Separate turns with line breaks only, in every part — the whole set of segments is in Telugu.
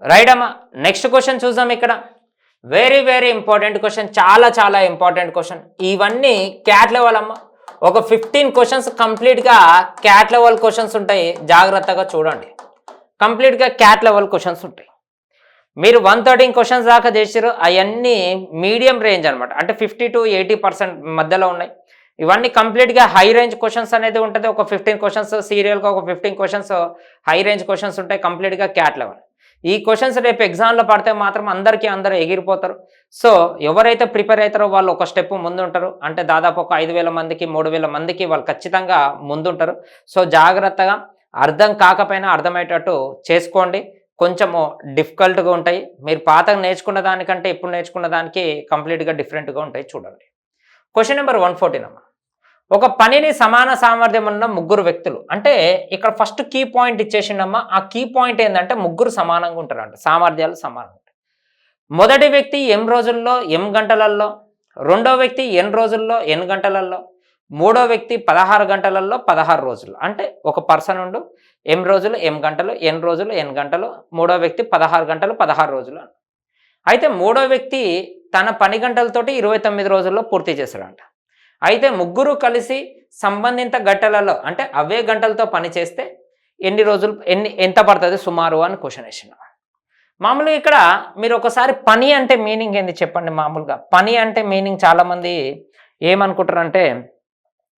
రైట్ అమ్మా. నెక్స్ట్ క్వశ్చన్ చూద్దాం. ఇక్కడ వెరీ వెరీ ఇంపార్టెంట్ క్వశ్చన్, చాలా చాలా ఇంపార్టెంట్ క్వశ్చన్. ఇవన్నీ క్యాట్ లెవెల్ అమ్మ. ఒక 15 క్వశ్చన్స్ కంప్లీట్గా క్యాట్ లెవెల్ క్వశ్చన్స్ ఉంటాయి, జాగ్రత్తగా చూడండి. కంప్లీట్గా క్యాట్ లెవెల్ క్వశ్చన్స్ ఉంటాయి. మీరు 113 క్వశ్చన్స్ దాకా చేసారు, అవన్నీ మీడియం రేంజ్ అనమాట, అంటే 50 to 80% మధ్యలో ఉన్నాయి. ఇవన్నీ కంప్లీట్గా హై రేంజ్ క్వశ్చన్స్ అనేది ఉంటుంది. ఒక 15 క్వశ్చన్స్ సీరియల్గా, ఒక 15 క్వశ్చన్స్ హై రేంజ్ క్వశ్చన్స్ ఉంటాయి, కంప్లీట్గా క్యాట్ లెవెల్. ఈ క్వశ్చన్స్ రేపు ఎగ్జామ్లో పడితే మాత్రం అందరూ ఎగిరిపోతారు. సో ఎవరైతే ప్రిపేర్ అవుతారో వాళ్ళు ఒక స్టెప్ ముందు ఉంటారు. అంటే దాదాపు ఒక 5,000 మందికి 3,000 మందికి వాళ్ళు ఖచ్చితంగా ముందుంటారు. సో జాగ్రత్తగా అర్థం కాకపోయినా అర్థమయ్యేటట్టు చేసుకోండి. కొంచెము డిఫికల్ట్గా ఉంటాయి. మీరు పాతగా నేర్చుకున్న దానికంటే ఇప్పుడు నేర్చుకున్న దానికి కంప్లీట్గా డిఫరెంట్గా ఉంటాయి. చూడండి క్వశ్చన్ నెంబర్ 114 అమ్మ. ఒక పనిని సమాన సామర్థ్యం ఉన్న ముగ్గురు వ్యక్తులు, అంటే ఇక్కడ ఫస్ట్ కీ పాయింట్ ఇచ్చేసిండమ్మా. ఆ కీ పాయింట్ ఏంటంటే ముగ్గురు సమానంగా ఉంటారంట, సామర్థ్యాలు సమానంగా ఉంటాయి. మొదటి వ్యక్తి m రోజుల్లో m గంటలలో, రెండో వ్యక్తి n రోజుల్లో n గంటలలో, మూడో వ్యక్తి 16 గంటలలో 16 రోజులు. అంటే ఒక పర్సన్ ఉండు m రోజులు m గంటలు, n రోజులు n గంటలు, మూడో వ్యక్తి 16 గంటలు 16 రోజులు. అయితే మూడో వ్యక్తి తన పని గంటలతోటి 29 రోజుల్లో పూర్తి చేశాడంట. అయితే ముగ్గురు కలిసి సంబంధిత గంటలలో, అంటే అవే గంటలతో పని చేస్తే ఎన్ని రోజులు ఎంత పడుతుంది సుమారు అని క్వశ్చన్ వేసిన. మామూలుగా ఇక్కడ మీరు ఒకసారి పని అంటే మీనింగ్ ఏంది చెప్పండి. మామూలుగా పని అంటే మీనింగ్ చాలామంది ఏమనుకుంటారంటే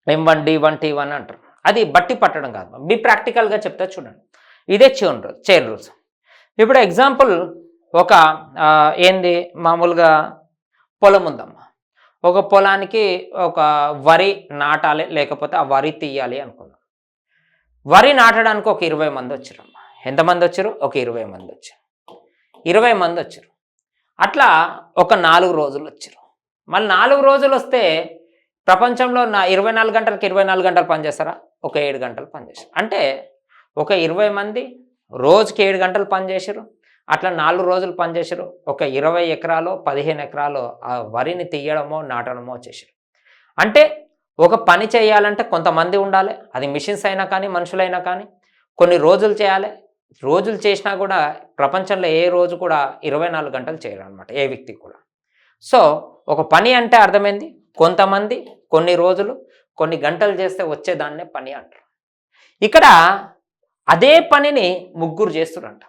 M1 D1 T1 అంటారు. అది బట్టి పట్టడం కాదు, బి ప్రాక్టికల్గా చెప్తా చూడండి. ఇదే చైన్ రూల్స్. ఇప్పుడు ఎగ్జాంపుల్ ఒక ఏంది మామూలుగా పొలం ఉందమ్మా. ఒక పొలానికి ఒక వరి నాటాలి, లేకపోతే ఆ వరి తీయాలి అనుకుందాం. వరి నాటడానికి ఒక 20 మంది వచ్చారమ్మా. ఎంతమంది వచ్చారు? ఒక 20 మంది వచ్చారు. 20 మంది వచ్చారు. అట్లా ఒక 4 రోజులు వచ్చారు. మళ్ళీ 4 రోజులు వస్తే ప్రపంచంలో 24 గంటలకు 24 గంటలు పనిచేస్తారా? ఒక 7 గంటలు పనిచేశారు. అంటే ఒక 20 మంది రోజుకి 7 గంటలు పనిచేశారు. అట్లా 4 రోజులు పనిచేశారు. ఒక 20 ఎకరాలు 15 ఎకరాలు ఆ వరిని తీయడమో నాటడమో చేశారు. అంటే ఒక పని చేయాలంటే కొంతమంది ఉండాలి. అది మిషన్స్ అయినా కానీ మనుషులైనా కానీ కొన్ని రోజులు చేయాలి. రోజులు చేసినా కూడా ప్రపంచంలో ఏ రోజు కూడా 24 గంటలు చేయరు అనమాట, ఏ వ్యక్తి కూడా. సో ఒక పని అంటే అర్థమైంది, కొంతమంది కొన్ని రోజులు కొన్ని గంటలు చేస్తే వచ్చేదాన్నే పని అంటారు. ఇక్కడ అదే పనిని ముగ్గురు చేస్తురంట.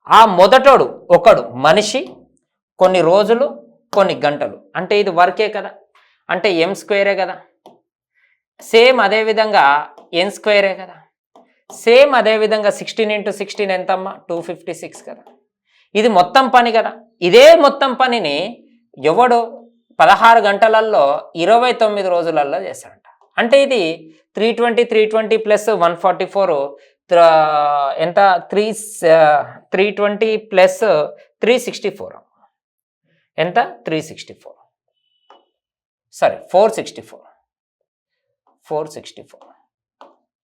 ఆ మొదటోడు ఒకడు మనిషి, కొన్ని రోజులు కొన్ని గంటలు, అంటే ఇది వర్కే కదా, అంటే m² కదా. సేమ్ అదేవిధంగా n² కదా. సేమ్ అదేవిధంగా 16 × 16 ఎంతమ్మా? 256 కదా. ఇది మొత్తం పని కదా. ఇదే మొత్తం పనిని ఎవడు 16 గంటలలో 29 రోజులలో చేస్తాడంట. అంటే ఇది 320 ప్లస్ 144 ఎంత? 320 ప్లస్ 364 ఎంత? 364 సరే 464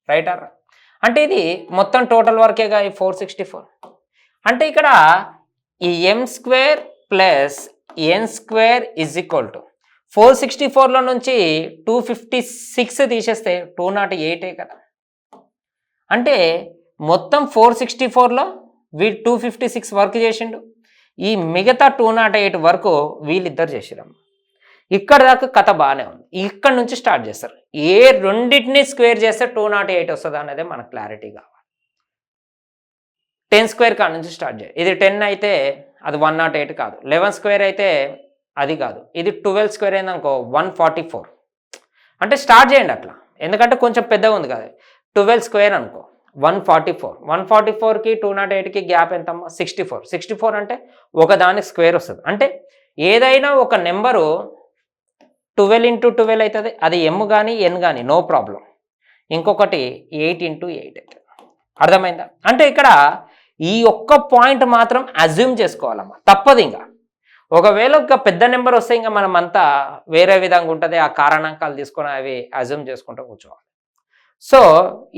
రైట్ ఆర్? అంటే ఇది మొత్తం టోటల్ వర్కేగా ఈ 464. అంటే ఇక్కడ ఈ m² plus n² is equal to 464లో నుంచి 256 తీసేస్తే 208 కదా. అంటే మొత్తం 464లో వీళ్ళు 256 వర్క్ చేసిండు. ఈ మిగతా 208 వరకు వీళ్ళిద్దరు చేసిరమ్మ. ఇక్కడ దాకా కథ బాగానే ఉంది. ఇక్కడ నుంచి స్టార్ట్ చేస్తారు. ఏ రెండింటిని స్క్వేర్ చేస్తే 208 వస్తుంది అనేది మనకు క్లారిటీ కావాలి. 10² కాడ నుంచి స్టార్ట్ చేయాలి. ఇది 10 అయితే అది 108 కాదు, 11² అయితే అది కాదు, ఇది 12² అయిందనుకో 144. అంటే స్టార్ట్ చేయండి అట్లా, ఎందుకంటే కొంచెం పెద్దగా ఉంది కదా. 12² అనుకో 144. 144కి 208కి గ్యాప్ ఎంతమ్మా? 64. 64 అంటే ఒకదానికి స్క్వేర్ వస్తుంది. అంటే ఏదైనా ఒక నెంబరు 12 × 12 అవుతుంది, అది m కానీ n కానీ నో ప్రాబ్లం. ఇంకొకటి 8 × 8 అవుతుంది. అర్థమైందా? అంటే ఇక్కడ ఈ ఒక్క పాయింట్ మాత్రం అజ్యూమ్ చేసుకోవాలమ్మా, తప్పదు. ఇంకా ఒకవేళ ఒక పెద్ద నెంబర్ వస్తే ఇంకా మనం అంతా వేరే విధంగా ఉంటుంది. ఆ కారణాంకాలు తీసుకొని అవి అజ్యూమ్ చేసుకుంటూ కూర్చోవాలి. సో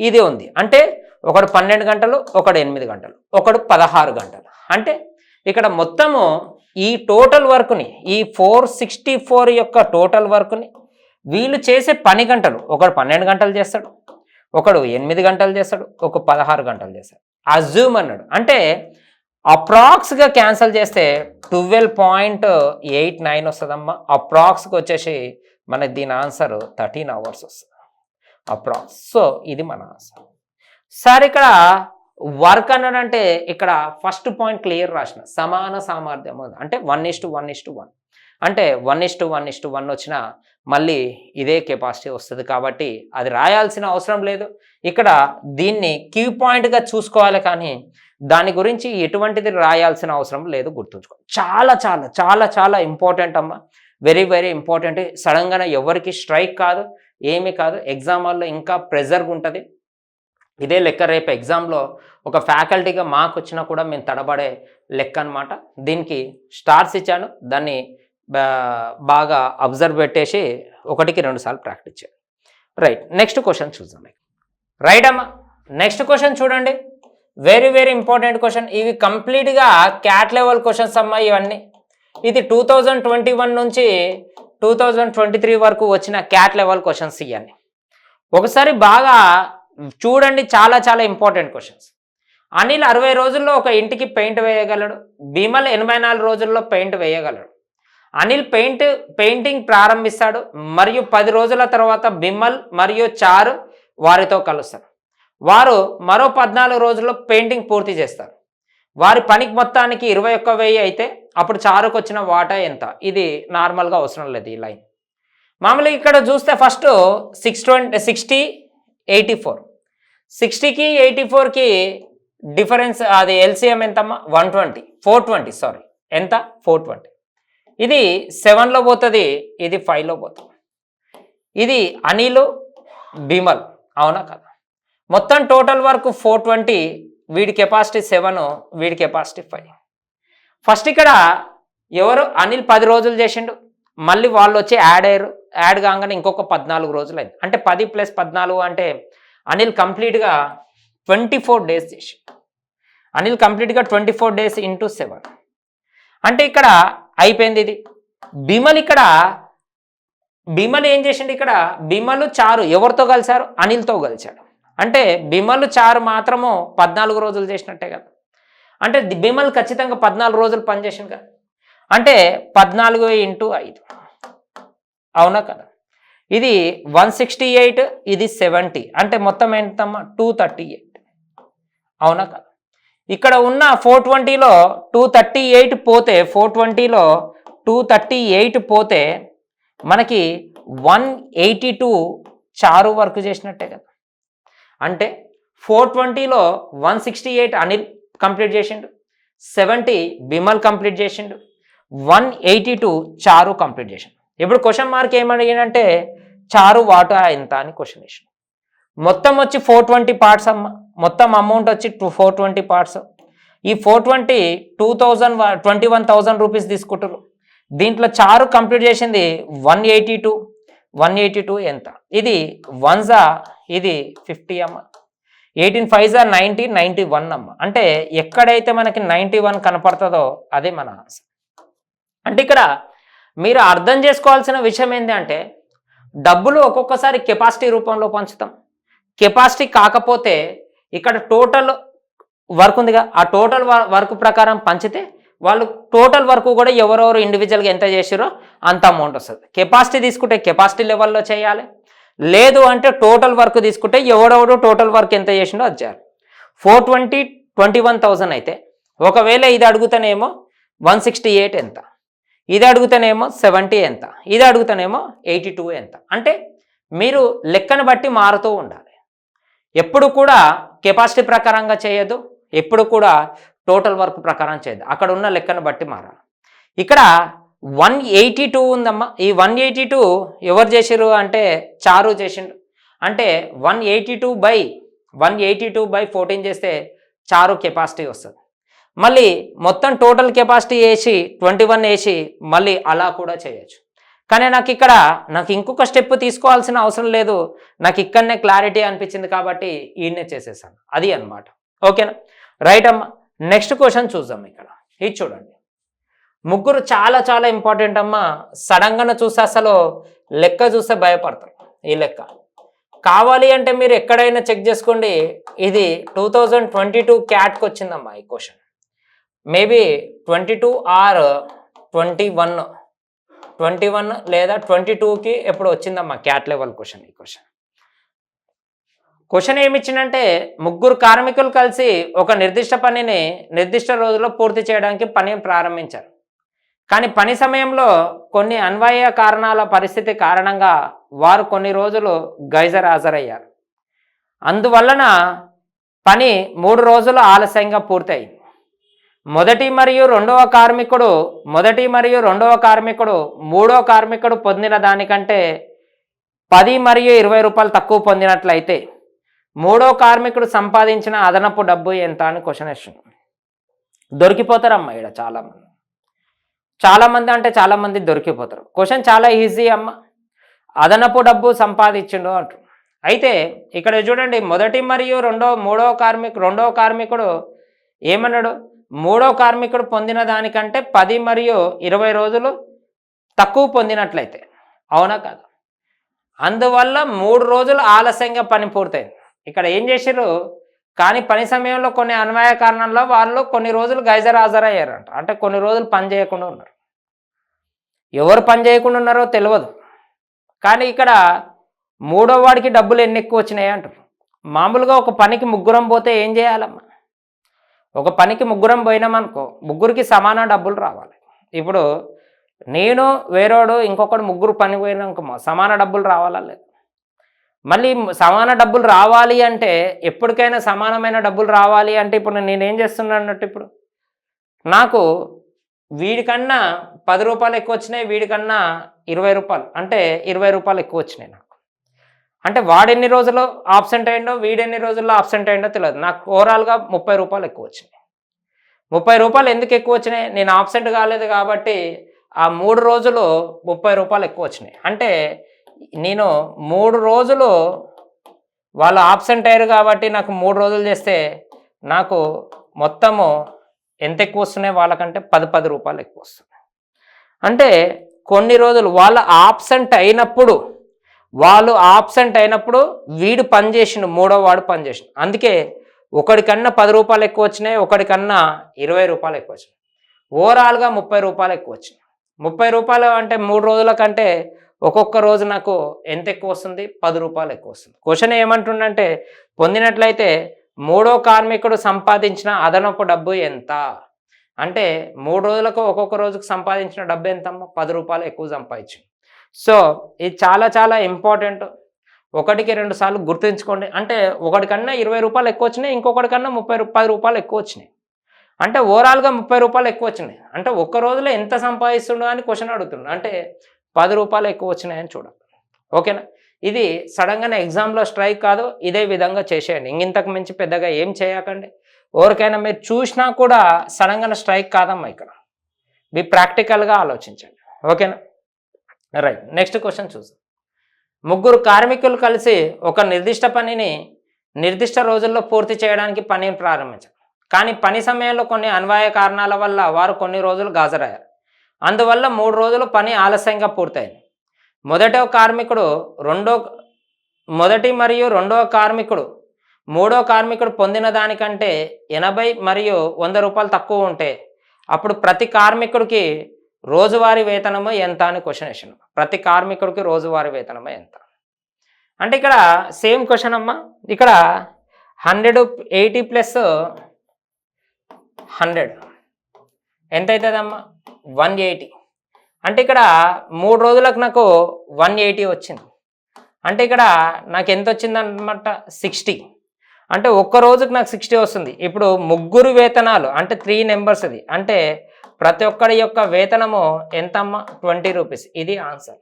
ఇది ఉంది. అంటే ఒకడు 12 గంటలు, ఒకడు 8 గంటలు, ఒకడు 16 గంటలు. అంటే ఇక్కడ మొత్తము ఈ టోటల్ వర్క్ని, ఈ 464 యొక్క టోటల్ వర్క్ని వీళ్ళు చేసే పని గంటలు, ఒకడు 12 గంటలు చేస్తాడు, ఒకడు 8 గంటలు చేస్తాడు, ఒక 16 గంటలు చేస్తాడు. అజ్యూమ్ అన్నాడు. అంటే అప్రాక్స్గా క్యాన్సిల్ చేస్తే 12.89 వస్తుందమ్మా. అప్రాక్స్కి వచ్చేసి మనకి దీని ఆన్సర్ 13 అవర్స్ వస్తుంది అప్రాక్స్. సో ఇది మన ఆన్సర్. సార్ ఇక్కడ వర్క్ అన్నాడంటే ఇక్కడ ఫస్ట్ పాయింట్ క్లియర్ రాసిన సమాన సామర్థ్యం అంటే 1:1:1 అంటే 1:1:1 వచ్చినా మళ్ళీ ఇదే కెపాసిటీ వస్తుంది కాబట్టి అది రాయాల్సిన అవసరం లేదు. ఇక్కడ దీన్ని కీ పాయింట్గా చూసుకోవాలి కానీ దాని గురించి ఎటువంటిది రాయాల్సిన అవసరం లేదు, గుర్తుంచుకో. చాలా చాలా చాలా చాలా ఇంపార్టెంట్ అమ్మా, వెరీ వెరీ ఇంపార్టెంట్. సడన్గా ఎవరికి స్ట్రైక్ కాదు, ఏమీ కాదు. ఎగ్జామ్ హాల్లో ఇంకా ప్రెజర్గా ఉంటుంది. ఇదే లెక్క రేపు ఎగ్జామ్లో ఒక ఫ్యాకల్టీగా మాకు వచ్చినా కూడా మేము తడబడే లెక్క అనమాట. దీనికి స్టార్స్ ఇచ్చాను, దాన్ని బాగా అబ్జర్వ్ పెట్టేసి 1కి 2 సార్లు ప్రాక్టీస్ చేయాలి. రైట్, నెక్స్ట్ క్వశ్చన్ చూద్దాం. రైట్ అమ్మా, నెక్స్ట్ క్వశ్చన్ చూడండి. Very very important question. ఇవి కంప్లీట్గా క్యాట్ లెవెల్ క్వశ్చన్స్ అమ్మా ఇవన్నీ. ఇది 2021 నుంచి 2023 వరకు వచ్చిన క్యాట్ లెవెల్ క్వశ్చన్స్ ఇవన్నీ. ఒకసారి బాగా చూడండి, చాలా చాలా ఇంపార్టెంట్ క్వశ్చన్స్. అనిల్ 60 రోజుల్లో ఒక ఇంటికి పెయింట్ వేయగలడు. బిమల్ 84 రోజుల్లో పెయింట్ వేయగలడు. అనిల్ పెయింటింగ్ ప్రారంభిస్తాడు మరియు 10 రోజుల తర్వాత బిమల్ మరియు చారు వారితో కలుస్తారు. వారు మరో 14 రోజుల్లో పెయింటింగ్ పూర్తి చేస్తారు. వారి పనికి మొత్తానికి 21,000 అయితే అప్పుడు చారుకు వచ్చిన వాటా ఎంత? ఇది నార్మల్గా అవసరం లేదు ఈ లైన్. మామూలుగా ఇక్కడ చూస్తే ఫస్ట్ 60:84. 60కి 84కి డిఫరెన్స్, అది ఎల్సిఎం ఎంతమ్మా? 420 సారీ ఎంత? 420. ఇది 7లో పోతుంది, ఇది 5లో పోతుంది. ఇది అనిలు బిమల్, అవునా కదా? మొత్తం టోటల్ వరకు 420, వీడి కెపాసిటీ 7, వీడి కెపాసిటీ 5. ఫస్ట్ ఇక్కడ ఎవరు? అనిల్ 10 రోజులు చేసిండు, మళ్ళీ వాళ్ళు వచ్చి యాడ్ అయ్యారు. యాడ్ కాగానే ఇంకొక 14 రోజులు అయింది. అంటే 10 + 14 అంటే అనిల్ కంప్లీట్గా 24 డేస్ చేసి, అనిల్ కంప్లీట్గా 24 డేస్ ఇంటూ 7 అంటే ఇక్కడ అయిపోయింది ఇది. బిమల్ ఏం చేసిండు? ఇక్కడ బిమలు చారు ఎవరితో కలిశారు? అనిల్తో కలిశాడు. అంటే బిమలు చారు మాత్రము 14 రోజులు చేసినట్టే కదా. అంటే బిమల్ ఖచ్చితంగా 14 రోజులు పనిచేసింది కదా. అంటే 14 × 5, అవునా కదా? ఇది 168, ఇది 70, అంటే మొత్తం ఎంతమ్మా? 238, అవునా కదా? ఇక్కడ ఉన్న 420లో 238 పోతే, 420లో 238 పోతే మనకి 182 చారు వర్క్ చేసినట్టే కదా. అంటే 420లో 168 అనిల్ కంప్లీట్ చేసిండు, 70 బిమల్ కంప్లీట్ చేసిండు, 182 చారు కంప్లీట్ చేసిండు. ఇప్పుడు క్వశ్చన్ మార్క్ ఏమడిగినంటే చారు వాటా ఎంత అని క్వశ్చన్ వేసిండు. మొత్తం వచ్చి 420 పార్ట్స్ అమ్మ, మొత్తం అమౌంట్ వచ్చి 420 పార్ట్స్. ఈ 420 21,000 రూపీస్ తీసుకుంటారు. దీంట్లో చారు కంప్లీట్ చేసింది 182 ఎంత? ఇది 1 ఇది 50 అమ్మ, 18 5 90, 91 అమ్మ. అంటే ఎక్కడైతే మనకి 91 కనపడుతుందో అదే మన ఆన్సర్. అంటే ఇక్కడ మీరు అర్థం చేసుకోవాల్సిన విషయం ఏంటంటే డబ్బులు ఒక్కొక్కసారి కెపాసిటీ రూపంలో పంచుతాం. కెపాసిటీ కాకపోతే ఇక్కడ టోటల్ వర్క్ ఉందిగా, ఆ టోటల్ వర్క్ ప్రకారం పంచితే వాళ్ళు టోటల్ వర్క్ కూడా ఎవరెవరు ఇండివిజువల్గా ఎంత చేసారో అంత అమౌంట్ వస్తుంది. కెపాసిటీ తీసుకుంటే కెపాసిటీ లెవెల్లో చేయాలి, లేదు అంటే టోటల్ వర్క్ తీసుకుంటే ఎవడెవడు టోటల్ వర్క్ ఎంత చేసిండో అది చేయాలి. 420 21,000 అయితే ఒకవేళ ఇది అడుగుతానేమో 168 ఎంత, ఇది అడుగుతానేమో 70 ఎంత, ఇది అడుగుతానేమో 82 ఎంత. అంటే మీరు లెక్కను బట్టి మారుతూ ఉండాలి. ఎప్పుడు కూడా కెపాసిటీ ప్రకారంగా చేయొద్దు, ఎప్పుడు కూడా టోటల్ వర్క్ ప్రకారం చేయదు, అక్కడ ఉన్న లెక్కను బట్టి మారాలి. ఇక్కడ 182 ఉందమ్మా. ఈ 182 ఎవరు చేసిరు అంటే చారు చేసిండు. అంటే 182/14 చేస్తే చారు కెపాసిటీ వస్తుంది. మళ్ళీ మొత్తం టోటల్ కెపాసిటీ వేసి 21 వేసి మళ్ళీ అలా కూడా చేయొచ్చు. కానీ నాకు ఇంకొక స్టెప్ తీసుకోవాల్సిన అవసరం లేదు, నాకు ఇక్కడనే క్లారిటీ అనిపించింది కాబట్టి ఈయన్నే చేసేసాను, అది అన్నమాట. ఓకేనా? రైట్ అమ్మా, నెక్స్ట్ క్వశ్చన్ చూద్దాం. ఇక్కడ ఇది చూడండి, ముగ్గురు చాలా చాలా ఇంపార్టెంట్ అమ్మా. సడన్గా చూస్తే అసలు లెక్క చూస్తే భయపడతారు. ఈ లెక్క కావాలి అంటే మీరు ఎక్కడైనా చెక్ చేసుకోండి. ఇది 2022 క్యాట్కి వచ్చిందమ్మా ఈ క్వశ్చన్. మేబీ 22 ఆర్ 21 లేదా 22కి ఎప్పుడు వచ్చిందమ్మా క్యాట్ లెవెల్ క్వశ్చన్. ఈ క్వశ్చన్ ఏమి ఇచ్చిందంటే ముగ్గురు కార్మికులు కలిసి ఒక నిర్దిష్ట పనిని నిర్దిష్ట రోజుల్లో పూర్తి చేయడానికి పని ప్రారంభించారు. కానీ పని సమయంలో కొన్ని అన్వయ కారణాల పరిస్థితి కారణంగా వారు కొన్ని రోజులు గైర్హాజరయ్యారు. అందువలన పని 3 రోజులు ఆలస్యంగా పూర్తయింది. మొదటి మరియు రెండవ కార్మికుడు మూడో కార్మికుడు పొందిన దానికంటే 10 మరియు 20 రూపాయలు తక్కువ పొందినట్లయితే మూడో కార్మికుడు సంపాదించిన అదనపు డబ్బు ఎంత అని క్వశ్చన్ వేస్తుంది. దొరికిపోతారమ్మా ఇక్కడ చాలామంది దొరికిపోతారు. క్వశ్చన్ చాలా ఈజీ అమ్మ. అదనపు డబ్బు సంపాదించిండు అంటు. అయితే ఇక్కడ చూడండి, మొదటి మరియు రెండవ కార్మికుడు ఏమన్నాడు? మూడో కార్మికుడు పొందిన దానికంటే 10 మరియు 20 రోజులు తక్కువ పొందినట్లయితే, అవునా కాదు? అందువల్ల 3 రోజులు ఆలస్యంగా పని పూర్తయింది. ఇక్కడ ఏం చేశారు? కానీ పని సమయంలో కొన్ని అన్వయ కారణాల్లో వాళ్ళు కొన్ని రోజులు హాజరయ్యారంట. అంటే కొన్ని రోజులు పని చేయకుండా ఉన్నారు. ఎవరు పని చేయకుండా ఉన్నారో తెలియదు. కానీ ఇక్కడ మూడో వాడికి డబ్బులు ఎన్ని ఎక్కువ వచ్చినాయి అంటారు. మామూలుగా ఒక పనికి ముగ్గురం పోతే ఏం చేయాలమ్మా? ఒక పనికి ముగ్గురం పోయినామనుకో, ముగ్గురికి సమాన డబ్బులు రావాలి. ఇప్పుడు నేను వేరేవాడు ఇంకొకడు ముగ్గురు పని పోయినాక సమాన డబ్బులు రావాలా లేదు? మళ్ళీ సమాన డబ్బులు రావాలి అంటే ఎప్పటికైనా సమానమైన డబ్బులు రావాలి అంటే ఇప్పుడు నేనేం చేస్తున్నాను అన్నట్టు, ఇప్పుడు నాకు వీడికన్నా 10 రూపాయలు ఎక్కువ వచ్చినాయి, వీడికన్నా 20 రూపాయలు, అంటే 20 రూపాయలు ఎక్కువ వచ్చినాయి నాకు. అంటే వాడెన్ని రోజులు ఆబ్సెంట్ అయ్యిండో వీడెన్ని రోజుల్లో ఆబ్సెంట్ అయ్యిండో తెలియదు. నాకు ఓవరాల్గా 30 రూపాయలు ఎక్కువ వచ్చినాయి. 30 రూపాయలు ఎందుకు ఎక్కువ వచ్చినాయి? నేను ఆబ్సెంట్ కాలేదు కాబట్టి ఆ 3 రోజులు 30 రూపాయలు ఎక్కువ వచ్చినాయి. అంటే నేను 3 రోజులు వాళ్ళు ఆబ్సెంట్ అయ్యారు కాబట్టి నాకు 3 రోజులు చేస్తే నాకు మొత్తము ఎంత ఎక్కువ వస్తున్నాయి? వాళ్ళకంటే 10 రూపాయలు ఎక్కువ వస్తున్నాయి. అంటే కొన్ని రోజులు వాళ్ళు ఆబ్సెంట్ అయినప్పుడు వీడు పనిచేసిండు, మూడో వాడు పనిచేసిండు. అందుకే ఒకడికన్నా 10 రూపాయలు ఎక్కువ వచ్చినాయి, ఒకడికన్నా 20 రూపాయలు ఎక్కువ వచ్చినాయి. ఓవరాల్గా 30 రూపాయలు ఎక్కువ వచ్చినాయి. 30 రూపాయలు అంటే 3 రోజుల కంటే ఒక్కొక్క రోజు నాకు ఎంత ఎక్కువ వస్తుంది? 10 రూపాయలు ఎక్కువ వస్తుంది. క్వశ్చన్ ఏమంటుండంటే, పొందినట్లయితే మూడో కార్మికుడు సంపాదించిన అదనపు డబ్బు ఎంత అంటే 3 రోజులకు ఒక్కొక్క రోజుకు సంపాదించిన డబ్బు ఎంతమ్మా? 10 రూపాయలు ఎక్కువ సంపాదించింది. సో ఇది చాలా చాలా ఇంపార్టెంట్. 1కి 2 సార్లు గుర్తుంచుకోండి. అంటే ఒకటికన్నా 20 రూపాయలు ఎక్కువ వచ్చినాయి, ఇంకొకటికన్నా 10 రూపాయలు ఎక్కువ వచ్చినాయి. అంటే ఓవరాల్గా 30 రూపాయలు ఎక్కువ వచ్చినాయి. అంటే ఒక్క రోజులో ఎంత సంపాదిస్తుండో అని క్వశ్చన్ అడుగుతున్నాడు. అంటే 10 రూపాయలు ఎక్కువ వచ్చినాయని చూడాలి. ఓకేనా? ఇది సడన్గానే ఎగ్జామ్లో స్ట్రైక్ కాదు, ఇదే విధంగా చేసేయండి. ఇంతకు మించి పెద్దగా ఏం చేయకండి. ఎవరికైనా మీరు చూసినా కూడా సడన్గా స్ట్రైక్ కాదమ్మా. ఇక్కడ మీ ప్రాక్టికల్గా ఆలోచించండి. ఓకేనా? రైట్, నెక్స్ట్ క్వశ్చన్ చూద్దాం. ముగ్గురు కార్మికులు కలిసి ఒక నిర్దిష్ట పనిని నిర్దిష్ట రోజుల్లో పూర్తి చేయడానికి పనిని ప్రారంభించారు. కానీ పని సమయంలో కొన్ని అన్వయ కారణాల వల్ల వారు కొన్ని రోజులు హాజరయ్యారు. అందువల్ల 3 రోజులు పని ఆలస్యంగా పూర్తయింది. మొదటి మరియు రెండవ కార్మికుడు మూడో కార్మికుడు పొందిన దానికంటే 80 మరియు 100 రూపాయలు తక్కువ ఉంటే అప్పుడు ప్రతి కార్మికుడికి రోజువారీ వేతనము ఎంత అని క్వశ్చన్ వేసాను. ప్రతి కార్మికుడికి రోజువారీ వేతనము ఎంత అంటే ఇక్కడ సేమ్ క్వశ్చన్ అమ్మా. ఇక్కడ 180 ప్లస్ 100 ఎంత అవుతుందమ్మా? 180. అంటే ఇక్కడ 3 రోజులకు నాకు 180 వచ్చింది. అంటే ఇక్కడ నాకు ఎంత వచ్చిందన్నమాట? 60. అంటే ఒక్క రోజుకు నాకు 60 వస్తుంది. ఇప్పుడు ముగ్గురు వేతనాలు అంటే 3 నెంబర్స్ అది. అంటే ప్రతి ఒక్కరి యొక్క వేతనము ఎంతమ్మా? 20 రూపీస్. ఇది ఆన్సర్.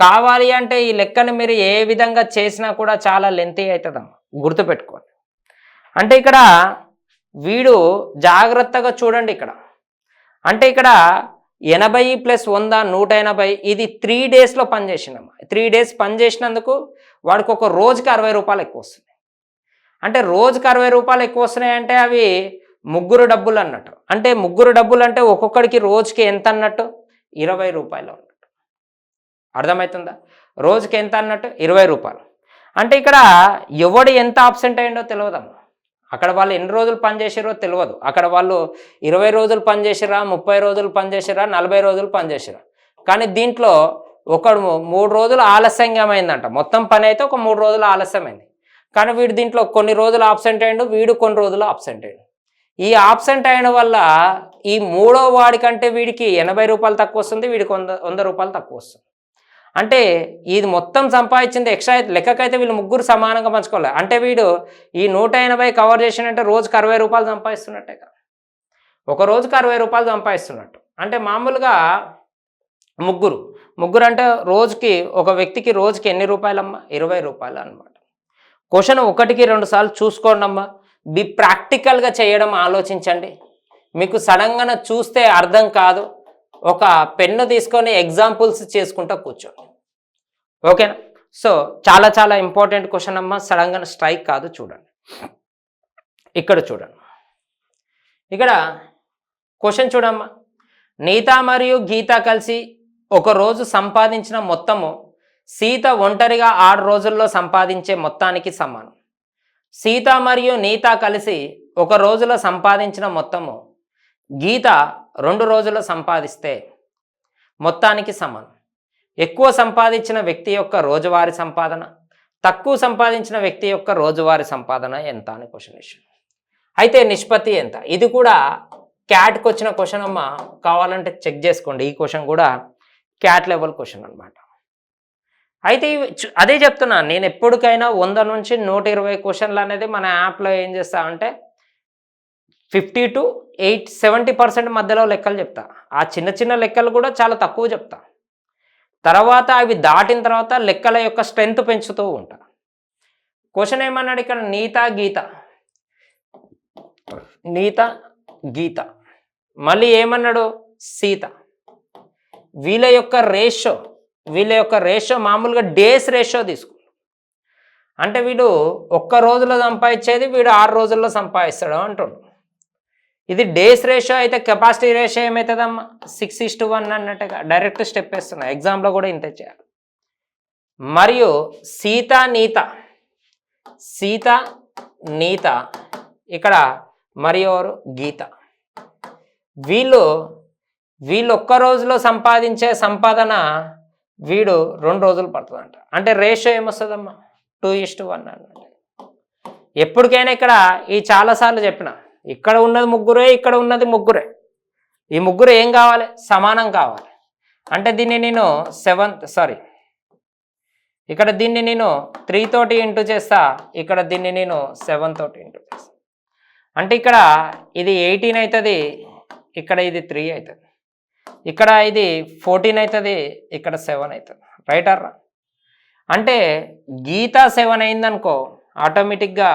కావాలి అంటే ఈ లెక్కను మీరు ఏ విధంగా చేసినా కూడా చాలా లెంతీ అవుతుందమ్మా, గుర్తుపెట్టుకోండి. అంటే ఇక్కడ వీడు జాగ్రత్తగా చూడండి. ఇక్కడ అంటే ఇక్కడ 80 ప్లస్ 100 180. ఇది 3 డేస్లో పనిచేసిందమ్మా. 3 డేస్ పనిచేసినందుకు వాడికి ఒక రోజుకి 60 రూపాయలు ఎక్కువ వస్తుంది. అంటే రోజుకి 60 రూపాయలు ఎక్కువ వస్తున్నాయంటే అవి ముగ్గురు డబ్బులు అన్నట్టు. అంటే ముగ్గురు డబ్బులు అంటే ఒక్కొక్కడికి రోజుకి ఎంత అన్నట్టు? 20 రూపాయలు అన్నట్టు. అర్థమవుతుందా? రోజుకి ఎంత అన్నట్టు? 20 రూపాయలు. అంటే ఇక్కడ ఎవడు ఎంత ఆబ్సెంట్ అయ్యిండో తెలియదమ్మా. అక్కడ వాళ్ళు ఎన్ని రోజులు పనిచేసారో తెలియదు. అక్కడ వాళ్ళు 20 రోజులు పనిచేసిరా, 30 రోజులు పనిచేసిరా, 40 రోజులు పనిచేసిరా. కానీ దీంట్లో ఒకడు 3 రోజులు ఆలస్యంగా మొత్తం పని అయితే ఒక 3 రోజులు ఆలస్యమైంది. కానీ వీడు దీంట్లో కొన్ని రోజులు ఆబ్సెంట్ అయ్యాడు, వీడు కొన్ని రోజులు ఆబ్సెంట్ అయ్యాడు. ఈ ఆబ్సెంట్ అయిన వల్ల ఈ మూడో వాడికంటే వీడికి 80 రూపాయలు తక్కువ వస్తుంది, వీడికి 100 రూపాయలు తక్కువ వస్తుంది. అంటే ఇది మొత్తం సంపాదించింది ఎక్స్ట్రా లెక్కకైతే వీళ్ళు ముగ్గురు సమానంగా పంచుకోవాలి. అంటే వీడు ఈ 180 కవర్ చేసినట్టే రోజుకి 60 రూపాయలు సంపాదిస్తున్నట్టే కదా, ఒక రోజుకి 60 రూపాయలు సంపాదిస్తున్నట్టు. అంటే మామూలుగా ముగ్గురు అంటే రోజుకి ఒక వ్యక్తికి రోజుకి ఎన్ని రూపాయలమ్మా? 20 రూపాయలు అనమాట. క్వశ్చన్ 1కి 2 సార్లు చూసుకోండి అమ్మా. ప్రాక్టికల్గా చేయడం ఆలోచించండి. మీకు సడన్గా చూస్తే అర్థం కాదు. ఒక పెన్ను తీసుకొని ఎగ్జాంపుల్స్ చేసుకుంటూ కూర్చోండి. ఓకేనా? సో చాలా చాలా ఇంపార్టెంట్ క్వశ్చన్ అమ్మా. సడన్గా స్ట్రైక్ కాదు. చూడండి, ఇక్కడ చూడండి. ఇక్కడ క్వశ్చన్ చూడమ్మా. నీత మరియు గీత కలిసి ఒక రోజు సంపాదించిన మొత్తము సీత ఒంటరిగా 6 రోజుల్లో సంపాదించే మొత్తానికి సమానం. సీత మరియు నీత కలిసి ఒక రోజులో సంపాదించిన మొత్తము గీత 2 రోజుల్లో సంపాదిస్తే మొత్తానికి సమానం. ఎక్కువ సంపాదించిన వ్యక్తి యొక్క రోజువారీ సంపాదన, తక్కువ సంపాదించిన వ్యక్తి యొక్క రోజువారీ సంపాదన ఎంత అని క్వశ్చన్ ఇష్యూ. అయితే నిష్పత్తి ఎంత? ఇది కూడా క్యాట్కి వచ్చిన క్వశ్చన్ అమ్మ. కావాలంటే చెక్ చేసుకోండి. ఈ క్వశ్చన్ కూడా క్యాట్ లెవెల్ క్వశ్చన్ అనమాట. అయితే అదే చెప్తున్నాను నేను, ఎప్పటికైనా 100 నుంచి 120 క్వశ్చన్లు అనేది మన యాప్లో ఏం చేస్తామంటే 50 to 70% మధ్యలో లెక్కలు చెప్తా. ఆ చిన్న చిన్న లెక్కలు కూడా చాలా తక్కువ చెప్తా. తర్వాత అవి దాటిన తర్వాత లెక్కల యొక్క స్ట్రెంత్ పెంచుతూ ఉంటా. క్వశ్చన్ ఏమన్నాడు ఇక్కడ? నీత గీత మళ్ళీ ఏమన్నాడు? సీత. వీళ్ళ యొక్క రేషియో మామూలుగా డేస్ రేషియో తీసుకో. అంటే వీడు 1 రోజులో సంపాదించేది వీడు 6 రోజుల్లో సంపాదిస్తాడు అంటుండు. ఇది డేస్ రేషియో అయితే కెపాసిటీ రేషియో ఏమవుతుందమ్మా? 6:1 అన్నట్టుగా డైరెక్ట్ స్టెప్ వేస్తున్నా. ఎగ్జామ్లో కూడా ఇంతే చేయాలి. మరియు సీత నీత ఇక్కడ మరియు గీత. వీళ్ళు 1 రోజులో సంపాదించే సంపాదన వీడు 2 రోజులు పడుతుందంట. అంటే రేషియో ఏమొస్తుందమ్మా? 2:1 అన్నట్టు. ఎప్పటికైనా ఇక్కడ ఈ చాలాసార్లు చెప్పిన, ఇక్కడ ఉన్నది ముగ్గురే, ఇక్కడ ఉన్నది ముగ్గురే. ఈ ముగ్గురు ఏం కావాలి? సమానం కావాలి. అంటే దీన్ని నేను ఇక్కడ దీన్ని నేను 3 తోటి ఇంటూ చేస్తా, ఇక్కడ దీన్ని నేను 7 తోటి ఇంటూ చేస్తా. అంటే ఇక్కడ ఇది 18 అవుతుంది, ఇక్కడ ఇది 3 అవుతుంది, ఇక్కడ ఇది 14 అవుతుంది, ఇక్కడ 7 అవుతుంది. రైట్ అర్రా? అంటే గీత 7 అయిందనుకో, ఆటోమేటిక్గా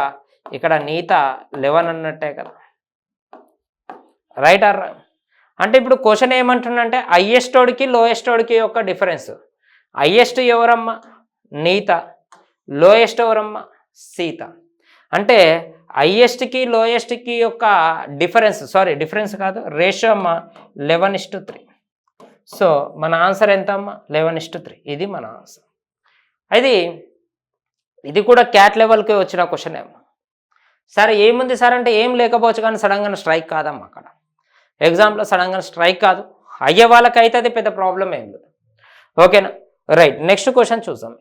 ఇక్కడ నీత 11 అన్నట్టే కదా. రైట్ అర్రా? అంటే ఇప్పుడు క్వశ్చన్ ఏమంటుందంటే హైయెస్టోడికి లోయెస్టోడికి యొక్క డిఫరెన్స్. హైయెస్ట్ ఎవరమ్మా? నీత. లోయెస్ట్ ఎవరమ్మా? సీత. అంటే హైయెస్ట్కి లోయెస్ట్కి యొక్క డిఫరెన్స్ కాదు, రేషియో అమ్మా 11:3. సో మన ఆన్సర్ ఎంత అమ్మా? 11:3. ఇది మన ఆన్సర్. ఇది కూడా క్యాట్ లెవెల్కి వచ్చిన క్వశ్చన్ ఏమో. సరే ఏముంది సార్ అంటే ఏం లేకపోవచ్చు, కానీ సడన్గా స్ట్రైక్ కాదమ్మా. అక్కడ ఎగ్జామ్లో సడన్గా స్ట్రైక్ కాదు. అయ్యే వాళ్ళకైతే అది పెద్ద ప్రాబ్లం ఏం లేదు. ఓకేనా? రైట్. నెక్స్ట్ క్వశ్చన్ చూద్దాం.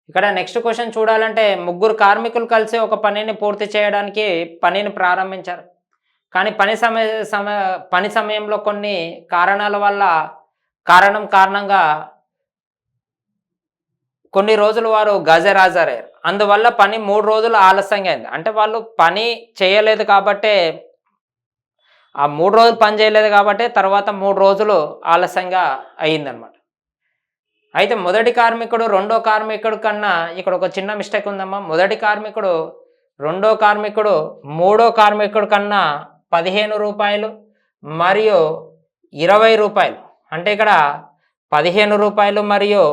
ఇక్కడ నెక్స్ట్ క్వశ్చన్ చూడాలంటే 3 కార్మికులు కలిసి ఒక పనిని పూర్తి చేయడానికి పనిని ప్రారంభించారు. కానీ పని సమయంలో కొన్ని కారణాల వల్ల కారణంగా కొన్ని రోజులు వారు గజరాజరయ్యారు. అందువల్ల పని 3 రోజులు ఆలస్యంగా అయింది. అంటే వాళ్ళు పని చేయలేదు కాబట్టే, ఆ 3 రోజులు పని చేయలేదు కాబట్టి తర్వాత 3 రోజులు ఆలస్యంగా అయ్యిందనమాట. అయితే మొదటి కార్మికుడు రెండో కార్మికుడు కన్నా ఇక్కడ ఒక చిన్న మిస్టేక్ ఉందమ్మా. మొదటి కార్మికుడు రెండో కార్మికుడు మూడో కార్మికుడు కన్నా 15 రూపాయలు మరియు 20 రూపాయలు, అంటే ఇక్కడ 15 రూపాయలు మరియు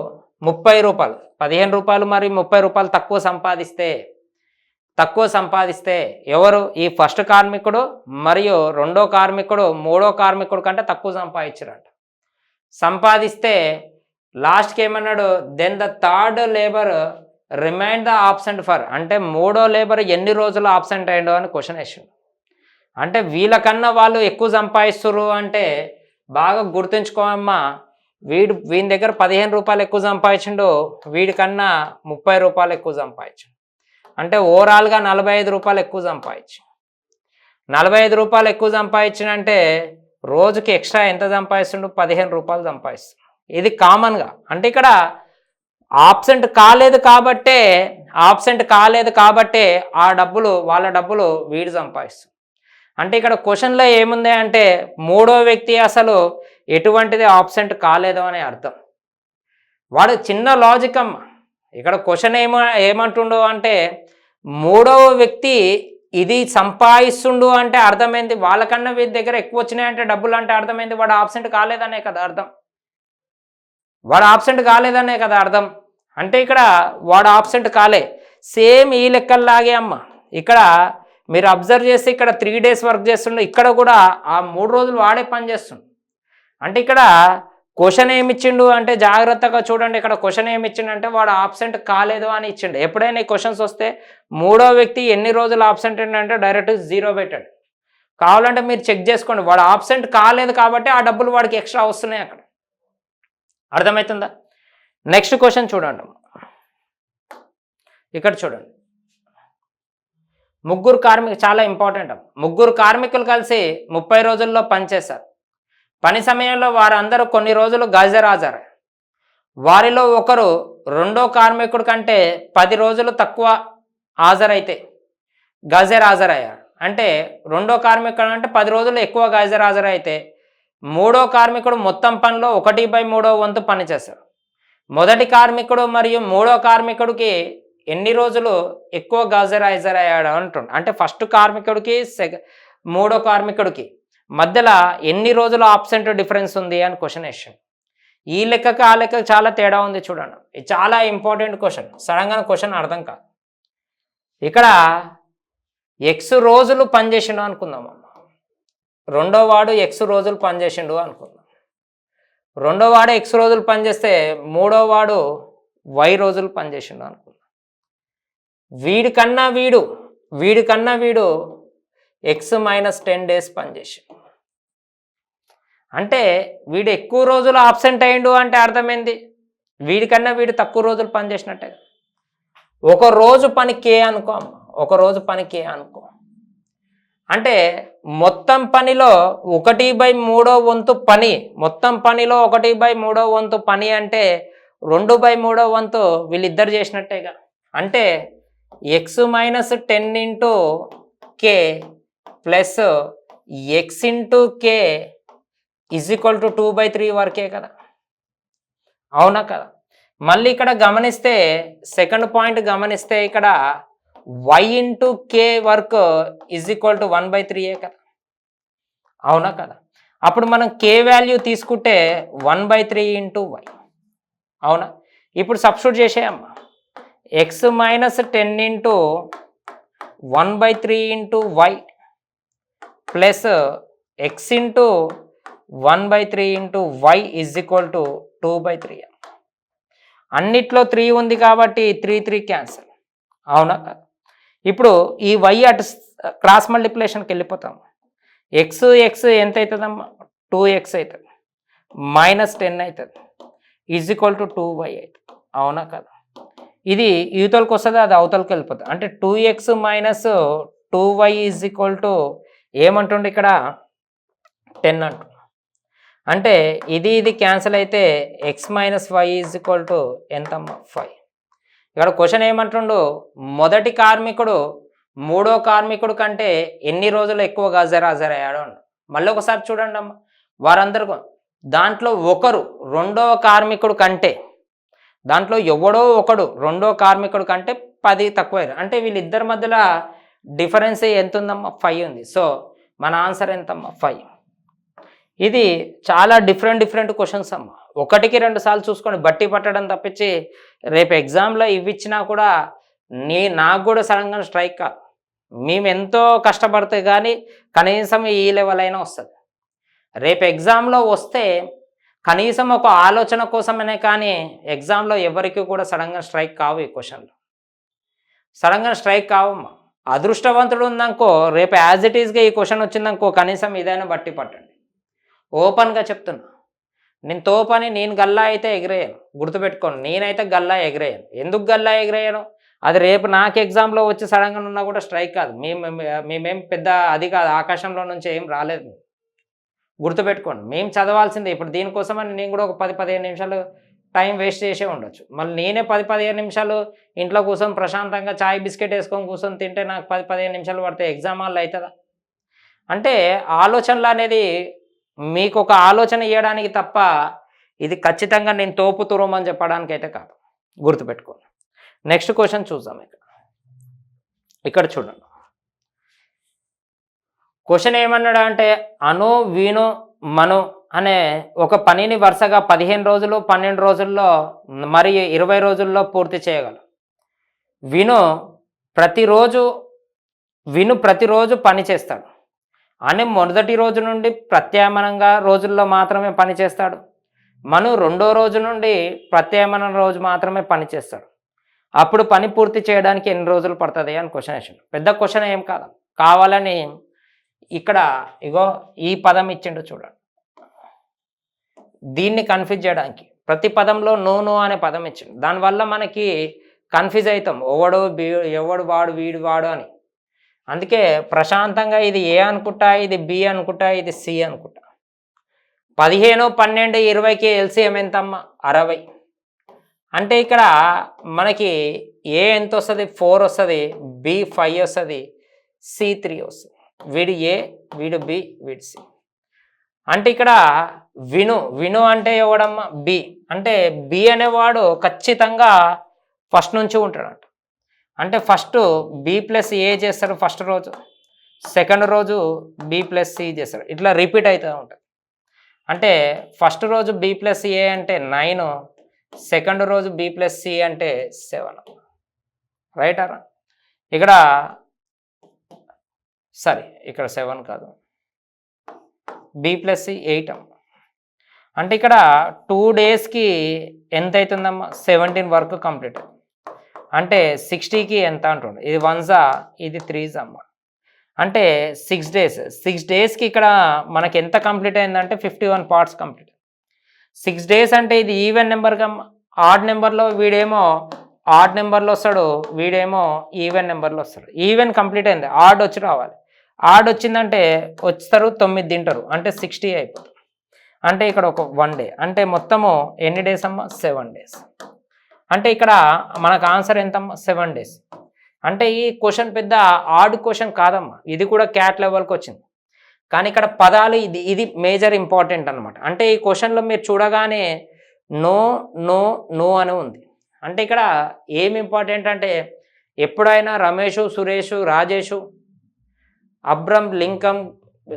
30 రూపాయలు, 15 రూపాయలు మరియు 30 రూపాయలు తక్కువ సంపాదిస్తే ఎవరు? ఈ ఫస్ట్ కార్మికుడు మరియు రెండో కార్మికుడు మూడో కార్మికుడు కంటే తక్కువ సంపాదిస్తే లాస్ట్కి ఏమన్నాడు? Then the third labour remind the absent for, అంటే మూడో లేబర్ ఎన్ని రోజులు ఆబ్సెంట్ అయ్యిండో అని క్వశ్చన్ వేసిండు. అంటే వీళ్ళకన్నా వాళ్ళు ఎక్కువ సంపాదిస్తున్నారు అంటే బాగా గుర్తుంచుకోమ్మా, వీని దగ్గర 15 రూపాయలు ఎక్కువ సంపాదించిండు, వీడికన్నా 30 రూపాయలు ఎక్కువ సంపాదించు, అంటే ఓవరాల్గా 45 రూపాయలు ఎక్కువ సంపాదించు. 45 రూపాయలు ఎక్కువ సంపాదించినంటే రోజుకి ఎక్స్ట్రా ఎంత సంపాదిస్తుండు? 15 రూపాయలు సంపాదిస్తుంది. ఇది కామన్గా, అంటే ఇక్కడ ఆబ్సెంట్ కాలేదు కాబట్టే ఆ డబ్బులు, వాళ్ళ డబ్బులు వీడు సంపాదిస్తుంది. అంటే ఇక్కడ క్వశ్చన్లో ఏముంది అంటే మూడో వ్యక్తి అసలు ఎటువంటిది ఆబ్సెంట్ కాలేదు అని అర్థం. వాడు చిన్న లాజిక్ అమ్మ. ఇక్కడ క్వశ్చన్ ఏమంటుండో అంటే మూడవ వ్యక్తి ఇది సంపాదిస్తుండు అంటే అర్థమైంది వాళ్ళకన్నా వీరి దగ్గర ఎక్కువ వచ్చినాయంటే డబ్బులు అంటే అర్థమైంది వాడు ఆబ్సెంట్ కాలేదనే కదా అర్థం. అంటే ఇక్కడ వాడు ఆబ్సెంట్ కాలే. సేమ్ ఈ లెక్కల్లాగే అమ్మ. ఇక్కడ మీరు అబ్జర్వ్ చేస్తే ఇక్కడ 3 days వర్క్ చేస్తుండే, ఇక్కడ కూడా ఆ 3 రోజులు వాడే పని చేస్తుండు. అంటే ఇక్కడ క్వశ్చన్ ఏమిచ్చిండు అంటే జాగ్రత్తగా చూడండి. ఇక్కడ క్వశ్చన్ ఏమిచ్చిండు అంటే వాడు ఆబ్సెంట్ కాలేదు అని ఇచ్చిండు. ఎప్పుడైనా ఈ క్వశ్చన్స్ వస్తే మూడో వ్యక్తి ఎన్ని రోజులు ఆబ్సెంట్ అంటే డైరెక్ట్ 0 పెట్టాడు. కావాలంటే మీరు చెక్ చేసుకోండి. వాడు ఆబ్సెంట్ కాలేదు కాబట్టి ఆ డబ్బులు వాడికి ఎక్స్ట్రా వస్తున్నాయి అక్కడ. అర్థమవుతుందా? నెక్స్ట్ క్వశ్చన్ చూడండి. ఇక్కడ చూడండి, ముగ్గురు కార్మికులు, చాలా ఇంపార్టెంట్. ముగ్గురు కార్మికులు కలిసి 30 రోజుల్లో పనిచేశారు. పని సమయంలో వారందరూ కొన్ని రోజులు గైర్హాజరు. వారిలో ఒకరు రెండో కార్మికుడి కంటే 10 రోజులు తక్కువ గైర్హాజరయ్యారు. అంటే రెండో కార్మికుడు అంటే 10 రోజులు ఎక్కువ గైర్హాజరైతే మూడో కార్మికుడు మొత్తం పనిలో 1/3 వంతు పనిచేశారు. మొదటి కార్మికుడు మరియు మూడో కార్మికుడికి ఎన్ని రోజులు ఎక్కువ గైర్హాజరయ్యాడు అంటుండు. అంటే ఫస్ట్ కార్మికుడికి మూడో కార్మికుడికి మధ్యలో ఎన్ని రోజులు ఆబ్సెంట్ డిఫరెన్స్ ఉంది అని క్వశ్చన్ వేసాడు. ఈ లెక్కకి ఆ లెక్కకి చాలా తేడా ఉంది చూడండి. ఇది చాలా ఇంపార్టెంట్ క్వశ్చన్. సడన్గా క్వశ్చన్ అర్థం కాదు. ఇక్కడ ఎక్స్ రోజులు పనిచేసిండు అనుకుందాం. రెండో వాడు ఎక్స్ రోజులు పనిచేసిండు అనుకుందాం. రెండో వాడు ఎక్స్ రోజులు పనిచేస్తే మూడో వాడు వై రోజులు పనిచేసిండు అనుకుందాం. వీడికన్నా వీడు ఎక్స్ -10 days పనిచేసిండు. అంటే వీడు ఎక్కువ రోజులు ఆబ్సెంట్ అయ్యిండు అంటే అర్థమైంది వీడికన్నా వీడు తక్కువ రోజులు పనిచేసినట్టే. ఒక రోజు పని కే అనుకో, అంటే మొత్తం పనిలో 1/3 వంతు పని, పని అంటే 2/3 వంతు వీళ్ళిద్దరు చేసినట్టేగా. అంటే x - 10 into k plus x into k is equal to 2/3 వరకే కదా, అవునా కదా? మళ్ళీ ఇక్కడ గమనిస్తే సెకండ్ పాయింట్ గమనిస్తే ఇక్కడ y into k work is equal to 1/3 కదా, అవునా కదా? అప్పుడు మనం k వాల్యూ తీసుకుంటే 1/3 into y, అవునా? ఇప్పుడు సబ్స్టిట్యూట్ చేసేయమ్మా. x - 10 into 1/3 into y plus x into 1/3 into y is equal to 2/3. అన్నిట్లో 3 ఉంది కాబట్టి 3 క్యాన్సల్, అవునా? ఇప్పుడు ఈ y అటు క్రాస్ మల్టిప్లికేషన్కి వెళ్ళిపోతాం. x ఎంత అవుతుందమ్మా? 2x అవుతుంది, -10 అవుతుంది, ఈజ్ ఈక్వల్ టు 2y అవుతుంది, అవునా కదా? ఇది యూతలకి వస్తుంది, అది అవతలకి వెళ్ళిపోతుంది. అంటే 2x - 2y is equal to ఏమంటుండే ఇక్కడ 10 అంటుండు. అంటే ఇది క్యాన్సిల్ అయితే x - y is equal to ఎంతమ్మా? 5. ఇక్కడ క్వశ్చన్ ఏమంటుండు, మొదటి కార్మికుడు మూడో కార్మికుడు కంటే ఎన్ని రోజులు ఎక్కువ గైర్హాజరయ్యాడు అన్నాడు. మళ్ళీ ఒకసారి చూడండి అమ్మ, వారందరూ దాంట్లో ఒకరు రెండవ కార్మికుడు కంటే, దాంట్లో ఎవడో ఒకడు రెండో కార్మికుడు కంటే 10 తక్కువ, అంటే వీళ్ళిద్దరి మధ్యలో డిఫరెన్స్ ఎంత ఉందమ్మా? 5 ఉంది. సో మన ఆన్సర్ ఎంతమ్మా? 5. ఇది చాలా డిఫరెంట్ క్వశ్చన్స్ అమ్మ. 1కి 2 సార్లు చూసుకొని బట్టి పట్టడం తప్పించి రేపు ఎగ్జామ్లో ఇవి ఇచ్చినా కూడా నాకు కూడా సడన్గా స్ట్రైక్ కాదు. మేము ఎంతో కష్టపడితే కానీ కనీసం ఈ లెవెల్ అయినా వస్తుంది. రేపు ఎగ్జామ్లో వస్తే కనీసం ఒక ఆలోచన కోసమనే కానీ ఎగ్జామ్లో ఎవరికి కూడా సడన్గా స్ట్రైక్ కావు ఈ క్వశ్చన్లు. సడన్గా స్ట్రైక్ కావమ్మా. అదృష్టవంతుడు ఉందనుకో, రేపు యాజ్ ఇట్ ఈస్గా ఈ క్వశ్చన్ వచ్చిందనుకో, కనీసం ఇదైనా బట్టి పట్టండి. ఓపెన్గా చెప్తున్నా, నేను తోపని నేను గల్లా అయితే ఎగిరేయను, గుర్తుపెట్టుకోండి. నేనైతే గల్లా ఎగిరేయను. ఎందుకు గల్లా ఎగిరేయను? అది రేపు నాకు ఎగ్జామ్లో వచ్చి సడన్గా ఉన్నా కూడా స్ట్రైక్ కాదు. మేమేం పెద్ద అది కాదు, ఆకాశంలో నుంచి ఏం రాలేదు. గుర్తుపెట్టుకోండి, మేము చదవాల్సిందే. ఇప్పుడు దీనికోసమని నేను కూడా ఒక 10-15 నిమిషాలు టైం వేస్ట్ చేసే ఉండొచ్చు. మళ్ళీ నేనే 10-15 నిమిషాలు ఇంట్లో కూర్చొని ప్రశాంతంగా చాయ్ బిస్కెట్ వేసుకొని కూర్చొని తింటే నాకు 10-15 నిమిషాలు పడితే ఎగ్జామ్ హాల్లో అవుతుందా? అంటే ఆలోచనలు అనేది మీకు ఒక ఆలోచన ఇవ్వడానికి తప్ప ఇది ఖచ్చితంగా నేను తోపు తురమని చెప్పడానికి అయితే కాదు. గుర్తుపెట్టుకోండి. నెక్స్ట్ క్వశ్చన్ చూద్దాం. ఇక్కడ చూడండి, క్వశ్చన్ ఏమన్నాడు అంటే, అను వీణు మను అనే ఒక పనిని వరుసగా 15 రోజులు 12 రోజుల్లో మరియు 20 రోజుల్లో పూర్తి చేయగలరు. విను ప్రతిరోజు పని చేస్తాడు అని మొదటి రోజు నుండి ప్రత్యామ్నాయంగా రోజుల్లో మాత్రమే పని చేస్తాడు. మను రెండో రోజు నుండి ప్రత్యామ్నాయ రోజు మాత్రమే పని చేస్తాడు. అప్పుడు పని పూర్తి చేయడానికి ఎన్ని రోజులు పడుతుంది అని క్వశ్చన్ వేసాడు. పెద్ద క్వశ్చన్ ఏం కాదు, కావాలని ఇక్కడ ఇగో ఈ పదం ఇచ్చిండు చూడండి. దీన్ని కన్ఫ్యూజ్ చేయడానికి ప్రతి పదంలో నో అనే పదం ఇచ్చిండు. దానివల్ల మనకి కన్ఫ్యూజ్ అవుతాం, ఎవడు వాడు వీడు వాడు అని. అందుకే ప్రశాంతంగా ఇది ఏ అనుకుంటా, ఇది బి అనుకుంటా, ఇది సి అనుకుంటా. 15, 12, 20కి ఎల్సిఎం ఎంతమ్మా? 60. అంటే ఇక్కడ మనకి ఏ ఎంత వస్తుంది? 4 వస్తుంది, బి 5 వస్తుంది, సి 3 వస్తుంది. వీడు ఏ, వీడు బి, వీడు సి. అంటే ఇక్కడ విను అంటే ఎవడమ్మా? బి. అంటే బి అనేవాడు ఖచ్చితంగా ఫస్ట్ నుంచి ఉంటాడంట. అంటే ఫస్ట్ బి ప్లస్ ఏ చేస్తాడు ఫస్ట్ రోజు, సెకండ్ రోజు బి ప్లస్ సి చేస్తాడు. ఇట్లా రిపీట్ అవుతూ ఉంటుంది. అంటే ఫస్ట్ రోజు బి ప్లస్ ఏ అంటే 9, సెకండ్ రోజు బి ప్లస్ సి అంటే 7. రైటరా? ఇక్కడ ఇక్కడ 7 కాదు, బి ప్లస్ సి 8 అమ్మ. అంటే ఇక్కడ 2 డేస్కి ఎంత అవుతుందమ్మా? 17 వర్క్ కంప్లీట్. అంటే 60కి ఎంత అంటుండే? ఇది 1s, ఇది 3s అమ్మ. అంటే 6 డేస్. 6 డేస్కి ఇక్కడ మనకి ఎంత కంప్లీట్ అయిందంటే 51 పార్ట్స్ కంప్లీట్. 6 డేస్ అంటే ఇది ఈవెన్ నెంబర్గా ఆడ్ నెంబర్లో వీడేమో ఆడ్ నెంబర్లో వస్తాడు, వీడేమో ఈవెన్ నెంబర్లో వస్తాడు. ఈవెన్ కంప్లీట్ అయింది, ఆడ్ వచ్చి రావాలి. ఆడ్ వచ్చిందంటే వస్తారు 9 తింటారు, అంటే 60 అయిపోతుంది. అంటే ఇక్కడ ఒక 1 డే, అంటే మొత్తము ఎన్ని డేస్ అమ్మా? 7 డేస్. అంటే ఇక్కడ మనకు ఆన్సర్ ఎంతమ్మా? 7 డేస్. అంటే ఈ క్వశ్చన్ పెద్ద ఆడ్ క్వశ్చన్ కాదమ్మా, ఇది కూడా క్యాట్ లెవెల్కి వచ్చింది. కానీ ఇక్కడ పదాలు ఇది మేజర్ ఇంపార్టెంట్ అనమాట. అంటే ఈ క్వశ్చన్లో మీరు చూడగానే నో అని ఉంది. అంటే ఇక్కడ ఏం ఇంపార్టెంట్ అంటే, ఎప్పుడైనా రమేషు, సురేషు, రాజేషు, అబ్రమ్, లింకం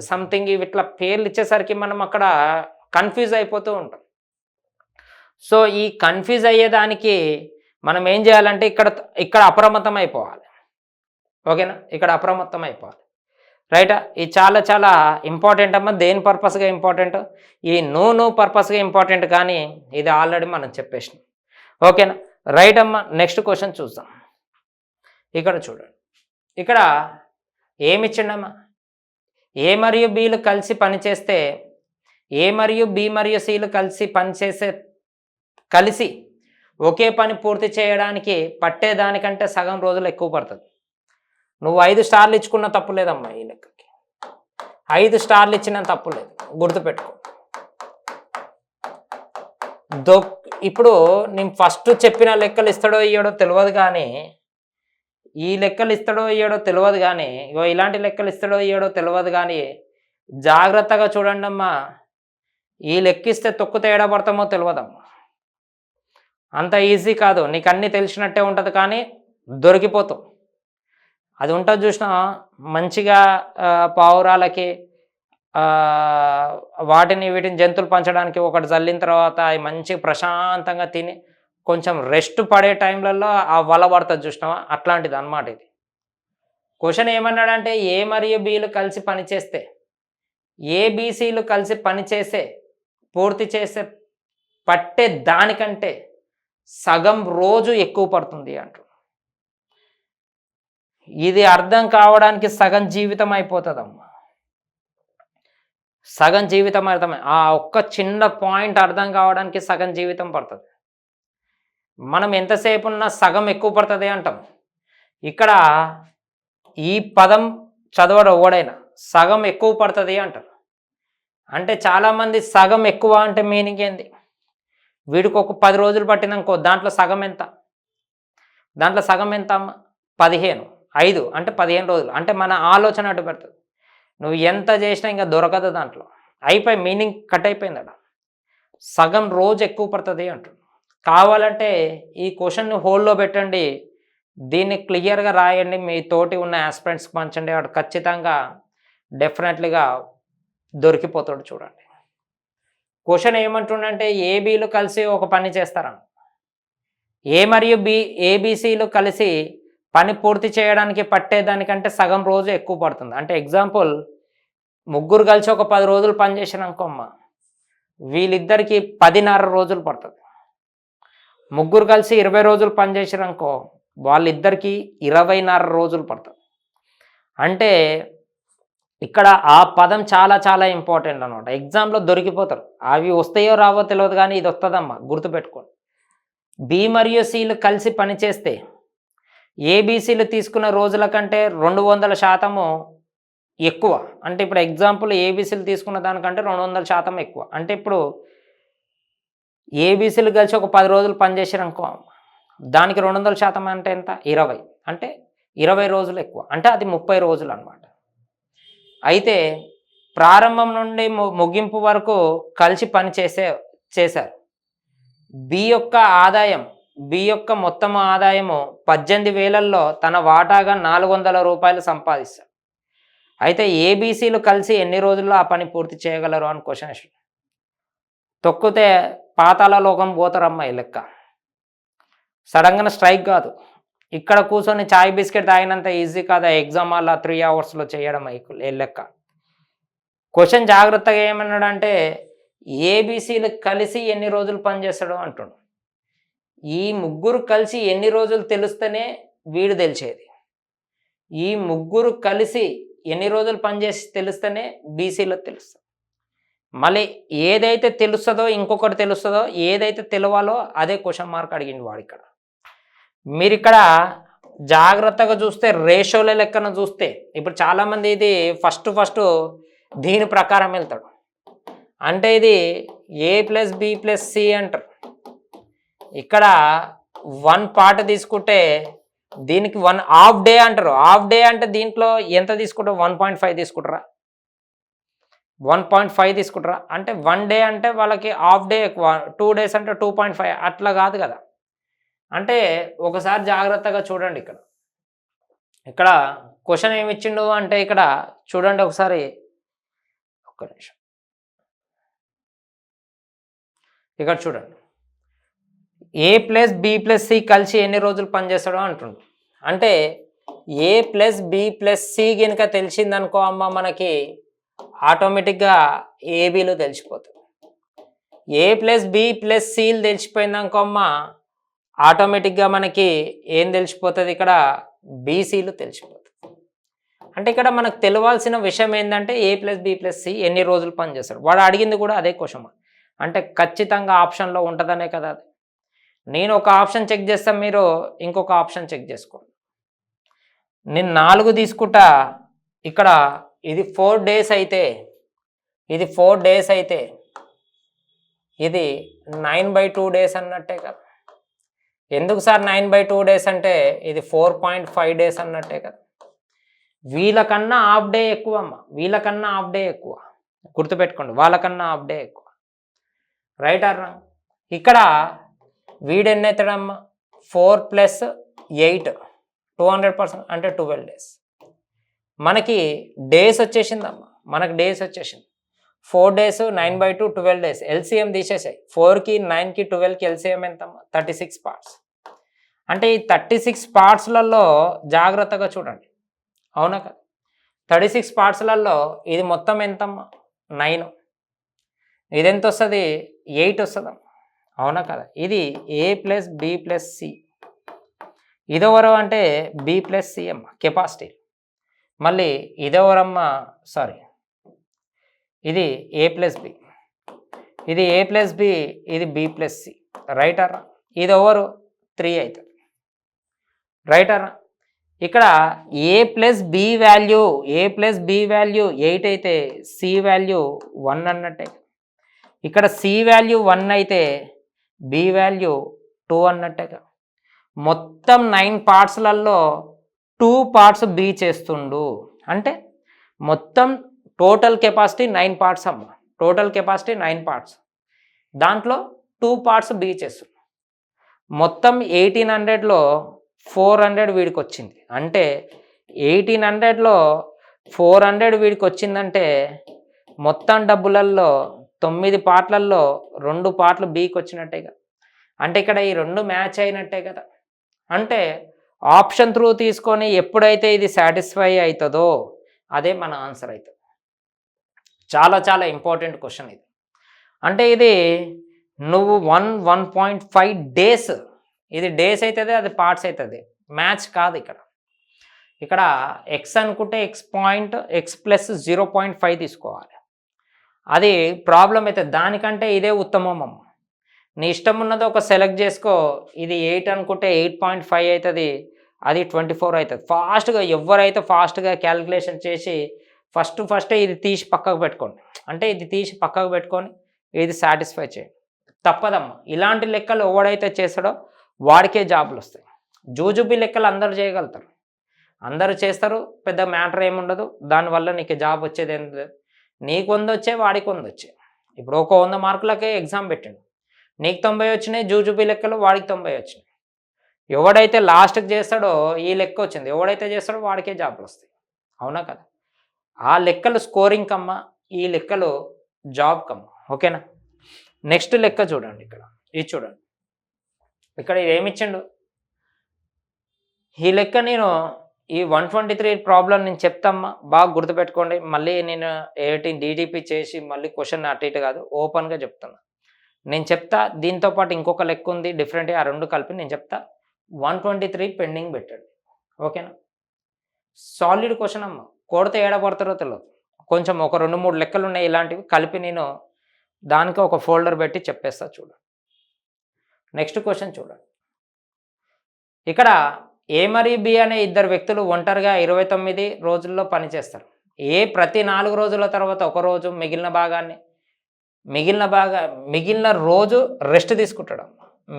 సంథింగ్ ఇట్లా పేర్లు ఇచ్చేసరికి మనం అక్కడ కన్ఫ్యూజ్ అయిపోతూ ఉంటాం. సో ఈ కన్ఫ్యూజ్ అయ్యేదానికి మనం ఏం చేయాలంటే ఇక్కడ అప్రమత్తం అయిపోవాలి. ఓకేనా? ఇక్కడ అప్రమత్తం అయిపోవాలి. రైటా? ఇది చాలా చాలా ఇంపార్టెంట్ అమ్మా. దేని పర్పస్గా ఇంపార్టెంట్? ఈ నో పర్పస్గా ఇంపార్టెంట్, కానీ ఇది ఆల్రెడీ మనం చెప్పేసినాం. ఓకేనా? రైట్ అమ్మా. నెక్స్ట్ క్వశ్చన్ చూద్దాం. ఇక్కడ చూడండి, ఇక్కడ ఏమిచ్చిండమ్మా? ఏ మరియు బీలు కలిసి పనిచేస్తే, ఏ మరియు బి మరియు సిలు కలిసి ఒకే పని పూర్తి చేయడానికి పట్టేదానికంటే సగం రోజులు ఎక్కువ పడుతుంది. నువ్వు 5 స్టార్లు ఇచ్చుకున్న తప్పు లేదమ్మా. ఈ లెక్కకి 5 స్టార్లు ఇచ్చిన తప్పు లేదు, గుర్తుపెట్టుకో. ఇప్పుడు నేను ఫస్ట్ చెప్పిన లెక్కలు ఇస్తాడో ఇయ్యడో తెలియదు, కానీ ఈ లెక్కలు ఇస్తాడో ఇయ్యడో తెలియదు, కానీ ఇలాంటి లెక్కలు ఇస్తాడో ఇయ్యడో తెలియదు, కానీ జాగ్రత్తగా చూడండి అమ్మా. ఈ లెక్కిస్తే తొక్కు తేడా పడతామో తెలియదమ్మా. అంత ఈజీ కాదు. నీకు అన్నీ తెలిసినట్టే ఉంటుంది, కానీ దొరికిపోతావు. అది ఉంటుంది చూసినా, మంచిగా పావురాలకి వీటిని జంతువులు పంచడానికి ఒకటి చల్లిన తర్వాత అవి మంచిగా ప్రశాంతంగా తిని కొంచెం రెస్ట్ పడే టైంలలో ఆ వల పడుతుంది చూసినావా, అట్లాంటిది అన్నమాట ఇది. క్వశ్చన్ ఏమన్నాడంటే, ఏ మరియు బీలు కలిసి పనిచేస్తే, ఏబిసిలు కలిసి పనిచేసే పూర్తి చేసే పట్టే దానికంటే సగం రోజు ఎక్కువ పడుతుంది అంటారు. ఇది అర్థం కావడానికి సగం జీవితం అయిపోతుందమ్మా. సగం జీవితం అర్థమే. ఆ ఒక్క చిన్న పాయింట్ అర్థం కావడానికి సగం జీవితం పడుతుంది. మనం ఎంతసేపు ఉన్నా సగం ఎక్కువ పడుతుంది అంటాం. ఇక్కడ ఈ పదం చదవడం ఎవడైనా సగం ఎక్కువ పడుతుంది అంటారు. అంటే చాలామంది సగం ఎక్కువ అంటే మీనింగ్ ఏంది? వీడికి ఒక 10 రోజులు పట్టిందనుకో, దాంట్లో సగం ఎంత? దాంట్లో సగం ఎంత అమ్మ? 15. 5 అంటే 15 రోజులు. అంటే మన ఆలోచన అడ్డు పెడుతుంది. నువ్వు ఎంత చేసినా ఇంకా దొరకదు దాంట్లో. అయిపోయి మీనింగ్ కట్ అయిపోయిందట. సగం రోజు ఎక్కువ పడుతుంది అంటాడు. కావాలంటే ఈ క్వశ్చన్ని హోల్డ్లో పెట్టండి, దీన్ని క్లియర్గా రాయండి, మీ తోటి ఉన్న ఆస్పిరెంట్స్కి పంచండి, వాడు ఖచ్చితంగా డెఫినెట్లీగా దొరికిపోతాడు. చూడండి క్వశ్చన్ ఏమంటుండంటే ఏబీలు కలిసి ఒక పని చేస్తారని. ఏ మరియు బి ఏబిసిలు కలిసి పని పూర్తి చేయడానికి పట్టేదానికంటే సగం రోజు ఎక్కువ పడుతుంది. అంటే ఎగ్జాంపుల్, ముగ్గురు కలిసి ఒక 10 రోజులు పని చేసినారనుకో అమ్మ, వీళ్ళిద్దరికి 10.5 రోజులు పడుతుంది. ముగ్గురు కలిసి 20 రోజులు పని చేసినారనుకో, వాళ్ళిద్దరికి 20.5 రోజులు పడుతుంది. అంటే ఇక్కడ ఆ పదం చాలా చాలా ఇంపార్టెంట్ అనమాట. ఎగ్జామ్లో దొరికిపోతారు. అవి వస్తాయో రావో తెలియదు, కానీ ఇది వస్తుందమ్మా, గుర్తుపెట్టుకోండి. బి మరియు సిలు కలిసి పనిచేస్తే ఏబిసిలు తీసుకున్న రోజుల కంటే 200% ఎక్కువ. అంటే ఇప్పుడు ఎగ్జాంపుల్, ఏబిసిలు తీసుకున్న దానికంటే 200% ఎక్కువ. అంటే ఇప్పుడు ఏబిసిలు కలిసి ఒక 10 రోజులు పనిచేసారనుకో, దానికి 200% అంటే ఎంత? 20. అంటే 20 రోజులు ఎక్కువ. అంటే అది 30 రోజులు అనమాట. అయితే ప్రారంభం నుండి ముగింపు వరకు కలిసి పని చేశారు. బి యొక్క మొత్తం ఆదాయము 18,000లో తన వాటాగా 400 రూపాయలు సంపాదిస్తారు. అయితే ఏబిసిలు కలిసి ఎన్ని రోజుల్లో ఆ పని పూర్తి చేయగలరు అని క్వశ్చన్ వేసాడు. తొక్కితే పాతాళ లోకం పోతారమ్మా ఈ లెక్క. సడన్గా స్ట్రైక్ కాదు. ఇక్కడ కూర్చొని చాయ్ బిస్కెట్ తాగినంత ఈజీ కాదా ఎగ్జామ్ అలా 3 అవర్స్లో చేయడం ఏ లెక్క. క్వశ్చన్ జాగ్రత్తగా ఏమన్నాడంటే ఏబిసిలు కలిసి ఎన్ని రోజులు పనిచేస్తాడు అంటుండు. ఈ ముగ్గురు కలిసి ఎన్ని రోజులు తెలుస్తేనే వీడు తెలిసేది. ఈ ముగ్గురు కలిసి ఎన్ని రోజులు పనిచేసి తెలిస్తేనే బీసీలో తెలుస్తుంది. మళ్ళీ ఏదైతే తెలుస్తుందో ఇంకొకటి తెలుస్తుందో, ఏదైతే తెలవాలో అదే క్వశ్చన్ మార్క్ అడిగింది వాడు. ఇక్కడ మీరు ఇక్కడ జాగ్రత్తగా చూస్తే రేషియోల లెక్కన చూస్తే, ఇప్పుడు చాలామంది ఇది ఫస్ట్ దీని ప్రకారం వెళ్తాడు. అంటే ఇది A+B+C అంటారు. ఇక్కడ 1 పార్ట్ తీసుకుంటే దీనికి 1 హాఫ్ డే అంటారు. హాఫ్ డే అంటే దీంట్లో ఎంత తీసుకుంటారు? 1.5 తీసుకుంటారా? 1.5 తీసుకుంటారా? అంటే 1 డే అంటే వాళ్ళకి హాఫ్ డే ఎక్కువ, 2 డేస్ అంటే 2.5. అట్లా కాదు కదా. అంటే ఒకసారి జాగ్రత్తగా చూడండి. ఇక్కడ క్వశ్చన్ ఏమి ఇచ్చిండు అంటే ఇక్కడ చూడండి ఒకసారి, ఒక్క నిమిషం. ఇక్కడ చూడండి, A+B+C కలిసి ఎన్ని రోజులు పనిచేస్తాడో అంటుండు. అంటే A+B+C కనుక తెలిసిందనుకో అమ్మ, మనకి ఆటోమేటిక్గా ఏబీలు తెలిసిపోతుంది. A+B+Cలు తెలిసిపోయిందనుకో అమ్మ, ఆటోమేటిక్గా మనకి ఏం తెలిసిపోతుంది? ఇక్కడ బీసీలు తెలిసిపోతుంది. అంటే ఇక్కడ మనకు తెలియాల్సిన విషయం ఏంటంటే A+B+C ఎన్ని రోజులు పనిచేస్తాడు. వాడు అడిగింది కూడా అదే క్వశ్చన్. అంటే ఖచ్చితంగా ఆప్షన్లో ఉంటుందనే కదా అది. నేను ఒక ఆప్షన్ చెక్ చేస్తాను, మీరు ఇంకొక ఆప్షన్ చెక్ చేసుకోండి. నేను 4 తీసుకుంటా. ఇక్కడ ఇది 4 డేస్ అయితే, ఇది 4 డేస్ అయితే ఇది 9/2 డేస్ అన్నట్టే కదా. ఎందుకు సార్ 9/2 డేస్ అంటే ఇది 4.5 డేస్ అన్నట్టే కదా. వీళ్ళకన్నా హాఫ్ డే ఎక్కువ అమ్మ, వీళ్ళకన్నా హాఫ్ డే ఎక్కువ. గుర్తుపెట్టుకోండి, వాళ్ళకన్నా హాఫ్ డే ఎక్కువ. Right are wrong? ఇక్కడ వీడు ఎన్ని అవుతాడమ్మా? 4 + 8 200% అంటే 12 డేస్. మనకి డేస్ వచ్చేసిందమ్మా, మనకి డేస్ వచ్చేసింది. 4 డేస్ 9/2 12 డేస్. ఎల్సిఎం తీసేసాయి. 4కి 9కి 12కి ఎల్సిఎం ఎంతమ్మా? 36 పార్ట్స్. అంటే ఈ 36 పార్ట్స్లలో జాగ్రత్తగా చూడండి, అవునా కదా. 36 పార్ట్స్లలో ఇది మొత్తం ఎంతమ్మా? 9. ఇది ఎంత వస్తుంది? 8 వస్తుందమ్మా, అవునా కదా. ఇది A+B+C. ఇదెవరు అంటే బి ప్లస్ సి అమ్మ కెపాసిటీ. మళ్ళీ ఇదెవరమ్మ సారీ ఇది ఏ ప్లస్ బి, ఇది ఏ ప్లస్ బి, ఇది బి ప్లస్ సి. రైట్ అరా? ఇది ఎవరు 3 అవుతుంది. రైట్ అరా? ఇక్కడ ఏ ప్లస్ బి వాల్యూ 8 అయితే సి వాల్యూ 1 అన్నట్టే. ఇక్కడ సి వాల్యూ 1 అయితే బి వాల్యూ 2 అన్నట్టేగా. మొత్తం 9 పార్ట్స్లలో 2 పార్ట్స్ బి చేస్తుండు అంటే మొత్తం టోటల్ కెపాసిటీ 9 పార్ట్స్ అమ్మ. టోటల్ కెపాసిటీ 9 పార్ట్స్, దాంట్లో 2 పార్ట్స్ బి చేస్తుంది. మొత్తం 1800లో 400 వీడికి వచ్చింది అంటే 1800లో 400 వీడికి వచ్చిందంటే మొత్తం డబ్బులలో 9 పార్ట్లలో 2 పార్ట్లు బికి వచ్చినట్టేగా. అంటే ఇక్కడ ఈ 2 మ్యాచ్ అయినట్టే కదా. అంటే ఆప్షన్ త్రూ తీసుకొని ఎప్పుడైతే ఇది సాటిస్ఫై అవుతుందో అదే మన ఆన్సర్ అవుతుంది. చాలా చాలా ఇంపార్టెంట్ క్వశ్చన్ ఇది. అంటే ఇది నువ్వు 1.5 డేస్, ఇది డేస్ అవుతుంది, అది పార్ట్స్ అవుతుంది, మ్యాచ్ కాదు. ఇక్కడ ఎక్స్ అనుకుంటే ఎక్స్ ప్లస్ 0.5 తీసుకోవాలి, అది ప్రాబ్లం అవుతుంది. దానికంటే ఇదే ఉత్తమం అమ్మ. నీ ఇష్టం ఉన్నది ఒక సెలెక్ట్ చేసుకో. ఇది 8 అనుకుంటే 8.5 అవుతుంది, అది 24 అవుతుంది. ఫాస్ట్గా ఎవరైతే ఫాస్ట్గా క్యాలిక్యులేషన్ చేసి ఫస్ట్ ఇది తీసి పక్కకు పెట్టుకోండి. అంటే ఇది తీసి పక్కకు పెట్టుకొని ఇది సాటిస్ఫై చేయండి. తప్పదమ్మా. ఇలాంటి లెక్కలు ఎవడైతే చేస్తాడో వాడికే జాబులు వస్తాయి. జూజుబీ లెక్కలు అందరూ చేయగలుగుతారు, అందరూ చేస్తారు, పెద్ద మ్యాటర్ ఏముండదు. దానివల్ల నీకు జాబ్ వచ్చేది ఏం లేదు. నీకు 100 వచ్చే, వాడికి 100 వచ్చాయి. ఇప్పుడు ఒక 100 మార్కులకే ఎగ్జామ్ పెట్టిండు, నీకు 90 వచ్చినాయి జూజుబీ లెక్కలు, వాడికి 90 వచ్చినాయి. ఎవడైతే లాస్ట్కి చేస్తాడో ఈ లెక్క వచ్చింది, ఎవడైతే చేస్తాడో వాడికే జాబులు వస్తాయి. అవునా కదా? ఆ లెక్కలు స్కోరింగ్ కమ్మ, ఈ లెక్కలు జాబ్ కమ్మ. ఓకేనా? నెక్స్ట్ లెక్క చూడండి. ఇది చూడండి. ఇక్కడ ఇది ఏమిచ్చిండు ఈ లెక్క. నేను ఈ 123 ప్రాబ్లం నేను చెప్తామ్మా, బాగా గుర్తుపెట్టుకోండి. మళ్ళీ నేను 18 DDP చేసి మళ్ళీ క్వశ్చన్ అటు ఇటు కాదు, ఓపెన్గా చెప్తున్నా. నేను చెప్తా, దీంతో పాటు ఇంకొక లెక్క ఉంది డిఫరెంట్, ఆ 2 కలిపి నేను చెప్తా. 123 పెండింగ్ పెట్టండి. ఓకేనా? సాలిడ్ క్వశ్చన్ అమ్మ, కొడితే ఏడపడతారో తెలియదు. కొంచెం ఒక 2-3 లెక్కలు ఉన్నాయి ఇలాంటివి కలిపి నేను దానికి ఒక ఫోల్డర్ పెట్టి చెప్పేస్తా. చూడండి నెక్స్ట్ క్వశ్చన్ చూడండి. ఇక్కడ ఏ మరియు బి అనే 2 వ్యక్తులు ఒంటరిగా 29 రోజుల్లో పనిచేస్తారు. ఏ ప్రతి 4 రోజుల తర్వాత ఒక రోజు మిగిలిన రోజు రెస్ట్ తీసుకుంటాడు,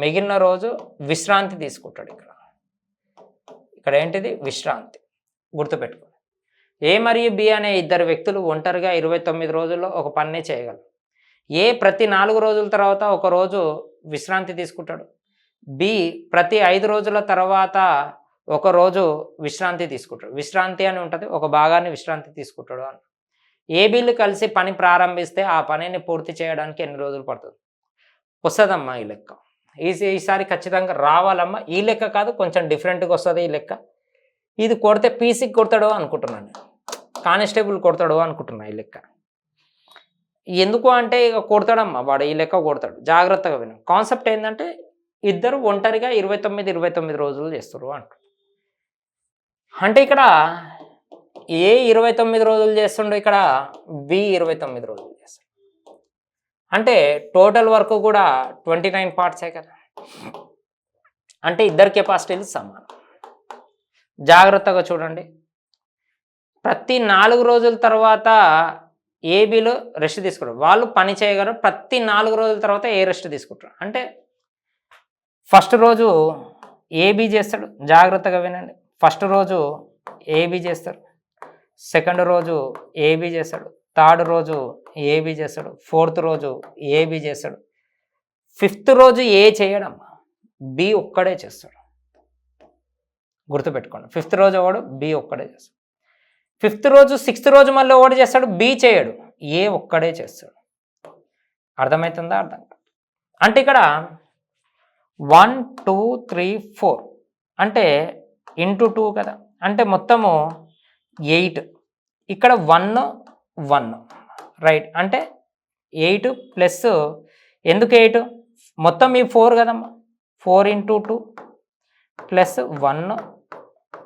మిగిలిన రోజు విశ్రాంతి తీసుకుంటాడు. ఇక్కడ ఏంటిది? విశ్రాంతి. గుర్తుపెట్టుకోండి. ఏ మరియు బి అనే 2 వ్యక్తులు ఒంటరిగా 29 రోజుల్లో ఒక పనిని చేయగలరు. ఏ ప్రతి 4 రోజుల తర్వాత ఒక రోజు విశ్రాంతి తీసుకుంటాడు. బి ప్రతి 5 రోజుల తర్వాత ఒక రోజు విశ్రాంతి తీసుకుంటాడు. విశ్రాంతి అని ఉంటుంది, ఒక భాగాన్ని విశ్రాంతి తీసుకుంటాడు అని. ఏబీలు కలిసి పని ప్రారంభిస్తే ఆ పనిని పూర్తి చేయడానికి ఎన్ని రోజులు పడుతుంది? వస్తుందమ్మా ఈ లెక్క. ఈసారి ఖచ్చితంగా రావాలమ్మా. ఈ లెక్క కాదు, కొంచెం డిఫరెంట్గా వస్తుంది ఈ లెక్క. ఇది కొడితే పీసీకి కొడతాడో అనుకుంటున్నాను, కానిస్టేబుల్ కొడతాడో అనుకుంటున్నా ఈ లెక్క. ఎందుకు అంటే ఇక కొడతాడమ్మా వాడు, ఈ లెక్క కొడతాడు. జాగ్రత్తగా విను. కాన్సెప్ట్ ఏంటంటే ఇద్దరు ఒంటరిగా 29 రోజులు చేస్తారు అంట. అంటే ఇక్కడ ఏ 29 రోజులు చేస్తుండో, ఇక్కడ బి 29 రోజులు చేస్తాడు. అంటే టోటల్ వర్క్ కూడా 29 పార్ట్సే కదా. అంటే ఇద్దరు కెపాసిటీలు సమానం. జాగ్రత్తగా చూడండి. ప్రతి 4 రోజుల తర్వాత ఏబీలో రెస్ట్ తీసుకుంటారు, వాళ్ళు పని చేయగలరు. ప్రతి 4 రోజుల తర్వాత ఏ రెస్ట్ తీసుకుంటారు. అంటే ఫస్ట్ రోజు ఏబీ చేస్తాడు, జాగ్రత్తగా వినండి. ఫస్ట్ రోజు ఏబీ చేస్తాడు, సెకండ్ రోజు ఏబీ చేస్తాడు, థర్డ్ రోజు ఏబీ చేస్తాడు, ఫోర్త్ రోజు ఏబీ చేస్తాడు, ఫిఫ్త్ రోజు ఏ చేయడం, బి ఒక్కడే చేస్తాడు. గుర్తుపెట్టుకోండి. ఫిఫ్త్ రోజు ఎవడు? బి ఒక్కడే చేస్తాడు. ఫిఫ్త్ రోజు సిక్స్త్ రోజు మళ్ళీ ఒకటి చేస్తాడు, బి చేయడు, ఏ ఒక్కడే చేస్తాడు. అర్థమవుతుందా? అర్థం కాదు. అంటే ఇక్కడ 1 2 3 4 అంటే ఇంటూ 2 కదా, అంటే మొత్తము 8. ఇక్కడ 1 1 రైట్. అంటే 8 ప్లస్, ఎందుకు 8? మొత్తం ఈ 4 కదమ్మా, 4 × 2 ప్లస్ 1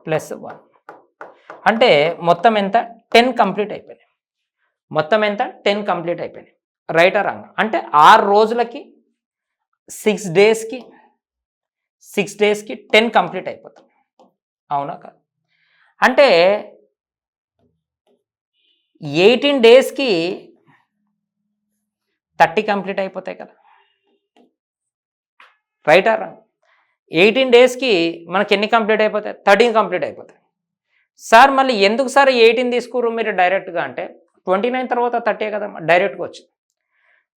ప్లస్ 1 అంటే మొత్తం ఎంత 10 కంప్లీట్ అయిపోయినాయి. మొత్తం ఎంత 10 కంప్లీట్ అయిపోయినాయి. Right are wrong? అంటే 6 రోజులకి 6 డేస్కి 10 కంప్లీట్ అయిపోతుంది. అవునా కాదు? అంటే 18 డేస్కి 30 కంప్లీట్ అయిపోతాయి కదా. Right are wrong? 18 డేస్కి మనకి ఎన్ని కంప్లీట్ అయిపోతాయి? 13 కంప్లీట్ అయిపోతాయి. సార్ మళ్ళీ ఎందుకు సార్ 18 తీసుకురు మీరు డైరెక్ట్గా అంటే 29 తర్వాత 30 కదమ్మా, డైరెక్ట్గా వచ్చింది.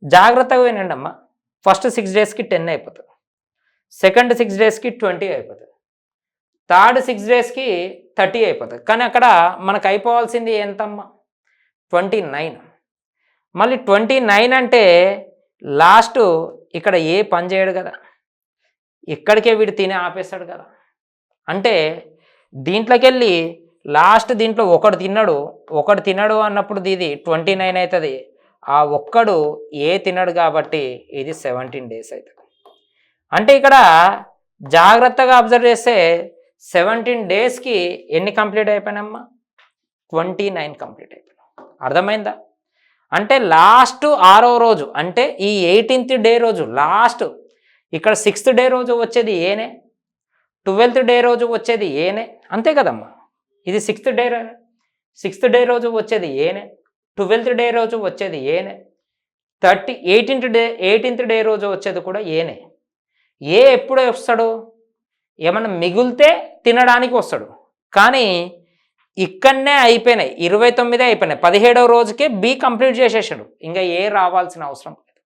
జాగ్రత్తగా వినండి అమ్మా. ఫస్ట్ 6 డేస్కి 10 అయిపోతుంది, సెకండ్ 6 డేస్కి 20 అయిపోతుంది, థర్డ్ 6 డేస్కి 30 అయిపోతుంది. కానీ అక్కడ మనకు అయిపోవాల్సింది ఎంతమ్మా? 29. మళ్ళీ 29 అంటే లాస్ట్ ఇక్కడ ఏ పని చేయడు కదా, ఇక్కడికే వీడు తిని ఆపేస్తాడు కదా. అంటే దీంట్లోకి వెళ్ళి లాస్ట్ దీంట్లో ఒకడు తినడు అన్నప్పుడు ఇది 29 అవుతుంది. ఆ ఒక్కడు ఏ తినడు కాబట్టి ఇది 17 డేస్ అవుతుంది. అంటే ఇక్కడ జాగ్రత్తగా అబ్జర్వ్ చేస్తే 17 డేస్కి ఎన్ని కంప్లీట్ అయిపోయినామ్మా? 29 కంప్లీట్ అయిపోయినా. అర్థమైందా? అంటే లాస్ట్ 6వ రోజు అంటే ఈ 18th డే రోజు లాస్ట్, ఇక్కడ 6th డే రోజు వచ్చేది ఏనే, 12th డే రోజు వచ్చేది ఏనే, అంతే కదమ్మా. ఇది 6th డే రోజు వచ్చేది ఏనే, 12th డే రోజు వచ్చేది ఏనే, 18th డే రోజు వచ్చేది కూడా ఏనే. ఏ ఎప్పుడు వస్తాడు? ఏమన్నా మిగిలితే తినడానికి వస్తాడు. కానీ ఇక్కడనే అయిపోయినాయి, 29 అయిపోయినాయి, 17వ రోజుకే బి కంప్లీట్ చేసేసాడు. ఇంకా ఏ రావాల్సిన అవసరం లేదు.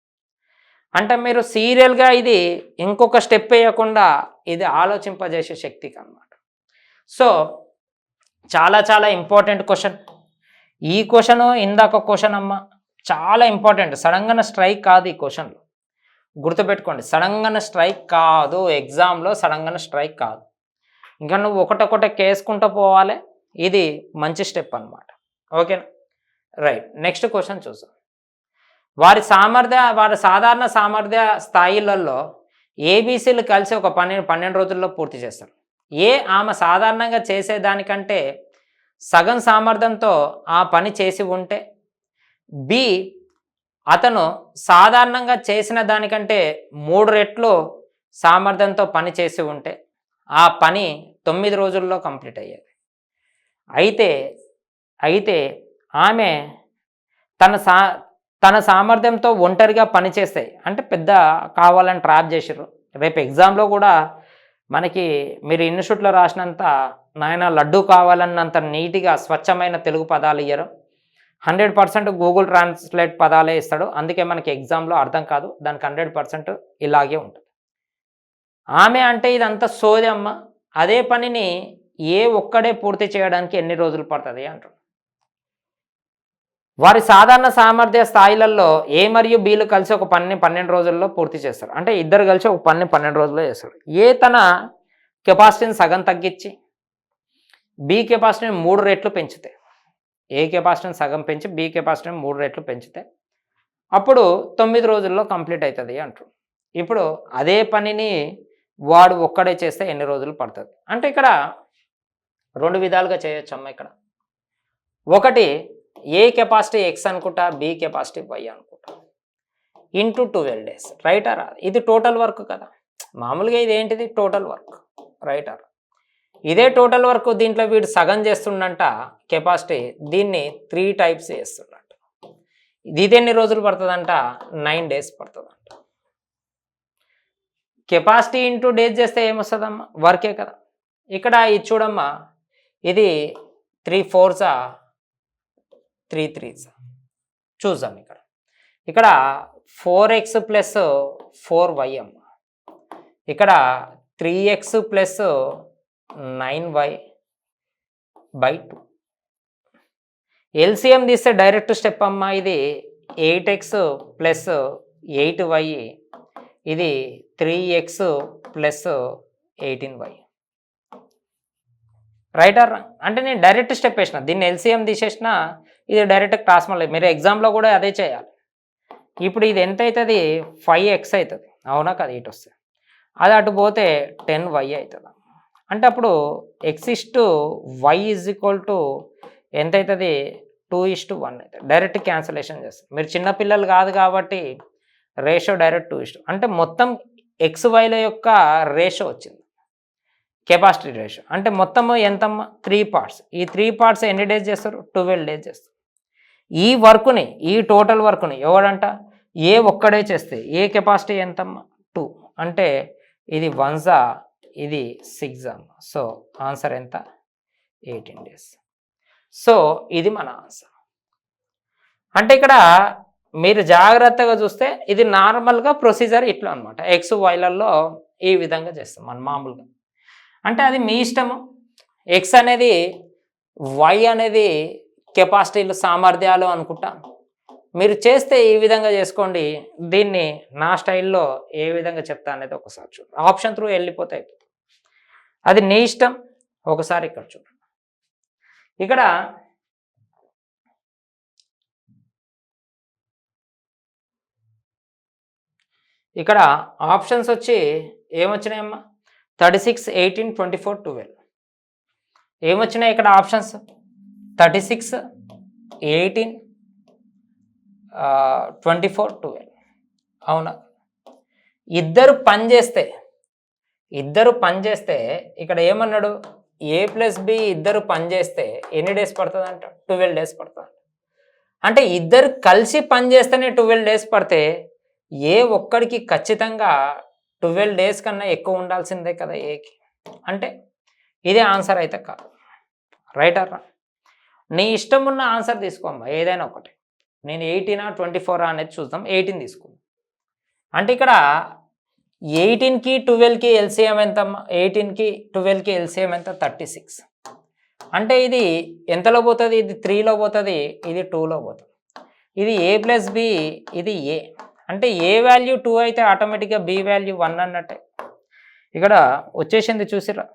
అంటే మీరు సీరియల్గా ఇది ఇంకొక స్టెప్ వేయకుండా ఇది ఆలోచింపజేసే శక్తికి అన్నమాట. సో చాలా చాలా ఇంపార్టెంట్ క్వశ్చన్ ఈ క్వశ్చన్. ఇందాక క్వశ్చన్ అమ్మ చాలా ఇంపార్టెంట్. సడన్గా స్ట్రైక్ కాదు ఈ క్వశ్చన్లో, గుర్తుపెట్టుకోండి. సడన్గా స్ట్రైక్ కాదు, ఎగ్జామ్లో సడన్గా స్ట్రైక్ కాదు. ఇంకా నువ్వు ఒకటొకటి కేసుకుంటూ పోవాలి. ఇది మంచి స్టెప్ అన్నమాట. ఓకేనా? రైట్. నెక్స్ట్ క్వశ్చన్ చూద్దాం. వారి సాధారణ సామర్థ్య స్థాయిలలో ఏబీసీలు కలిసి ఒక పనిని 12 రోజుల్లో పూర్తి చేస్తారు. ఆమె సాధారణంగా చేసేదానికంటే సగం సామర్థ్యంతో ఆ పని చేసి ఉంటే, బి అతను సాధారణంగా చేసిన దానికంటే 3 రెట్లు సామర్థ్యంతో పని చేసి ఉంటే ఆ పని 9 రోజుల్లో కంప్లీట్ అయ్యేది. అయితే ఆమె తన సామర్థ్యంతో ఒంటరిగా పనిచేస్తాయి. అంటే పెద్ద కావాలని ట్రాప్ చేసారు. రేపు ఎగ్జామ్లో కూడా మనకి మీరు ఇన్స్టిట్యూట్లో రాసినంత నాయన లడ్డు కావాలన్నంత నీట్గా స్వచ్ఛమైన తెలుగు పదాలు ఇయ్యరు. 100% గూగుల్ ట్రాన్స్లేట్ పదాలే ఇస్తాడు. అందుకే మనకి ఎగ్జామ్లో అర్థం కాదు. దానికి 100% ఇలాగే ఉంటుంది. ఆమె అంటే ఇదంతా సోది అమ్మ. అదే పనిని ఒక్కడే పూర్తి చేయడానికి ఎన్ని రోజులు పడుతుంది అంటారు. వారి సాధారణ సామర్థ్య స్థాయిలలో ఏ మరియు బీలు కలిసి ఒక పనిని 12 రోజుల్లో పూర్తి చేస్తారు. అంటే ఇద్దరు కలిసి ఒక పనిని 12 రోజుల్లో చేస్తారు. తన కెపాసిటీని సగం తగ్గించి బి కెపాసిటీని 3 రెట్లు పెంచితే, ఏ కెపాసిటీని సగం పెంచి బి కెపాసిటీని 3 రెట్లు పెంచితే అప్పుడు 9 రోజుల్లో కంప్లీట్ అవుతుంది అంటారు. ఇప్పుడు అదే పనిని వాడు ఒక్కడే చేస్తే ఎన్ని రోజులు పడుతుంది అంటే ఇక్కడ 2 విధాలుగా చేయొచ్చు అమ్మ. ఇక్కడ ఒకటి ఏ కెపాసిటీ ఎక్స్ అనుకుంటా, బి కెపాసిటీ వై అనుకుంటా, ఇంటూ 12 days. Right are? ఇది టోటల్ వర్క్ కదా. మామూలుగా ఇది ఏంటిది? Total work. Right are? ఇదే టోటల్ వర్క్ దీంట్లో వీడు సగం చేస్తుండంట కెపాసిటీ, దీన్ని 3 types చేస్తుండంట. ఇది ఎన్ని రోజులు పడుతుందంట? 9 days పడుతుందంట. కెపాసిటీ ఇంటూ డేస్ చేస్తే ఏమొస్తుందమ్మా? వర్కే కదా. ఇక్కడ ఇది చూడమ్మా, ఇది 3 4s 3 3s. చూద్దాం. ఇక్కడ 4x ప్లస్ 4y అమ్మ, ఇక్కడ 3x plus 9y by 2. LCM తీస్తే డైరెక్ట్ స్టెప్ అమ్మ. ఇది 8x ప్లస్ 8y, ఇది 3x plus 18y. Right are? అంటే నేను డైరెక్ట్ స్టెప్ వేసిన, దీన్ని ఎల్సిఎం తీసేసిన, ఇది డైరెక్ట్ క్రాస్ మళ్ళీ. మీరు ఎగ్జామ్లో కూడా అదే చేయాలి. ఇప్పుడు ఇది ఎంత అవుతుంది? 5x అవుతుంది. అవునా కదా? ఇటు వస్తే అది అటు పోతే 10y అవుతుంది. అంటే అప్పుడు x/y ఎంత అవుతుంది 2:1 అవుతుంది. డైరెక్ట్ క్యాన్సలేషన్ చేస్తాం. మీరు చిన్నపిల్లలు కాదు కాబట్టి రేషియో డైరెక్ట్ 2:, అంటే మొత్తం XYల యొక్క రేషియో వచ్చింది, కెపాసిటీ రేషియో. అంటే మొత్తము ఎంతమ్మా 3 పార్ట్స్. ఈ 3 పార్ట్స్ ఎన్ని డేస్ చేస్తారు? 12 డేస్ చేస్తారు. ఈ వర్క్ని, ఈ టోటల్ వర్క్ని ఎవడంట ఏ ఒక్కడే చేస్తే ఏ కెపాసిటీ ఎంతమ్మా 2, అంటే ఇది 1 ఇది 6. సో ఆన్సర్ ఎంత? 18 డేస్. సో ఇది మన ఆన్సర్. అంటే ఇక్కడ మీరు జాగ్రత్తగా చూస్తే ఇది నార్మల్గా ప్రొసీజర్ ఇట్లా అనమాట. XYలలో ఈ విధంగా చేస్తాం మనం మామూలుగా. అంటే అది మీ ఇష్టము. ఎక్స్ అనేది, వై అనేది కెపాసిటీలు, సామర్థ్యాలు అనుకుంటా. మీరు చేస్తే ఈ విధంగా చేసుకోండి. దీన్ని నా స్టైల్లో ఏ విధంగా చెప్తా అనేది ఒకసారి చూడండి. ఆప్షన్ త్రూ వెళ్ళిపోతే అయిపోతుంది. అది నీ ఇష్టం. ఒకసారి ఇక్కడ చూడండి. ఇక్కడ ఆప్షన్స్ వచ్చి ఏమొచ్చినాయమ్మా? 36, 18, 24, 12. ఏమొచ్చినాయి ఇక్కడ ఆప్షన్స్? 36, 18, 24, 12. అవునా? ఇద్దరు పని చేస్తే ఇక్కడ ఏమన్నాడు? A+B ఇద్దరు పని చేస్తే ఎన్ని డేస్ పడుతుంది అంట? 12 డేస్ పడుతుంది. అంటే ఇద్దరు కలిసి పని చేస్తేనే 12 డేస్ పడితే ఏ ఒక్కడికి ఖచ్చితంగా 12 డేస్ కన్నా ఎక్కువ ఉండాల్సిందే కదా ఏకి. అంటే ఇదే ఆన్సర్ అయితే కాదు. రైట్ అర్రా? నీ ఇష్టం ఉన్న ఆన్సర్ తీసుకోమ్మా, ఏదైనా ఒకటి. నేను 18 24 అనేది చూద్దాం. 18 తీసుకుందాం. అంటే ఇక్కడ 18కి 12కి ఎల్సిఎం ఎంతమ్మా? 18కి 12కి ఎల్సిఎం ఎంత? 36. అంటే ఇది ఎంతలో పోతుంది? ఇది 3లో పోతుంది, ఇది 2లో పోతుంది. ఇది A+B, ఇది A. అంటే ఏ వాల్యూ 2 అయితే ఆటోమేటిక్గా B వాల్యూ 1 అన్నట్టే. ఇక్కడ వచ్చేసింది చూసిరా.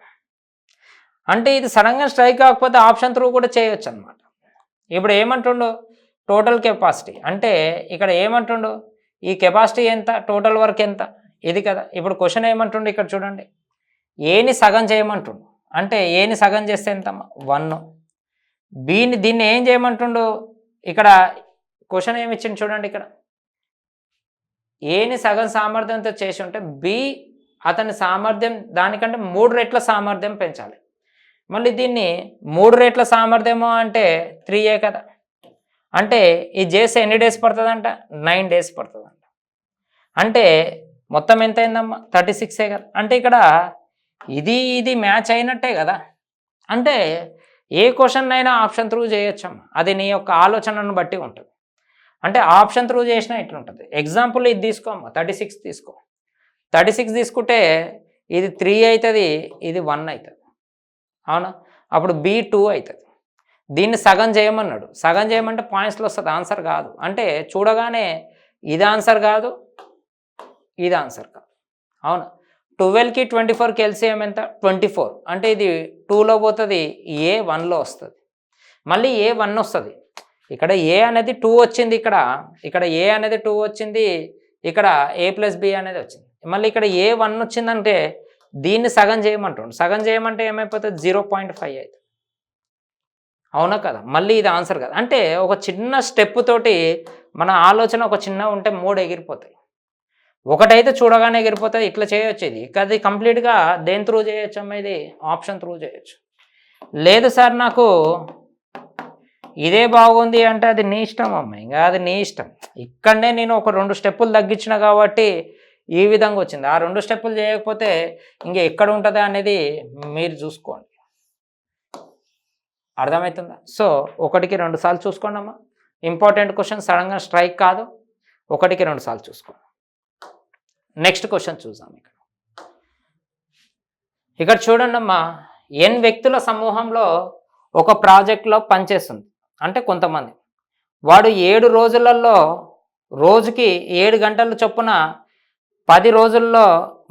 అంటే ఇది సడన్గా స్ట్రైక్ కాకపోతే ఆప్షన్ త్రూ కూడా చేయొచ్చు అనమాట. ఇప్పుడు ఏమంటుండు? Total capacity. అంటే ఇక్కడ ఏమంటుండు? ఈ కెపాసిటీ ఎంత, టోటల్ వర్క్ ఎంత, ఇది కదా. ఇప్పుడు క్వశ్చన్ ఏమంటుండు ఇక్కడ చూడండి. ఏని సగం చేయమంటుండు. అంటే ఏని సగం చేస్తే ఎంతమ్మా? 1. దీన్ని ఏం చేయమంటుండు? ఇక్కడ క్వశ్చన్ ఏమి ఇచ్చింది చూడండి. ఇక్కడ ఏని సగం సామర్థ్యంతో చేసి ఉంటే బి అతని సామర్థ్యం దానికంటే 3 రెట్ల సామర్థ్యం పెంచాలి. మళ్ళీ దీన్ని 3 రెట్ల సామర్థ్యము అంటే 3A కదా. అంటే ఇది చేస్తే ఎన్ని డేస్ పడుతుందంట? 9 డేస్ పడుతుందంట. అంటే మొత్తం ఎంత అయిందమ్మా? 36 కదా. అంటే ఇక్కడ ఇది మ్యాచ్ అయినట్టే కదా. అంటే ఏ క్వశ్చన్ అయినా ఆప్షన్ త్రూ చేయొచ్చమ్మా. అది నీ యొక్క ఆలోచనను బట్టి ఉంటుంది. అంటే ఆప్షన్ త్రూ చేసినా ఇట్లుంటుంది. ఎగ్జాంపుల్ ఇది తీసుకోమ్మా, 36 తీసుకో. 36 తీసుకుంటే ఇది 3 అవుతుంది, ఇది 1 అవుతుంది. అవునా? అప్పుడు B 2 అవుతుంది. దీన్ని సగం చేయమన్నాడు. సగం చేయమంటే పాయింట్స్లో వస్తుంది, ఆన్సర్ కాదు. అంటే చూడగానే ఇది ఆన్సర్ కాదు, ఇది ఆన్సర్ కాదు. అవునా? 12కి 24కి ఎల్సిఎం ఎంత? 24. అంటే ఇది 2లో పోతుంది, A 1లో వస్తుంది. మళ్ళీ A 1 వస్తుంది. ఇక్కడ A అనేది 2 వచ్చింది, ఇక్కడ A అనేది 2 వచ్చింది, ఇక్కడ A+B అనేది వచ్చింది. మళ్ళీ ఇక్కడ A 1 వచ్చిందంటే దీన్ని సగం చేయమంటుండు. సగం చేయమంటే ఏమైపోతుంది? 0.5 అవుతుంది. అవునా కదా? మళ్ళీ ఇది ఆన్సర్ కదా. అంటే ఒక చిన్న స్టెప్ తోటి మన ఆలోచన ఒక చిన్న ఉంటే 3 ఎగిరిపోతాయి. ఒకటైతే చూడగానే ఎగిరిపోతుంది. ఇట్లా చేయొచ్చు. ఇది అది కంప్లీట్గా దేని త్రూ చేయొచ్చు అమ్మా? ఇది ఆప్షన్ త్రూ చేయొచ్చు. లేదు సార్ నాకు ఇదే బాగుంది అంటే అది నీ ఇష్టం అమ్మ. ఇంకా అది నీ ఇష్టం. ఇక్కడనే నేను ఒక 2 స్టెప్పులు తగ్గించిన కాబట్టి ఈ విధంగా వచ్చింది. ఆ 2 స్టెప్పులు చేయకపోతే ఇంకా ఎక్కడ ఉంటుందా అనేది మీరు చూసుకోండి. అర్థమవుతుందా? సో 1కి 2 సార్లు చూసుకోండి అమ్మా. ఇంపార్టెంట్ క్వశ్చన్, సడన్గా స్ట్రైక్ కాదు. 1కి 2 సార్లు చూసుకోండి. నెక్స్ట్ క్వశ్చన్ చూద్దాం. ఇక్కడ చూడండి అమ్మా. n వ్యక్తుల సమూహంలో ఒక ప్రాజెక్ట్లో పనిచేస్తుంది. అంటే కొంతమంది. వాడు 7 రోజులలో రోజుకి 7 గంటల చొప్పున 10 రోజుల్లో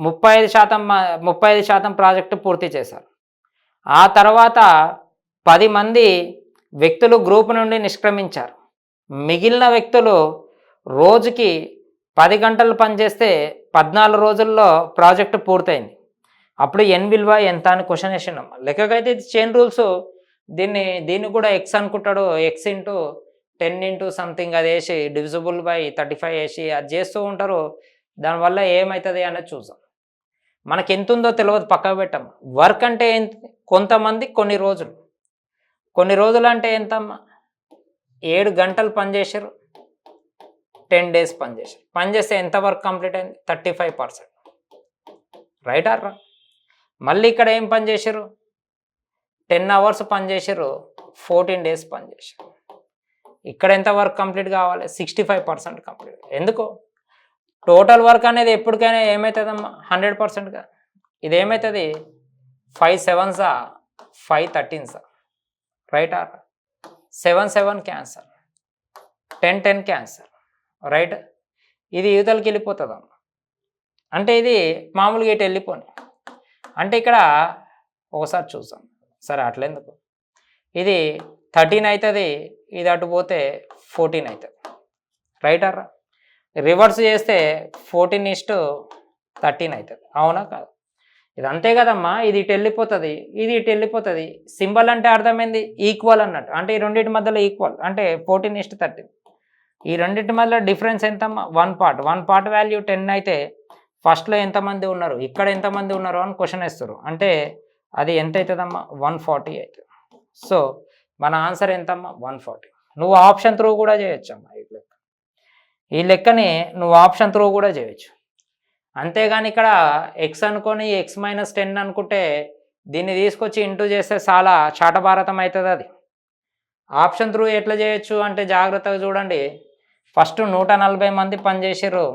35% ప్రాజెక్టు పూర్తి చేశారు. ఆ తర్వాత 10 మంది వ్యక్తులు గ్రూప్ నుండి నిష్క్రమించారు. మిగిలిన వ్యక్తులు రోజుకి 10 గంటలు పనిచేస్తే 14 రోజుల్లో ప్రాజెక్టు పూర్తయింది. అప్పుడు ఎన్ విలువ ఎంత అని క్వశ్చన్ వేసిండమ్మ. లెక్కకైతే ఇది చైన్ రూల్స్. దీన్ని కూడా ఎక్స్ అనుకుంటాడు, ఎక్స్ ఇంటూ 10 ఇంటూ సంథింగ్ అది వేసి డివిజిబుల్ బై 35 వేసి అది చేస్తూ ఉంటారు. దానివల్ల ఏమవుతుంది అనేది చూద్దాం. మనకి ఎంత ఉందో తెలియదు, పక్కకు పెట్టాం. వర్క్ అంటే కొంతమంది కొన్ని రోజులు అంటే ఎంతమ్మా? 7 గంటలు పనిచేసారు, 10 డేస్ పనిచేస్తే ఎంత వర్క్ కంప్లీట్ అయింది? 35%. Right are wrong? మళ్ళీ ఇక్కడ ఏం పని చేశారు? 10 అవర్స్ పనిచేసారు, 14 డేస్ పనిచేసారు. ఇక్కడ ఎంత వర్క్ కంప్లీట్ కావాలి? 65% కంప్లీట్. ఎందుకు? టోటల్ వర్క్ అనేది ఎప్పటికైనా ఏమవుతుందమ్మా? 100%గా. ఇది ఏమవుతుంది? 5 7s 5 13s. Right are? 7 7 cancer, 10 10 cancer. Right? ఇది యువతలకి వెళ్ళిపోతుందమ్మా. అంటే ఇది మామూలుగా ఇటు వెళ్ళిపోని. అంటే ఇక్కడ ఒకసారి చూద్దాం. సరే అట్లెందుకు, ఇది 13 అవుతుంది, ఇది అటు పోతే 14 అవుతుంది. Right are? రివర్స్ చేస్తే 14:13 అవుతుంది. అవునా కాదు? ఇది అంతే కదమ్మా. ఇది ఇటు వెళ్ళిపోతుంది, ఇది ఇటు వెళ్ళిపోతుంది. సింబల్ అంటే అర్థమైంది ఈక్వల్ అన్నట్టు. అంటే ఈ రెండింటి మధ్యలో ఈక్వల్ అంటే 14:13. ఈ రెండింటి మధ్యలో డిఫరెన్స్ ఎంతమ్మా? 1 పార్ట్ వాల్యూ 10 అయితే ఫస్ట్లో ఎంతమంది ఉన్నారు, ఇక్కడ ఎంతమంది ఉన్నారు అని క్వశ్చన్ వేస్తారు. అంటే అది ఎంత అవుతుందమ్మా? 140 అవుతుంది. సో మన ఆన్సర్ ఎంతమ్మా? 140. నువ్వు ఆప్షన్ త్రూ కూడా చేయొచ్చమ్మా. ఈ లెక్కని నువ్వు ఆప్షన్ త్రూ కూడా చేయొచ్చు. అంతేగాని ఇక్కడ ఎక్స్ అనుకొని x-10 అనుకుంటే దీన్ని తీసుకొచ్చి ఇంటూ చేస్తే చాలా చాటభారతం అవుతుంది. అది ఆప్షన్ త్రూ ఎట్లా చేయొచ్చు అంటే జాగ్రత్తగా చూడండి. ఫస్ట్ 140 మంది పనిచేసారు,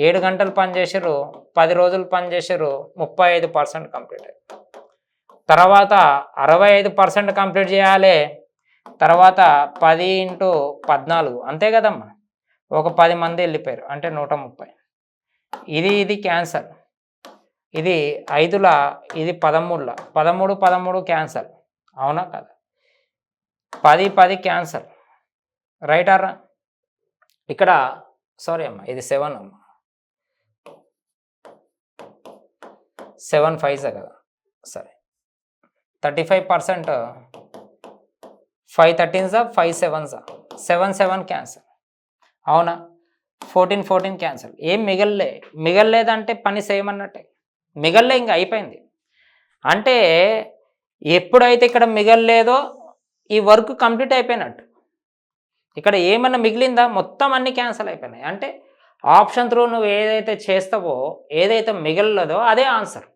7 గంటలు పనిచేసారు, 10 రోజులు పనిచేసారు, 35% కంప్లీట్ అయ్యింది. తర్వాత 65% కంప్లీట్ చేయాలి. తర్వాత 10 × 14 అంతే కదమ్మా. ఒక 10 మంది వెళ్ళిపోయారు అంటే 130. ఇది క్యాన్సర్. ఇది 5ల, ఇది 13ల. 13 క్యాన్సర్. అవునా కదా? 10 క్యాన్సర్. Right are? ఇక్కడ సారీ అమ్మా, ఇది 7 అమ్మా. 7 5s కదా. సరే 35%, 5 13s 5 7s 7 7 క్యాన్సర్. అవునా? 14 క్యాన్సర్. ఏం మిగల్లేదంటే పని చేయమన్నట్టే. మిగల్లే ఇంకా అయిపోయింది. అంటే ఎప్పుడైతే ఇక్కడ మిగల్లేదో ఈ వర్క్ కంప్లీట్ అయిపోయినట్టు. ఇక్కడ ఏమన్నా మిగిలిందా? మొత్తం అన్ని క్యాన్సల్ అయిపోయినాయి. అంటే ఆప్షన్ త్రూ నువ్వు ఏదైతే చేస్తావో, ఏదైతే మిగలలేదో అదే ఆన్సర్.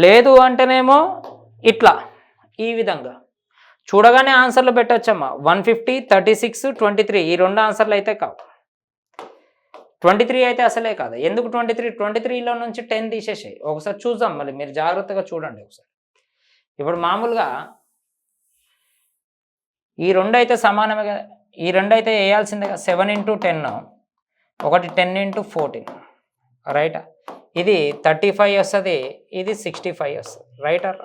లేదు అంటేనేమో ఇట్లా ఈ విధంగా చూడగానే ఆన్సర్లు పెట్టచ్చమ్మా. 150, 36, 23 ఈ 2 ఆన్సర్లు అయితే కావు. 23 అయితే అసలే కాదు. ఎందుకు 23లో నుంచి 10 తీసేసాయి. ఒకసారి చూద్దాం, మళ్ళీ మీరు జాగ్రత్తగా చూడండి ఒకసారి. ఇప్పుడు మామూలుగా ఈ 2 అయితే సమానమే కదా. ఈ 2 అయితే వేయాల్సిందే కదా. 7 × 10, ఒకటి 10 × 14. రైట్? ఇది 35 వస్తుంది, ఇది 65 వస్తుంది. Right are?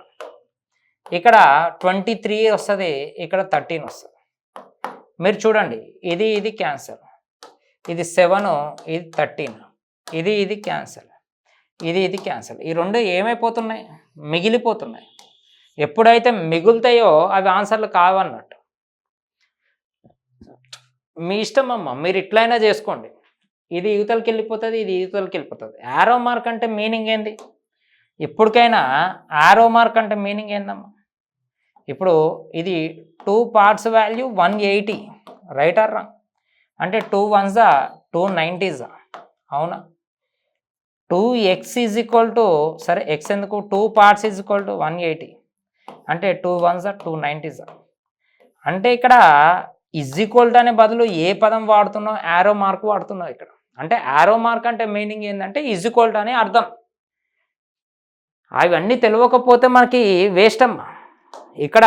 ఇక్కడ 23 వస్తుంది, ఇక్కడ 13 వస్తుంది. మీరు చూడండి, ఇది క్యాన్సర్, ఇది 7, ఇది 13, ఇది క్యాన్సర్, ఇది క్యాన్సర్. ఈ 2 ఏమైపోతున్నాయి? మిగిలిపోతున్నాయి. ఎప్పుడైతే మిగులుతాయో అవి ఆన్సర్లు కావన్నట్టు. మీ ఇష్టం అమ్మ, మీరు ఇట్లయినా చేసుకోండి. ఇది యువతలకి వెళ్ళిపోతుంది, ఇది యువతలకి వెళ్ళిపోతుంది. యారో మార్క్ అంటే మీనింగ్ ఏంది? ఎప్పటికైనా యారో మార్క్ అంటే మీనింగ్ ఏందమ్మా? ఇప్పుడు ఇది 2 parts value 180. Right are wrong? అంటే 2 1s 290s. అవునా? 2x సరే x ఎందుకు? 2 parts 180 అంటే 2 1s 290s. అంటే ఇక్కడ ఈక్వల్ అనే బదులు ఏ పదం వాడుతున్నావు? యారో మార్క్ వాడుతున్నావు ఇక్కడ. అంటే యారో మార్క్ అంటే మీనింగ్ ఏంటంటే ఈక్వల్ అని అర్థం. అవన్నీ తెలియకపోతే మనకి వేస్ట్ అమ్మా. ఇక్కడ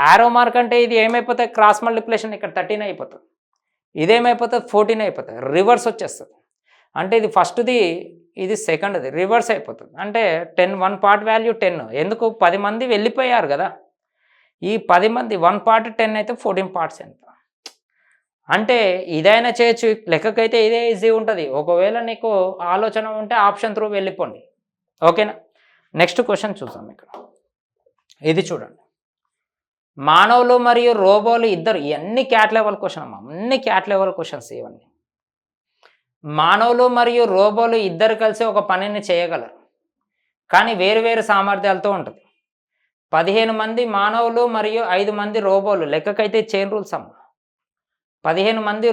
యారో మార్క్ అంటే ఇది ఏమైపోతుంది? Cross multiplication. ఇక్కడ 13 అయిపోతుంది, ఇదేమైపోతుంది? 14 అయిపోతుంది. రివర్స్ వచ్చేస్తుంది. అంటే ఇది ఫస్ట్ది, ఇది సెకండ్ది, రివర్స్ అయిపోతుంది. అంటే 10 1 పార్ట్ వాల్యూ 10. ఎందుకు? 10 మంది వెళ్ళిపోయారు కదా. ఈ 10 మంది 1 పార్ట్ 10 అయితే 14 పార్ట్స్ ఎంత? అంటే ఇదైనా చేయొచ్చు. లెక్కకైతే ఇదే ఈజీ ఉంటుంది. ఒకవేళ నీకు ఆలోచన ఉంటే ఆప్షన్ త్రూ వెళ్ళిపోండి. ఓకేనా? నెక్స్ట్ క్వశ్చన్ చూద్దాం ఇక్కడ. ఇది చూడండి, మానవులు మరియు రోబోలు ఇద్దరు, ఇవన్నీ క్యాట్ లెవెల్ క్వశ్చన్ అమ్మా, అన్ని క్యాట్ లెవెల్ క్వశ్చన్స్ ఇవన్నీ. మానవులు మరియు రోబోలు ఇద్దరు కలిసి ఒక పనిని చేయగలరు, కానీ వేరు వేరు సామర్థ్యాలతో ఉంటుంది. 15 మంది మానవులు మరియు 5 మంది రోబోలు, లెక్కకైతే చైన్ రూల్స్ అమ్మ. 15 మంది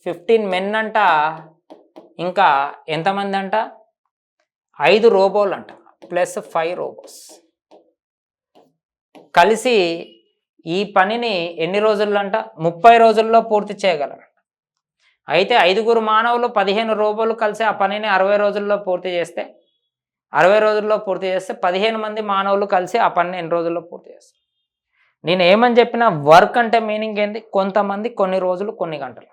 15 మెన్ అంట, ఇంకా ఎంతమంది అంట, 5 రోబోలు అంట, ప్లస్ 5 రోబోస్ కలిసి ఈ పనిని ఎన్ని రోజుల్లో అంట, 30 రోజుల్లో పూర్తి చేయగలరు. అయితే 5 మానవులు 15 రోబోలు కలిసి ఆ పనిని 60 రోజుల్లో పూర్తి చేస్తే 15 మంది మానవులు కలిసి ఆ పనిని ఎన్ని రోజుల్లో పూర్తి చేస్తారు? నేను ఏమని చెప్పినా వర్క్ అంటే మీనింగ్ ఏంది, కొంతమంది కొన్ని రోజులు కొన్ని గంటలు,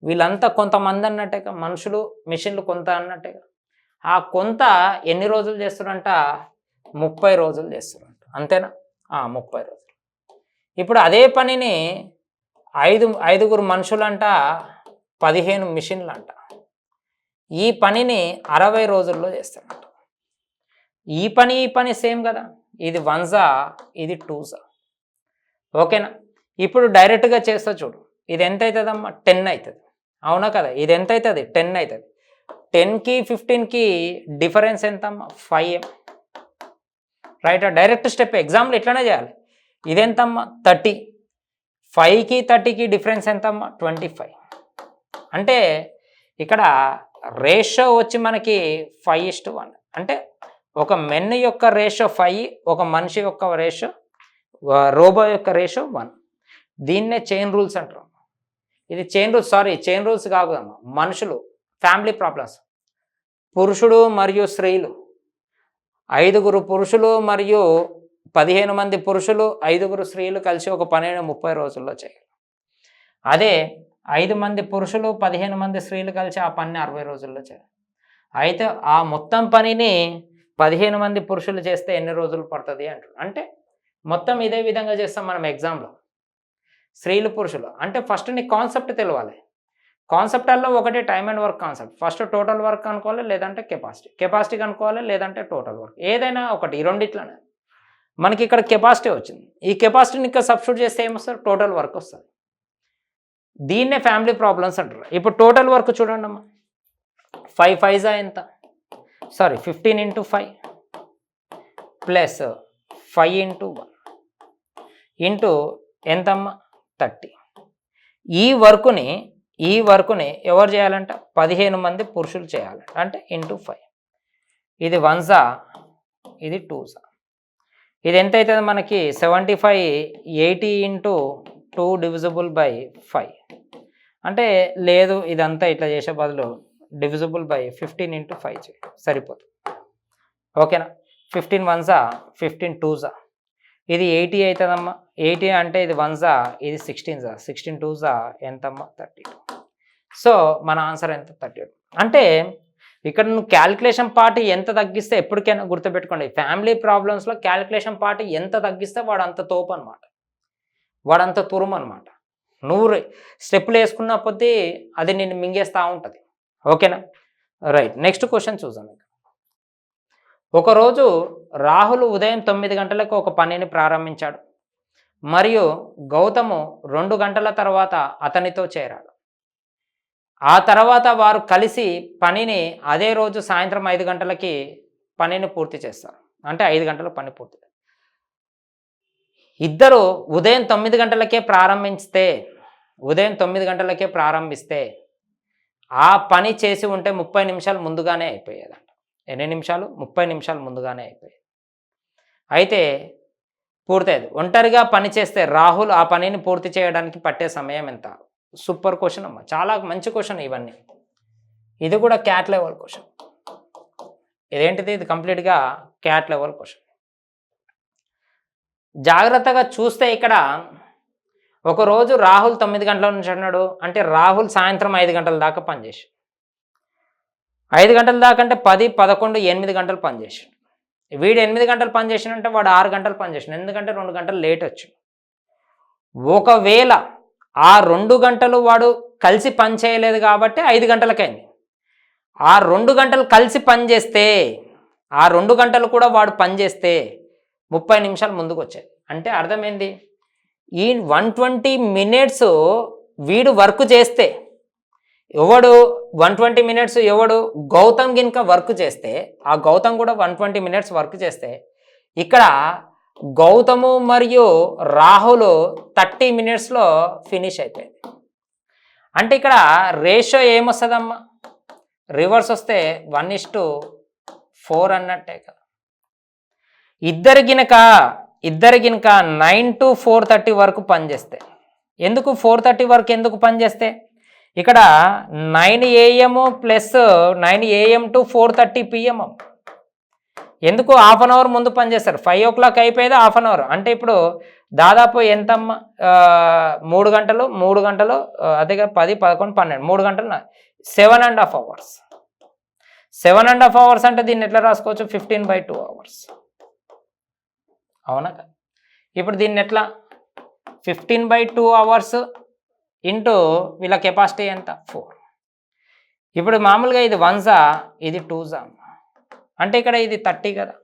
వీళ్ళంతా కొంతమంది అన్నట్టుగా, మనుషులు మిషన్లు కొంత అన్నట్టుగా. ఆ కొంత ఎన్ని రోజులు చేస్తారంట, 30 రోజులు చేస్తారంట, అంతేనా? 30 రోజులు. ఇప్పుడు అదే పనిని 5 మనుషులంట, 15 మిషన్లు అంట, ఈ పనిని 60 రోజుల్లో చేస్తారంట. ఈ పని సేమ్ కదా, ఇది 1 ఇది 2 ఓకేనా? ఇప్పుడు డైరెక్ట్గా చేస్తా చూడు, ఇది ఎంత అవుతుందమ్మా, 10 అవుతుంది, అవునా కదా? ఇది ఎంత అవుతుంది, 10 అవుతుంది. 10కి 15కి డిఫరెన్స్ ఎంతమ్మా, 5 రైట్? డైరెక్ట్ స్టెప్, ఎగ్జాంపుల్ ఇట్లానే చేయాలి. ఇదెంతమ్మా, 30. 5కి 30కి డిఫరెన్స్ ఎంతమ్మా, 25. అంటే ఇక్కడ రేషియో వచ్చి మనకి 5:1. అంటే ఒక మెన్ యొక్క రేషియో 5, ఒక మనిషి యొక్క రేషియో, రోబో యొక్క రేషియో 1. దీన్నే చైన్ రూల్స్ అంటారు. ఇది చైన్ రూల్స్ కాకూడదమ్మా, మనుషులు, ఫ్యామిలీ ప్రాబ్లమ్స్. పురుషుడు మరియు స్త్రీలు, 5 పురుషులు మరియు 15 మంది పురుషులు, 5 స్త్రీలు కలిసి ఒక పనిని 30 రోజుల్లో చేయాలి. అదే 5 మంది పురుషులు 15 మంది స్త్రీలు కలిసి ఆ పనిని 60 రోజుల్లో చేయాలి. అయితే ఆ మొత్తం పనిని 15 మంది పురుషులు చేస్తే ఎన్ని రోజులు పడుతుంది అంటారు. అంటే మొత్తం ఇదే విధంగా చేస్తాం మనం ఎగ్జామ్లో, స్త్రీలు పురుషులు. అంటే ఫస్ట్ నీకు కాన్సెప్ట్ తెలవాలి. కాన్సెప్టల్లో ఒకటి time and work concept. First total work అనుకోవాలి, లేదంటే కెపాసిటీ అనుకోవాలి, లేదంటే టోటల్ వర్క్, ఏదైనా ఒకటి. ఈ రెండిట్లోనే మనకి ఇక్కడ కెపాసిటీ వచ్చింది. ఈ కెపాసిటీని ఇక్కడ సబ్స్టిట్యూట్ చేస్తే ఏమొస్తుంది, టోటల్ వర్క్ వస్తుంది. దీన్నే ఫ్యామిలీ ప్రాబ్లమ్స్ అంటారు. ఇప్పుడు టోటల్ వర్క్ చూడండి అమ్మా, 5 5 ఎంత, 15 × 5 ప్లస్ 5 × 1 ఇంటూ ఎంతమ్మా, 30. ఈ వర్కుని ఎవరు చేయాలంట, 15 మంది పురుషులు చేయాలంట. అంటే ఇంటూ 5. ఇది 1 ఇది 2 ఇది ఎంత అవుతుంది మనకి, 75. 80 × 2 డివిజిబుల్ బై 5. అంటే లేదు, ఇదంతా ఇట్లా చేసే బదులు డివిజిబుల్ బై 15 × 5 చేయండి, సరిపోతుంది. ఓకేనా? 15 1 15 2 ఇది 80 అవుతుందమ్మా. 80 అంటే ఇది 1 ఇది 16 16 2 ఎంతమ్మా, 32. సో మన ఆన్సర్ ఎంత, 32. అంటే ఇక్కడ నువ్వు క్యాలిక్యులేషన్ పార్ట్ ఎంత తగ్గిస్తే, ఎప్పటికైనా గుర్తుపెట్టుకోండి, ఫ్యామిలీ ప్రాబ్లమ్స్లో క్యాలిక్యులేషన్ పార్ట్ ఎంత తగ్గిస్తే వాడు అంత తోపు అనమాట, వాడంత తురుము అనమాట. నువ్వు స్టెప్పులు వేసుకున్న కొద్దీ అది నేను మింగేస్తూ ఉంటుంది. ఓకేనా? రైట్, నెక్స్ట్ క్వశ్చన్ చూద్దాం. ఒకరోజు రాహుల్ ఉదయం 9 గంటలకు ఒక పనిని ప్రారంభించాడు మరియు గౌతము 2 గంటల తర్వాత అతనితో చేరాడు. ఆ తర్వాత వారు కలిసి పనిని అదే రోజు సాయంత్రం 5 గంటలకి పనిని పూర్తి చేస్తారు. అంటే 5 గంటల పని పూర్తి. ఇద్దరు ఉదయం 9 గంటలకే ప్రారంభిస్తే ఆ పని చేసి ఉంటే 30 నిమిషాలు ముందుగానే అయిపోయేదంట. ఎన్ని నిమిషాలు? 30 నిమిషాలు ముందుగానే అయిపోయేది. అయితే పూర్తయ్యేది. ఒంటరిగా పని చేస్తే రాహుల్ ఆ పనిని పూర్తి చేయడానికి పట్టే సమయం ఎంత? సూపర్ క్వశ్చన్ అమ్మ, చాలా మంచి క్వశ్చన్. ఇవన్నీ ఇది కూడా క్యాట్ లెవెల్ క్వశ్చన్. ఇదేంటిది? ఇది కంప్లీట్గా క్యాట్ లెవెల్ క్వశ్చన్. జాగ్రత్తగా చూస్తే ఇక్కడ ఒకరోజు రాహుల్ 9 గంటల నుంచి అన్నాడు, అంటే రాహుల్ సాయంత్రం 5 గంటల దాకా పనిచేసి, 5 గంటల దాకా అంటే 10 11 8 గంటలు పనిచేసాడు. వీడు 8 గంటలు పనిచేసినంటే వాడు 6 గంటలు పనిచేసాడు, ఎందుకంటే 2 గంటలు లేట్ వచ్చి. ఒకవేళ ఆ 2 గంటలు వాడు కలిసి పని చేయలేదు కాబట్టి 5 గంటలకైంది. ఆ 2 గంటలు కలిసి పని చేస్తే ఆ 2 గంటలు కూడా వాడు పని చేస్తే 30 నిమిషాలు ముందుకు వచ్చాయి. అంటే అర్థమైంది, ఈ 120 మినిట్స్ వీడు వర్క్ చేస్తే, ఎవడు 120 మినిట్స్ ఎవడు గౌతమ్ గినక వర్క్ చేస్తే, ఆ గౌతమ్ కూడా 120 మినిట్స్ వర్క్ చేస్తే, ఇక్కడ గౌతము మరియు రాహుల్ 30 మినిట్స్లో ఫినిష్ అయిపోయింది. అంటే ఇక్కడ రేషియో ఏమొస్తుందమ్మా, రివర్స్ వస్తే 1:4 అన్నట్టే కదా. ఇద్దరు గినక 9 to 4:30 వరకు పనిచేస్తే, ఎందుకు 4:30 వరకు ఎందుకు పనిచేస్తే, ఇక్కడ 9 AM plus 9 AM to 4:30 PM, ఎందుకు హాఫ్ అన్ అవర్ ముందు పనిచేస్తారు. 5 o'clock అయిపోయేది హాఫ్ అన్ అవర్. అంటే ఇప్పుడు దాదాపు ఎంతమ్మా, 3 గంటలు అదేగా 10, 11, 12 3 గంటలు 7.5 hours. 7.5 hours అంటే దీన్ని ఎట్లా రాసుకోవచ్చు, 15/2 hours. అవునా? ఇప్పుడు దీన్ని ఎట్లా, 15/2 hours ఇంటూ వీళ్ళ కెపాసిటీ ఎంత 4. ఇప్పుడు మామూలుగా ఇది 1 ఇది 2 అంటే ఇక్కడ ఇది 30 కదా.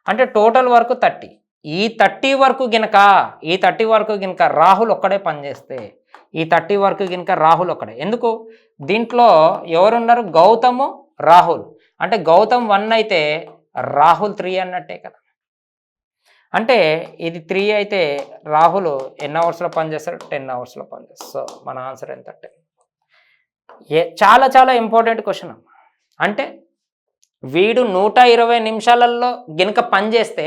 అంటే టోటల్ వరకు 30. ఈ 30 వరకు గినక రాహుల్ ఒక్కడే పనిచేస్తే, ఈ 30 వరకు గినక రాహుల్ ఒక్కడే. ఎందుకు దీంట్లో ఎవరున్నారు, గౌతము రాహుల్. అంటే గౌతమ్ 1 అయితే రాహుల్ 3 అన్నట్టే కదా. అంటే ఇది 3 అయితే రాహుల్ ఎన్ని అవర్స్లో పనిచేస్తాడు, 10 అవర్స్లో పనిచేస్తాడు. సో మన ఆన్సర్ ఎంత అంటే చాలా చాలా ఇంపార్టెంట్ క్వశ్చన్ అమ్మ. అంటే వీడు 120 నిమిషాలలో గినక పనిచేస్తే,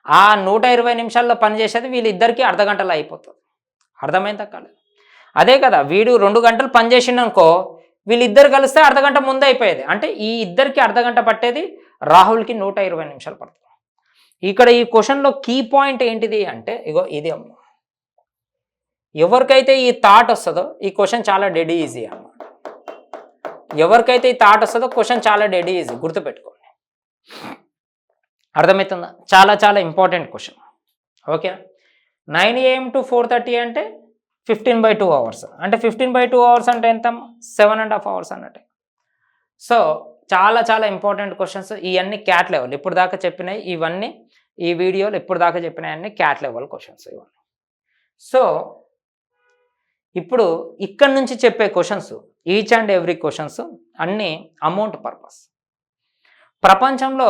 ఆ 120 నిమిషాల్లో పనిచేసేది వీళ్ళిద్దరికీ అర్ధగంటలో అయిపోతుంది. అర్థమైందా కాలేదు? అదే కదా, వీడు 2 గంటలు పనిచేసిండనుకో, వీళ్ళిద్దరు కలిస్తే అర్ధగంట ముందే అయిపోయేది. అంటే ఈ ఇద్దరికి అర్ధగంట పట్టేది, రాహుల్కి 120 నిమిషాలు పడుతుంది. ఇక్కడ ఈ క్వశ్చన్లో కీ పాయింట్ ఏంటిది అంటే, ఇగో ఇది అమ్మ, ఎవరికైతే ఈ థాట్ వస్తుందో ఈ క్వశ్చన్ చాలా డెడ్ ఈజీ అన్నమాట. ఎవరికైతే ఈ థాట్ వస్తుందో క్వశ్చన్ చాలా డెడ్ ఈజీ, గుర్తుపెట్టుకోండి. అర్థమవుతుందా? చాలా చాలా ఇంపార్టెంట్ క్వశ్చన్. ఓకేనా? 9 AM to 4:30 అంటే 15/2 hours. అంటే 15/2 hours అంటే ఎంత, 7.5 hours అన్నట్టే. సో చాలా చాలా ఇంపార్టెంట్ క్వశ్చన్స్ ఇవన్నీ క్యాట్ లెవెల్. ఇప్పుడు దాకా చెప్పినాయి ఇవన్నీ, ఈ వీడియోలు ఇప్పుడు దాకా చెప్పినాయి అన్ని క్యాట్ లెవెల్ క్వశ్చన్స్ ఇవన్నీ. సో ఇప్పుడు ఇక్కడ నుంచి చెప్పే questions, each and every questions అన్నీ అమౌంట్ పర్పస్. ప్రపంచంలో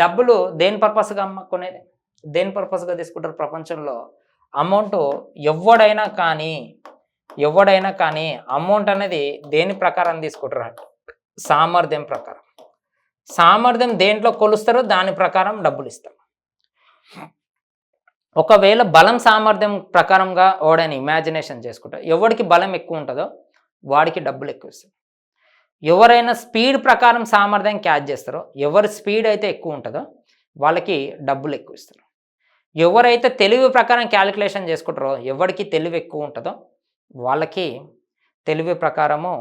డబ్బులు దేని పర్పస్గా కొనేది, దేని పర్పస్గా తీసుకుంటారు ప్రపంచంలో? అమౌంట్ ఎవడైనా కానీ అమౌంట్ అనేది దేని ప్రకారం తీసుకుంటారు అంటే సామర్థ్యం ప్రకారం. సామర్థ్యం దేంట్లో కొలుస్తారో దాని ప్రకారం డబ్బులు ఇస్తారు. ఒకవేళ బలం సామర్థ్యం ప్రకారంగా ఓడని ఇమాజినేషన్ చేసుకుంటారు, ఎవరికి బలం ఎక్కువ ఉంటుందో వాడికి డబ్బులు ఎక్కువ ఇస్తారు. ఎవరైనా స్పీడ్ ప్రకారం సామర్థ్యం క్యాచ్ చేస్తారో, ఎవరి స్పీడ్ అయితే ఎక్కువ ఉంటుందో వాళ్ళకి డబ్బులు ఎక్కువ ఇస్తారు. ఎవరైతే తెలివి ప్రకారం క్యాలిక్యులేషన్ చేసుకుంటారో, ఎవరికి తెలివి ఎక్కువ ఉంటుందో వాళ్ళకి తెలివి ప్రకారము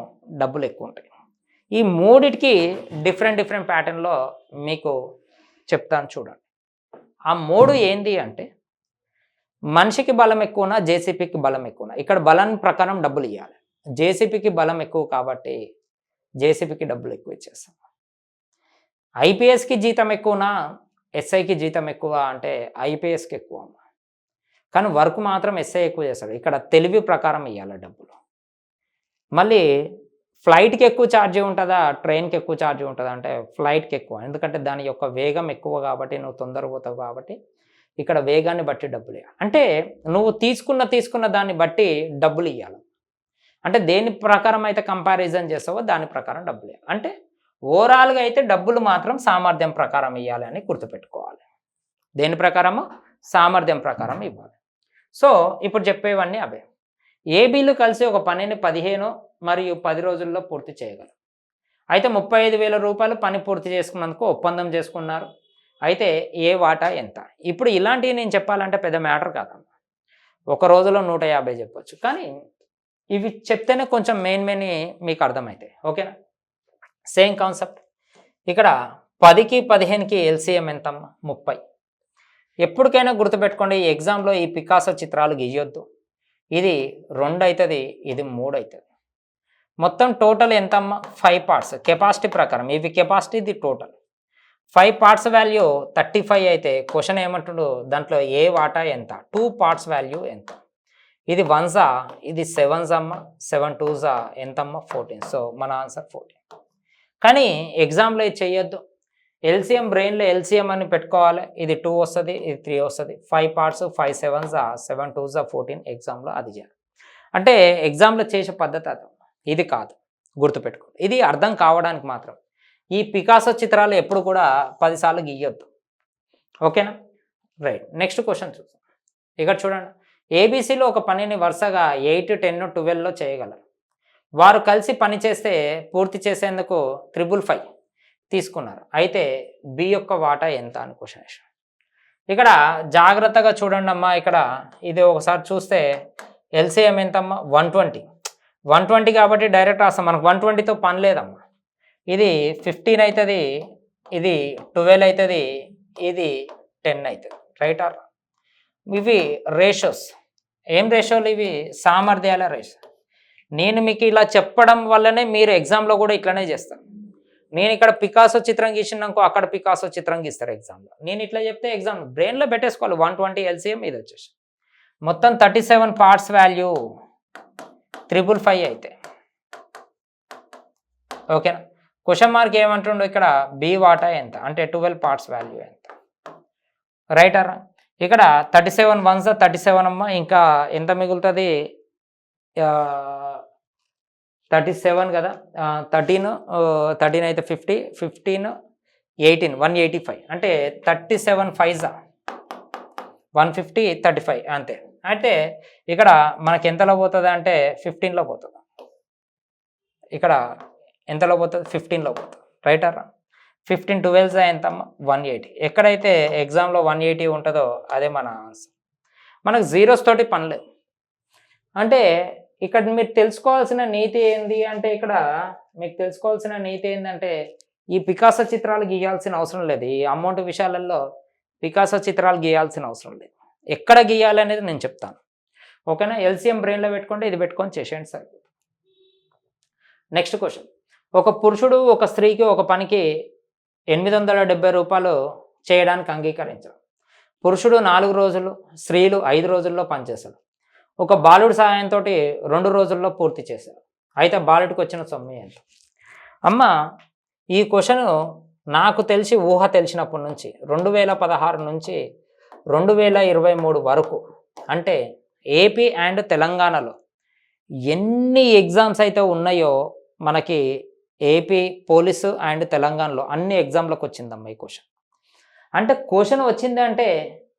డబ్బులు ఎక్కువ ఉంటాయి. ఈ మూడిటికి డిఫరెంట్ ప్యాటర్న్లో మీకు చెప్తాను చూడండి. ఆ మూడు ఏంది అంటే, మనిషికి బలం ఎక్కువనా, జేసీపీకి బలం ఎక్కువనా? ఇక్కడ బలం ప్రకారం డబ్బులు ఇవ్వాలి. జేసీపీకి బలం ఎక్కువ కాబట్టి జేసీపీకి డబ్బులు ఎక్కువ ఇచ్చేస్తాం. ఐపీఎస్కి జీతం ఎక్కువనా, ఎస్ఐకి జీతం ఎక్కువ అంటే ఐపీఎస్కి ఎక్కువ. కానీ వర్క్ మాత్రం ఎస్ఐ ఎక్కువ చేస్తాడు. ఇక్కడ తెలివి ప్రకారం ఇవ్వాలి డబ్బులు. మళ్ళీ ఫ్లైట్కి ఎక్కువ ఛార్జీ ఉంటుందా, ట్రైన్కి ఎక్కువ ఛార్జీ ఉంటుందా అంటే ఫ్లైట్కి ఎక్కువ. ఎందుకంటే దాని యొక్క వేగం ఎక్కువ కాబట్టి, నువ్వు తొందరగా పోతావు కాబట్టి ఇక్కడ వేగాన్ని బట్టి డబ్బులు ఇవ్వాలి. అంటే నువ్వు తీసుకున్న దాన్ని బట్టి డబ్బులు ఇవ్వాలి. అంటే దేని ప్రకారం అయితే కంపారిజన్ చేస్తావో దాని ప్రకారం డబ్బులు ఇవ్వాలి. అంటే ఓవరాల్గా అయితే డబ్బులు మాత్రం సామర్థ్యం ప్రకారం ఇవ్వాలి అని గుర్తుపెట్టుకోవాలి. దేని ప్రకారము? సామర్థ్యం ప్రకారం ఇవ్వాలి. సో ఇప్పుడు చెప్పేవన్నీ అవే. ఏబీలు కలిసి ఒక పనిని 15 మరియు 10 రోజుల్లో పూర్తి చేయగలరు. అయితే 35,000 రూపాయలు పని పూర్తి చేసుకున్నందుకు ఒప్పందం చేసుకున్నారు. అయితే ఏ వాటా ఎంత? ఇప్పుడు ఇలాంటివి నేను చెప్పాలంటే పెద్ద మ్యాటర్ కాదమ్మా. ఒక రోజులో 150 చెప్పొచ్చు, కానీ ఇవి చెప్తేనే కొంచెం మెయిన్ మీకు అర్థమవుతాయి. ఓకేనా? Same concept. ఇక్కడ 10కి 15కి ఎల్సిఎం ఎంతమ్మా? 30. ఎప్పటికైనా గుర్తుపెట్టుకోండి, ఈ ఎగ్జామ్లో ఈ పికాసో చిత్రాలు గీయొద్దు. ఇది 2 అవుతుంది, ఇది 3 అవుతుంది. మొత్తం టోటల్ ఎంతమ్మా? 5 పార్ట్స్ కెపాసిటీ ప్రకారం. ఇవి కెపాసిటీ, ఇది టోటల్ 5 పార్ట్స్ వాల్యూ 35 అయితే క్వశ్చన్ ఏమంటుడు దాంట్లో ఏ వాటా ఎంత, 2 పార్ట్స్ వాల్యూ ఎంత. ఇది 1 ఇది 7 అమ్మ, 7 2 ఎంతమ్మ 14. సో మన ఆన్సర్ 14. కానీ ఎగ్జామ్లో ఇది చెయ్యొద్దు. ఎల్సిఎం బ్రెయిన్లో ఎల్సిఎం అని పెట్టుకోవాలి. ఇది 2 వస్తుంది, ఇది 3 వస్తుంది. 5 పార్ట్స్ 5 7 7 2 14 ఎగ్జామ్లో అది చేయాలి. అంటే ఎగ్జామ్లో చేసే పద్ధతి అది, ఇది కాదు, గుర్తుపెట్టుకోండి. ఇది అర్థం కావడానికి మాత్రం. ఈ పికాసో చిత్రాలు ఎప్పుడు కూడా 10 సార్లు గీయొద్దు. ఓకేనా? రైట్. నెక్స్ట్ క్వశ్చన్ చూద్దాం. ఇక్కడ చూడండి, ఏబీసీలో ఒక పనిని వరుసగా 8 10 12లో చేయగలరు. వారు కలిసి పని చేస్తే పూర్తి చేసేందుకు 555 తీసుకున్నారు. అయితే బి యొక్క వాటా ఎంత అని క్వశ్చన్ వేసాం. ఇక్కడ జాగ్రత్తగా చూడండి అమ్మా. ఇక్కడ ఇది ఒకసారి చూస్తే ఎల్సిఎం ఎంతమ్మా 120. 120 కాబట్టి డైరెక్ట్ రాస్తాం, మనకు 120తో పని లేదమ్మా. ఇది 15 అవుతుంది, ఇది 12 అవుతుంది, ఇది 10 అవుతుంది. Right are? ఇవి రేషియోస్. ఏం రేషియోలు ఇవి? సామర్థ్యాల రేషియో. నేను మీకు ఇలా చెప్పడం వల్లనే మీరు ఎగ్జామ్లో కూడా ఇట్లనే చేస్తారు. నేను ఇక్కడ పికాసో చిత్రం గీసినాకో అక్కడ పికాసో చిత్రం గీస్తారు ఎగ్జామ్లో. నేను ఇట్లా చెప్తే ఎగ్జామ్ బ్రెయిన్లో పెట్టేసుకోవాలి. 120 ఎల్సిఎం, ఇది వచ్చేసి మొత్తం 37 పార్ట్స్ వాల్యూ 555 అయితే. ఓకేనా? క్వశ్చన్ మార్క్ ఏమంటుండో ఇక్కడ బి వాటా ఎంత అంటే 12 పార్ట్స్ వాల్యూ ఎంత. రైట్ అరా? ఇక్కడ 37 1 37 అమ్మ, ఇంకా ఎంత మిగులుతుంది? 37 కదా, 13 అయితే 50, 15 18 185 అంటే 37 5 150 35 అంతే. అంటే ఇక్కడ మనకి ఎంతలో పోతుంది అంటే 15లో పోతుంది. ఇక్కడ ఎంతలో పోతుంది? 15లో పోతుంది. రైట్ అరా? 15 12 ఎంతమ్మా 180. ఎక్కడైతే ఎగ్జామ్లో 180 ఉంటుందో అదే మన ఆన్సర్. మనకు జీరోస్ తోటి పనిలేదు. అంటే ఇక్కడ మీరు తెలుసుకోవాల్సిన నీతి ఏంది అంటే, ఇక్కడ మీకు తెలుసుకోవాల్సిన నీతి ఏంటంటే ఈ పికాసో చిత్రాలు గీయాల్సిన అవసరం లేదు. ఈ అమౌంట్ విషయాలలో పికాసో చిత్రాలు గీయాల్సిన అవసరం లేదు. ఎక్కడ గీయాలి అనేది నేను చెప్తాను. ఓకేనా? ఎల్సిఎం బ్రెయిన్లో పెట్టుకుంటే ఇది పెట్టుకొని చేసేయండి సార్. నెక్స్ట్ క్వశ్చన్, ఒక పురుషుడు ఒక స్త్రీకి ఒక పనికి 870 రూపాయలు చేయడానికి అంగీకరించారు. పురుషుడు 4 రోజులు, స్త్రీలు 5 రోజుల్లో పనిచేశారు. ఒక బాలుడి సహాయంతో 2 రోజుల్లో పూర్తి చేశారు. అయితే బాలుడికి వచ్చిన సొమ్ము ఎంత? అమ్మ, ఈ క్వశ్చన్ నాకు తెలిసి ఊహ తెలిసినప్పటి నుంచి 2016 నుంచి 2023 వరకు, అంటే ఏపీ అండ్ తెలంగాణలో ఎన్ని ఎగ్జామ్స్ అయితే ఉన్నాయో మనకి ఏపీ పోలీసు అండ్ తెలంగాణలో అన్ని ఎగ్జామ్లకు వచ్చిందమ్మా ఈ క్వశ్చన్. అంటే క్వశ్చన్ వచ్చింది అంటే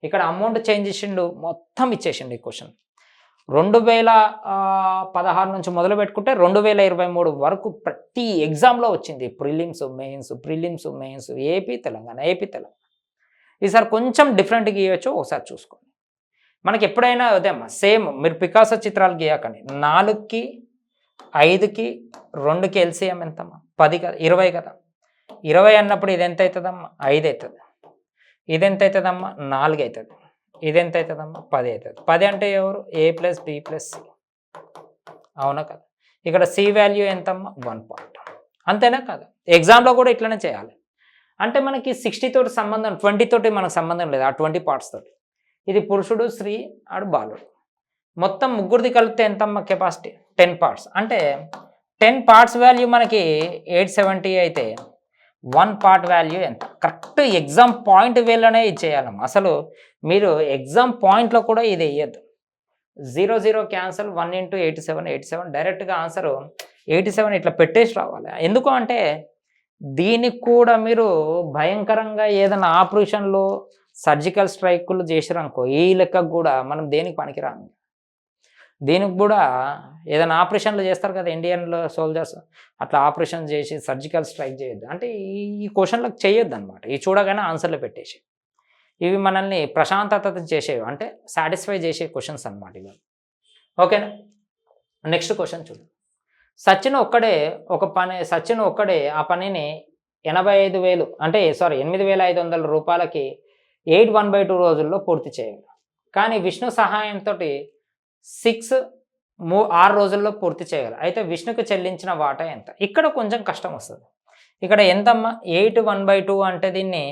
ఇక్కడ అమౌంట్ చేంజ్ చేసిండు, మొత్తం ఇచ్చేసిండు ఈ క్వశ్చన్. 2016 నుంచి మొదలు పెట్టుకుంటే 2023 వరకు ప్రతి ఎగ్జామ్లో వచ్చింది. Prelims mains AP Telangana. ఈసారి కొంచెం డిఫరెంట్గా గీయవచ్చు, ఒకసారి చూసుకోండి. మనకి ఎప్పుడైనా అదేమ్మా సేమ్, మీరు పికాసో చిత్రాలు గీయకండి. 4కి 5కి 2కి ఎల్సిఎం ఎంతమ్మా 10 కదా, 20 కదా. 20 అన్నప్పుడు ఇది ఎంత అవుతుందమ్మా 5 అవుతుంది. ఇది ఎంత అవుతుందమ్మా 4 అవుతుంది. ఇది ఎంత అవుతుందమ్మా 10 అవుతుంది. 10 అంటే ఎవరు? A + B + C. అవునా కదా? ఇక్కడ C వాల్యూ ఎంతమ్మా 1 పాయింట్. అంతేనా కదా? ఎగ్జామ్లో కూడా ఇట్లనే చేయాలి. అంటే మనకి 60 తోటి సంబంధం, 20 తోటి మనకు సంబంధం లేదు, ఆ 20 పార్ట్స్ తోటి. ఇది పురుషుడు, స్త్రీ, ఆడు బాలుడు, మొత్తం ముగ్గురిది కలిపితే ఎంతమ్మా కెపాసిటీ 10 పార్ట్స్. అంటే 10 పార్ట్స్ వాల్యూ మనకి 870 అయితే 1 పార్ట్ వాల్యూ ఎంత? కరెక్ట్ ఎగ్జామ్ పాయింట్ వేలోనే ఇది చేయాలమ్మా. అసలు మీరు ఎగ్జామ్ పాయింట్లో కూడా ఇది వేయద్దు. 0 0 క్యాన్సల్, 1 × 87 డైరెక్ట్గా ఆన్సర్ 87 ఇట్లా పెట్టేసి రావాలి. ఎందుకు అంటే దీనికి కూడా మీరు భయంకరంగా ఏదైనా ఆపరేషన్లో సర్జికల్ స్ట్రైకులు చేసిరనుకో, ఈ లెక్కకు కూడా మనం దేనికి పనికిరాము. దీనికి కూడా ఏదైనా ఆపరేషన్లు చేస్తారు కదా ఇండియన్లో సోల్జర్స్, అట్లా ఆపరేషన్ చేసి సర్జికల్ స్ట్రైక్ చేయొద్దు. అంటే ఈ క్వశ్చన్లకు చేయొద్దు అనమాట. ఇవి చూడగానే ఆన్సర్లు పెట్టేసి, ఇవి మనల్ని ప్రశాంతత చేసేవి, అంటే సాటిస్ఫై చేసే క్వశ్చన్స్ అనమాట ఇవి. ఓకేనా? నెక్స్ట్ క్వశ్చన్ చూడు. సచిన్ ఒక్కడే ఆ పనిని 85,000 అంటే 8,500 రూపాయలకి 8 రోజుల్లో పూర్తి చేయాలి. కానీ విష్ణు సహాయంతో 6 రోజుల్లో పూర్తి చేయాలి. అయితే విష్ణుకు చెల్లించిన వాటా ఎంత? ఇక్కడ కొంచెం కష్టం వస్తుంది. ఇక్కడ ఎంతమ్మా 8 1/2 అంటే దీన్ని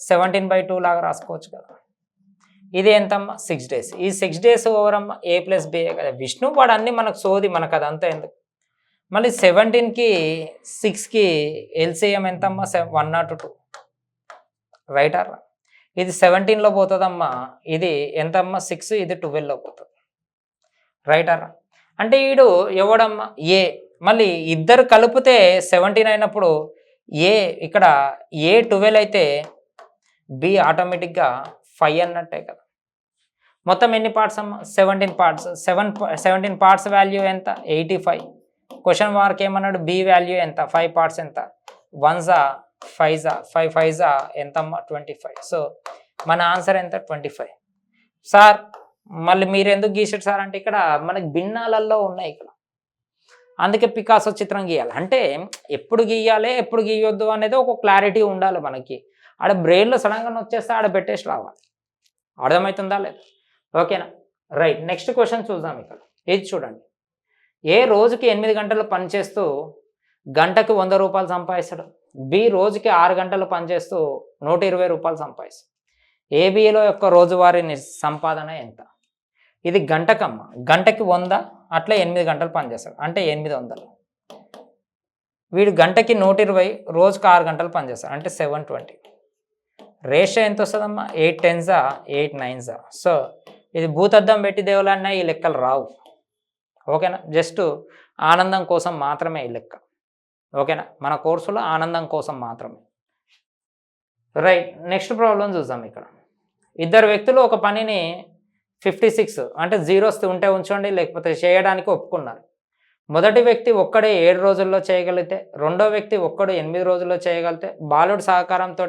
17/2 లాగా రాసుకోవచ్చు కదా. ఇది ఎంతమ్మా 6 days. ఈ 6 days ఓవరమ్మా a ప్లస్ b కదా. విష్ణు వాడు అన్ని మనకు సోది, మనకు అదంతా ఎందుకు. మళ్ళీ 17కి 6కి ఎల్సిఎం ఎంతమ్మా 102 రైట్ ఆర్. ఇది 17లో పోతుందమ్మా, ఇది ఎంతమ్మా 6, ఇది 12లో పోతుంది రైట్ ఆర్. అంటే వీడు ఎవడమ్మా ఏ, మళ్ళీ ఇద్దరు కలిపితే 17 అయినప్పుడు ఏ ఇక్కడ ఏ 12 అయితే బి ఆటోమేటిక్గా 5 అన్నట్టే కదా. మొత్తం ఎన్ని పార్ట్స్ అమ్మా 17 పార్ట్స్. 17 పార్ట్స్ వాల్యూ ఎంత 85. క్వశ్చన్ మార్క్ ఏమన్నాడు బి వాల్యూ ఎంత 5 పార్ట్స్ ఎంత 1 5 5 5 ఎంతమ్మా 25. సో మన ఆన్సర్ ఎంత 25. సార్ మళ్ళీ మీరు ఎందుకు గీసారు సార్ అంటే ఇక్కడ మనకి భిన్నాలలో ఉన్నాయి ఇక్కడ, అందుకే పికాసో చిత్రం గీయాలి. అంటే ఎప్పుడు గీయాలి ఎప్పుడు గీయొద్దు అనేది ఒక క్లారిటీ ఉండాలి మనకి. ఆడ బ్రెయిన్లో సడన్గా వచ్చేస్తే ఆడ పెట్టేసి రావాలి. అర్థమవుతుందా లేదు? ఓకేనా రైట్. నెక్స్ట్ క్వశ్చన్ చూద్దాం. ఇక్కడ ఇది చూడండి. ఏ రోజుకి 8 గంటలు పనిచేస్తూ గంటకి 100 రూపాయలు సంపాదిస్తాడు. బి రోజుకి 6 గంటలు పనిచేస్తూ 120 రూపాయలు సంపాదిస్తాడు. ఏబిలో యొక్క రోజువారీ సంపాదన ఎంత? ఇది గంటకమ్మ, గంటకి 100, అట్లా 8 గంటలు పనిచేస్తాడు అంటే 800. వీడు గంటకి 120, రోజుకి 6 గంటలు పనిచేస్తాడు అంటే 720. రేషియో ఎంత వస్తుందమ్మా 8 10s 8 9s. సో ఇది భూతద్దం పెట్టి దేవులన్నా ఈ లెక్కలు రావు. ఓకేనా, జస్ట్ ఆనందం కోసం మాత్రమే ఈ లెక్క. ఓకేనా, మన కోర్సులో ఆనందం కోసం మాత్రమే. రైట్. నెక్స్ట్ ప్రాబ్లం చూద్దాం. ఇక్కడ ఇద్దరు వ్యక్తులు ఒక పనిని 56 అంటే 0 ఉంటే ఉంచండి, లేకపోతే చేయడానికి ఒప్పుకున్నారు. మొదటి వ్యక్తి ఒక్కడే 7 రోజుల్లో చేయగలిగితే, రెండో వ్యక్తి ఒక్కడు 8 రోజుల్లో చేయగలిగితే బాలుడి సహకారంతో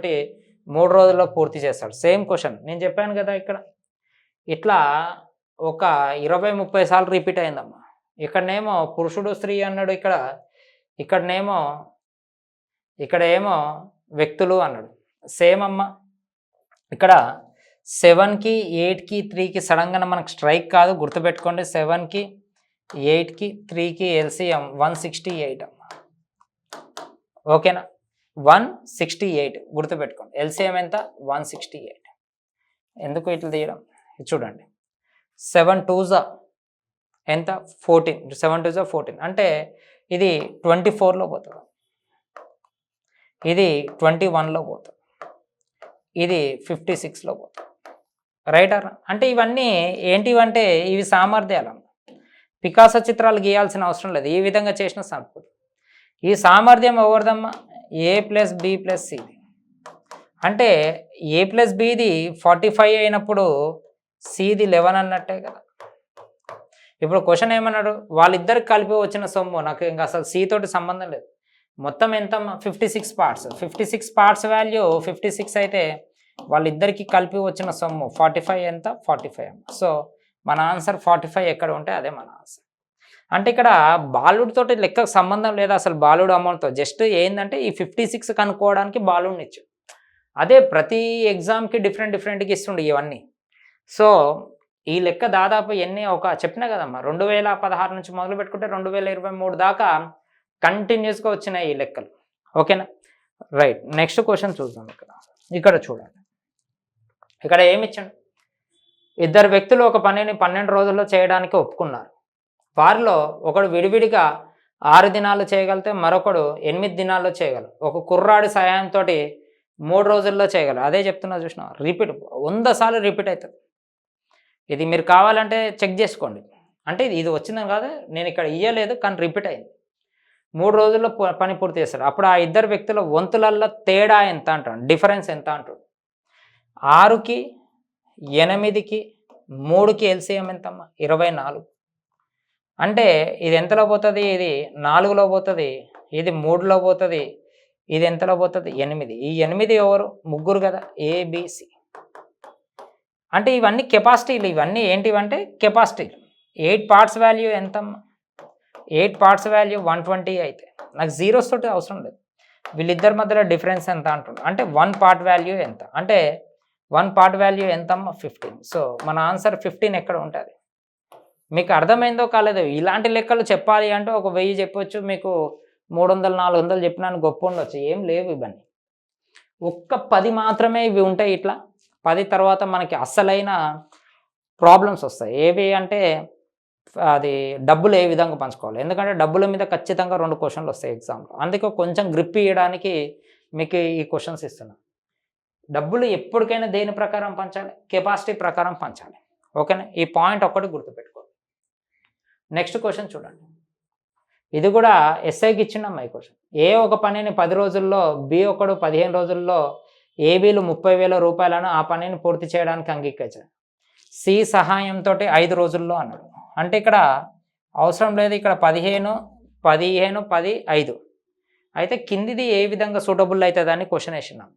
3 రోజుల్లో పూర్తి చేస్తాడు. సేమ్ క్వశ్చన్ నేను చెప్పాను కదా. ఇక్కడ ఇట్లా ఒక 20-30 సార్లు రిపీట్ అయిందమ్మా. ఇక్కడనేమో పురుషుడు స్త్రీ అన్నాడు, ఇక్కడేమో వ్యక్తులు అన్నాడు. సేమ్ అమ్మ. ఇక్కడ 7కి 8కి 3కి సడన్గా మనకు స్ట్రైక్ కాదు, గుర్తుపెట్టుకోండి. 7కి 8కి 3కి ఎల్సిఎం 168 అమ్మ. ఓకేనా, 168 గుర్తుపెట్టుకోండి. ఎల్సిఎం ఎంత 168. ఎందుకు ఇట్లా తీయడం చూడండి. 7 2s ఎంత 14, 7 2s 14 అంటే ఇది 24లో పోతుంది, ఇది 21లో పోతుంది, ఇది 56లో పోతుంది రైట్ అర్. అంటే ఇవన్నీ ఏంటివంటే ఇవి సామర్థ్యాలు. పికాసో చిత్రాలు గీయాల్సిన అవసరం లేదు, ఈ విధంగా చేసిన సంపూర్తి. ఈ సామర్థ్యం ఎవరిదమ్మా ఏ ప్లస్ బి ప్లస్ సి. అంటే ఏ ప్లస్ బిది 45 అయినప్పుడు సిది 11 అన్నట్టే కదా. ఇప్పుడు క్వశ్చన్ ఏమన్నాడు, వాళ్ళిద్దరికి కలిపి వచ్చిన సొమ్ము, నాకు ఇంకా అసలు సి తోటి సంబంధం లేదు. మొత్తం ఎంత 56 పార్ట్స్. 56 పార్ట్స్ వాల్యూ 56 అయితే వాళ్ళిద్దరికి కలిపి వచ్చిన సొమ్ము 45 ఎంత 45. సో మన ఆన్సర్ 45 ఎక్కడ ఉంటే అదే మన ఆన్సర్. అంటే ఇక్కడ బాలుడితోటి లెక్కకు సంబంధం లేదు అసలు, బాలుడు అమౌంట్తో. జస్ట్ ఏంటంటే ఈ 56 కనుక్కోవడానికి బాలుడిని ఇచ్చు. అదే ప్రతి ఎగ్జామ్కి డిఫరెంట్గా ఇస్తుండే ఇవన్నీ. సో ఈ లెక్క దాదాపు ఎన్ని ఒక చెప్పినా కదమ్మా 2016 నుంచి మొదలు పెట్టుకుంటే 2023 దాకా కంటిన్యూస్గా వచ్చినాయి ఈ లెక్కలు. ఓకేనా రైట్. నెక్స్ట్ క్వశ్చన్ చూద్దాం. ఇక్కడ చూడండి. ఇక్కడ ఏమి ఇచ్చాడు, ఇద్దరు వ్యక్తులు ఒక పనిని 12 రోజుల్లో చేయడానికి ఒప్పుకున్నారు. వారిలో ఒకడు విడివిడిగా 6 దినాలు చేయగలిగితే మరొకడు 8 దినాల్లో చేయగలరు. ఒక కుర్రాడి సహాయంతో 3 రోజుల్లో చేయగలరు. అదే చెప్తున్నా చూసిన, రిపీట్ 100 సార్లు రిపీట్ అవుతుంది. ఇది మీరు కావాలంటే చెక్ చేసుకోండి. అంటే ఇది వచ్చిందని కాదు, నేను ఇక్కడ ఇయ్యలేదు కానీ రిపీట్ అయింది. 3 రోజుల్లో పని పూర్తి చేస్తాడు. అప్పుడు ఆ ఇద్దరు వ్యక్తుల వంతులల్లో తేడా ఎంత అంటాడు, డిఫరెన్స్ ఎంత అంటాడు. 6కి 8కి 3కి ఎల్సిఎం ఎంతమ్మా 24. అంటే ఇది ఎంతలో పోతుంది, ఇది 4లో పోతుంది, ఇది 3లో పోతుంది, ఇది ఎంతలో పోతుంది 8. ఈ 8 ఎవరు, ముగ్గురు కదా, ఏబిసి. అంటే ఇవన్నీ కెపాసిటీలు. ఇవన్నీ ఏంటివంటే కెపాసిటీలు. 8 పార్ట్స్ వాల్యూ ఎంతమ్మా 8 పార్ట్స్ వాల్యూ 120 అయితే నాకు జీరోస్ తోటి అవసరం లేదు. వీళ్ళిద్దరి మధ్యలో డిఫరెన్స్ ఎంత అంటున్నారు అంటే 1 పార్ట్ వాల్యూ ఎంత అంటే 1 పార్ట్ వాల్యూ ఎంతమ్మా 15. సో మన ఆన్సర్ 15 ఎక్కడ ఉంటుంది. మీకు అర్థమైందో కాలేదో, ఇలాంటి లెక్కలు చెప్పాలి అంటే ఒక 1000 చెప్పొచ్చు, మీకు 300 400 చెప్పినాను గొప్ప ఉండొచ్చు, ఏం లేవు ఇవన్నీ. ఒక్క 10 మాత్రమే ఇవి ఉంటాయి. ఇట్లా 10 తర్వాత మనకి అస్సలైన ప్రాబ్లమ్స్ వస్తాయి. ఏవి అంటే అది డబ్బులు ఏ విధంగా పంచుకోవాలి, ఎందుకంటే డబ్బుల మీద ఖచ్చితంగా 2 క్వశ్చన్లు వస్తాయి ఎగ్జామ్లో. అందుకే కొంచెం గ్రిప్ ఇవ్వడానికి మీకు ఈ క్వశ్చన్స్ ఇస్తున్నాను. డబ్బులు ఎప్పటికైనా దేని ప్రకారం పంచాలి, కెపాసిటీ ప్రకారం పంచాలి. ఓకేనా, ఈ పాయింట్ ఒక్కటి గుర్తుపెట్టుకోండి. నెక్స్ట్ క్వశ్చన్ చూడండి, ఇది కూడా ఎస్ఐకి ఇచ్చిండమ్మా ఈ క్వశ్చన్. ఏ ఒక పనిని 10 రోజుల్లో, బి ఒకడు 15 రోజుల్లో, ఏబీలు 30,000 రూపాయలను ఆ పనిని పూర్తి చేయడానికి అంగీకరించారు. సి సహాయంతో 5 రోజుల్లో అన్నాడు. అంటే ఇక్కడ అవసరం లేదు, ఇక్కడ 15 15 10 5. అయితే కిందిది ఏ విధంగా సూటబుల్ అవుతుందని క్వశ్చన్ వేసినాం.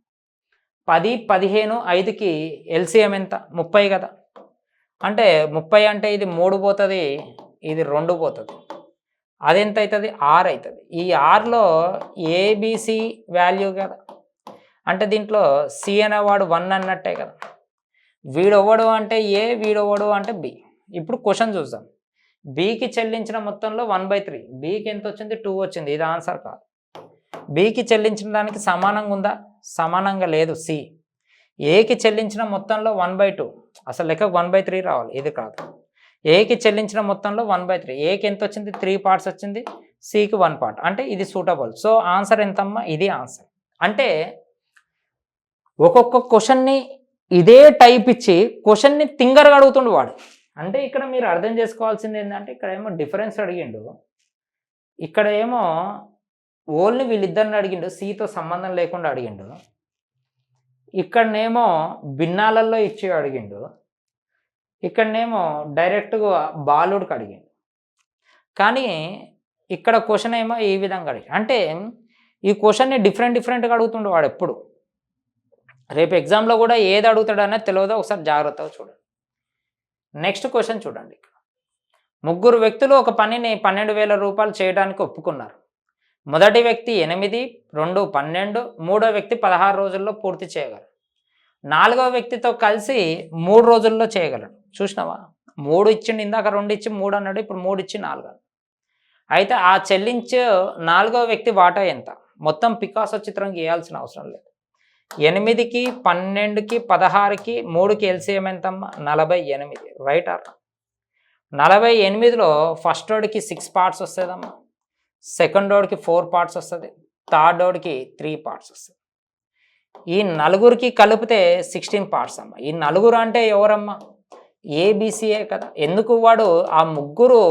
10 15 5కి ఎల్సిఎం ఎంత, 30 కదా. అంటే 30 అంటే ఇది 3 పోతుంది, ఇది 2 పోతుంది, అదెంత అవుతుంది, 6 అవుతుంది. ఈ 6లో ఏబిసి వాల్యూ కదా, అంటే దీంట్లో సి అనేవాడు 1 అన్నట్టే కదా. వీడొవ్వడు అంటే ఏ, వీడొవ్వడు అంటే బి. ఇప్పుడు క్వశ్చన్ చూద్దాం. బికి చెల్లించిన మొత్తంలో 1/3, బికి ఎంత వచ్చింది, 2 వచ్చింది, ఇది ఆన్సర్ కాదు. బికి చెల్లించిన దానికి సమానంగా ఉందా, సమానంగా లేదు, సి. ఏకి చెల్లించిన మొత్తంలో 1/2, అసలు లెక్కకు 1/3 రావాలి, ఇది కాదు. ఏకి చెల్లించిన మొత్తంలో 1/3, ఏకి ఎంత వచ్చింది, 3 పార్ట్స్ వచ్చింది, సికి 1 పార్ట్, అంటే ఇది సూటబుల్. సో ఆన్సర్ ఎంతమ్మా, ఇది ఆన్సర్. అంటే ఒక్కొక్క క్వశ్చన్ని ఇదే టైప్ ఇచ్చి క్వశ్చన్ని తింగరగా అడుగుతుండు వాడు. అంటే ఇక్కడ మీరు అర్థం చేసుకోవాల్సింది ఏంటంటే, ఇక్కడ ఏమో డిఫరెన్స్ అడిగిండు, ఇక్కడ ఏమో ఓన్లీ వీళ్ళిద్దరిని అడిగిండు, సితో సంబంధం లేకుండా అడిగిండు. ఇక్కడనేమో భిన్నాలలో ఇచ్చి అడిగిండు, ఇక్కడనేమో డైరెక్ట్గా బాలుడికి అడిగిండు. కానీ ఇక్కడ క్వశ్చన్ ఏమో ఈ విధంగా అడిగి, అంటే ఈ క్వశ్చన్ని డిఫరెంట్గా అడుగుతుండు వాడు ఎప్పుడు. రేపు ఎగ్జామ్లో కూడా ఏది అడుగుతాడనేది తెలియదు, ఒకసారి జాగ్రత్తగా చూడండి. నెక్స్ట్ క్వశ్చన్ చూడండి. ముగ్గురు వ్యక్తులు ఒక పనిని 12,000 రూపాయలు చేయడానికి ఒప్పుకున్నారు. మొదటి వ్యక్తి 8, 2 12, మూడో వ్యక్తి 16 రోజుల్లో పూర్తి చేయగలరు. 4వ వ్యక్తితో కలిసి 3 రోజుల్లో చేయగలడు. చూసినావా, 3 ఇచ్చిండు, ఇందాక 2 ఇచ్చి 3 అన్నాడు, ఇప్పుడు 3 ఇచ్చి 4 అన్నాడు. అయితే ఆ చెల్లించే 4వ వ్యక్తి వాటా ఎంత? మొత్తం పికాసో చిత్రం గీయాల్సిన అవసరం లేదు. 8కి 12కి 16కి 3కి ఎల్సిఎం ఎంతమ్మా, 48. Right are? 48లో ఫస్ట్ వాడికి 6 పార్ట్స్ వస్తుందమ్మా, సెకండ్ వాడికి 4 పార్ట్స్ వస్తుంది, థర్డ్ వాడికి 3 పార్ట్స్ వస్తుంది. ఈ నలుగురికి కలిపితే 16 పార్ట్స్ అమ్మ. ఈ నలుగురు అంటే ఎవరమ్మా, ఏబిసిఏ కదా. ఎందుకు వాడు ఆ ముగ్గురు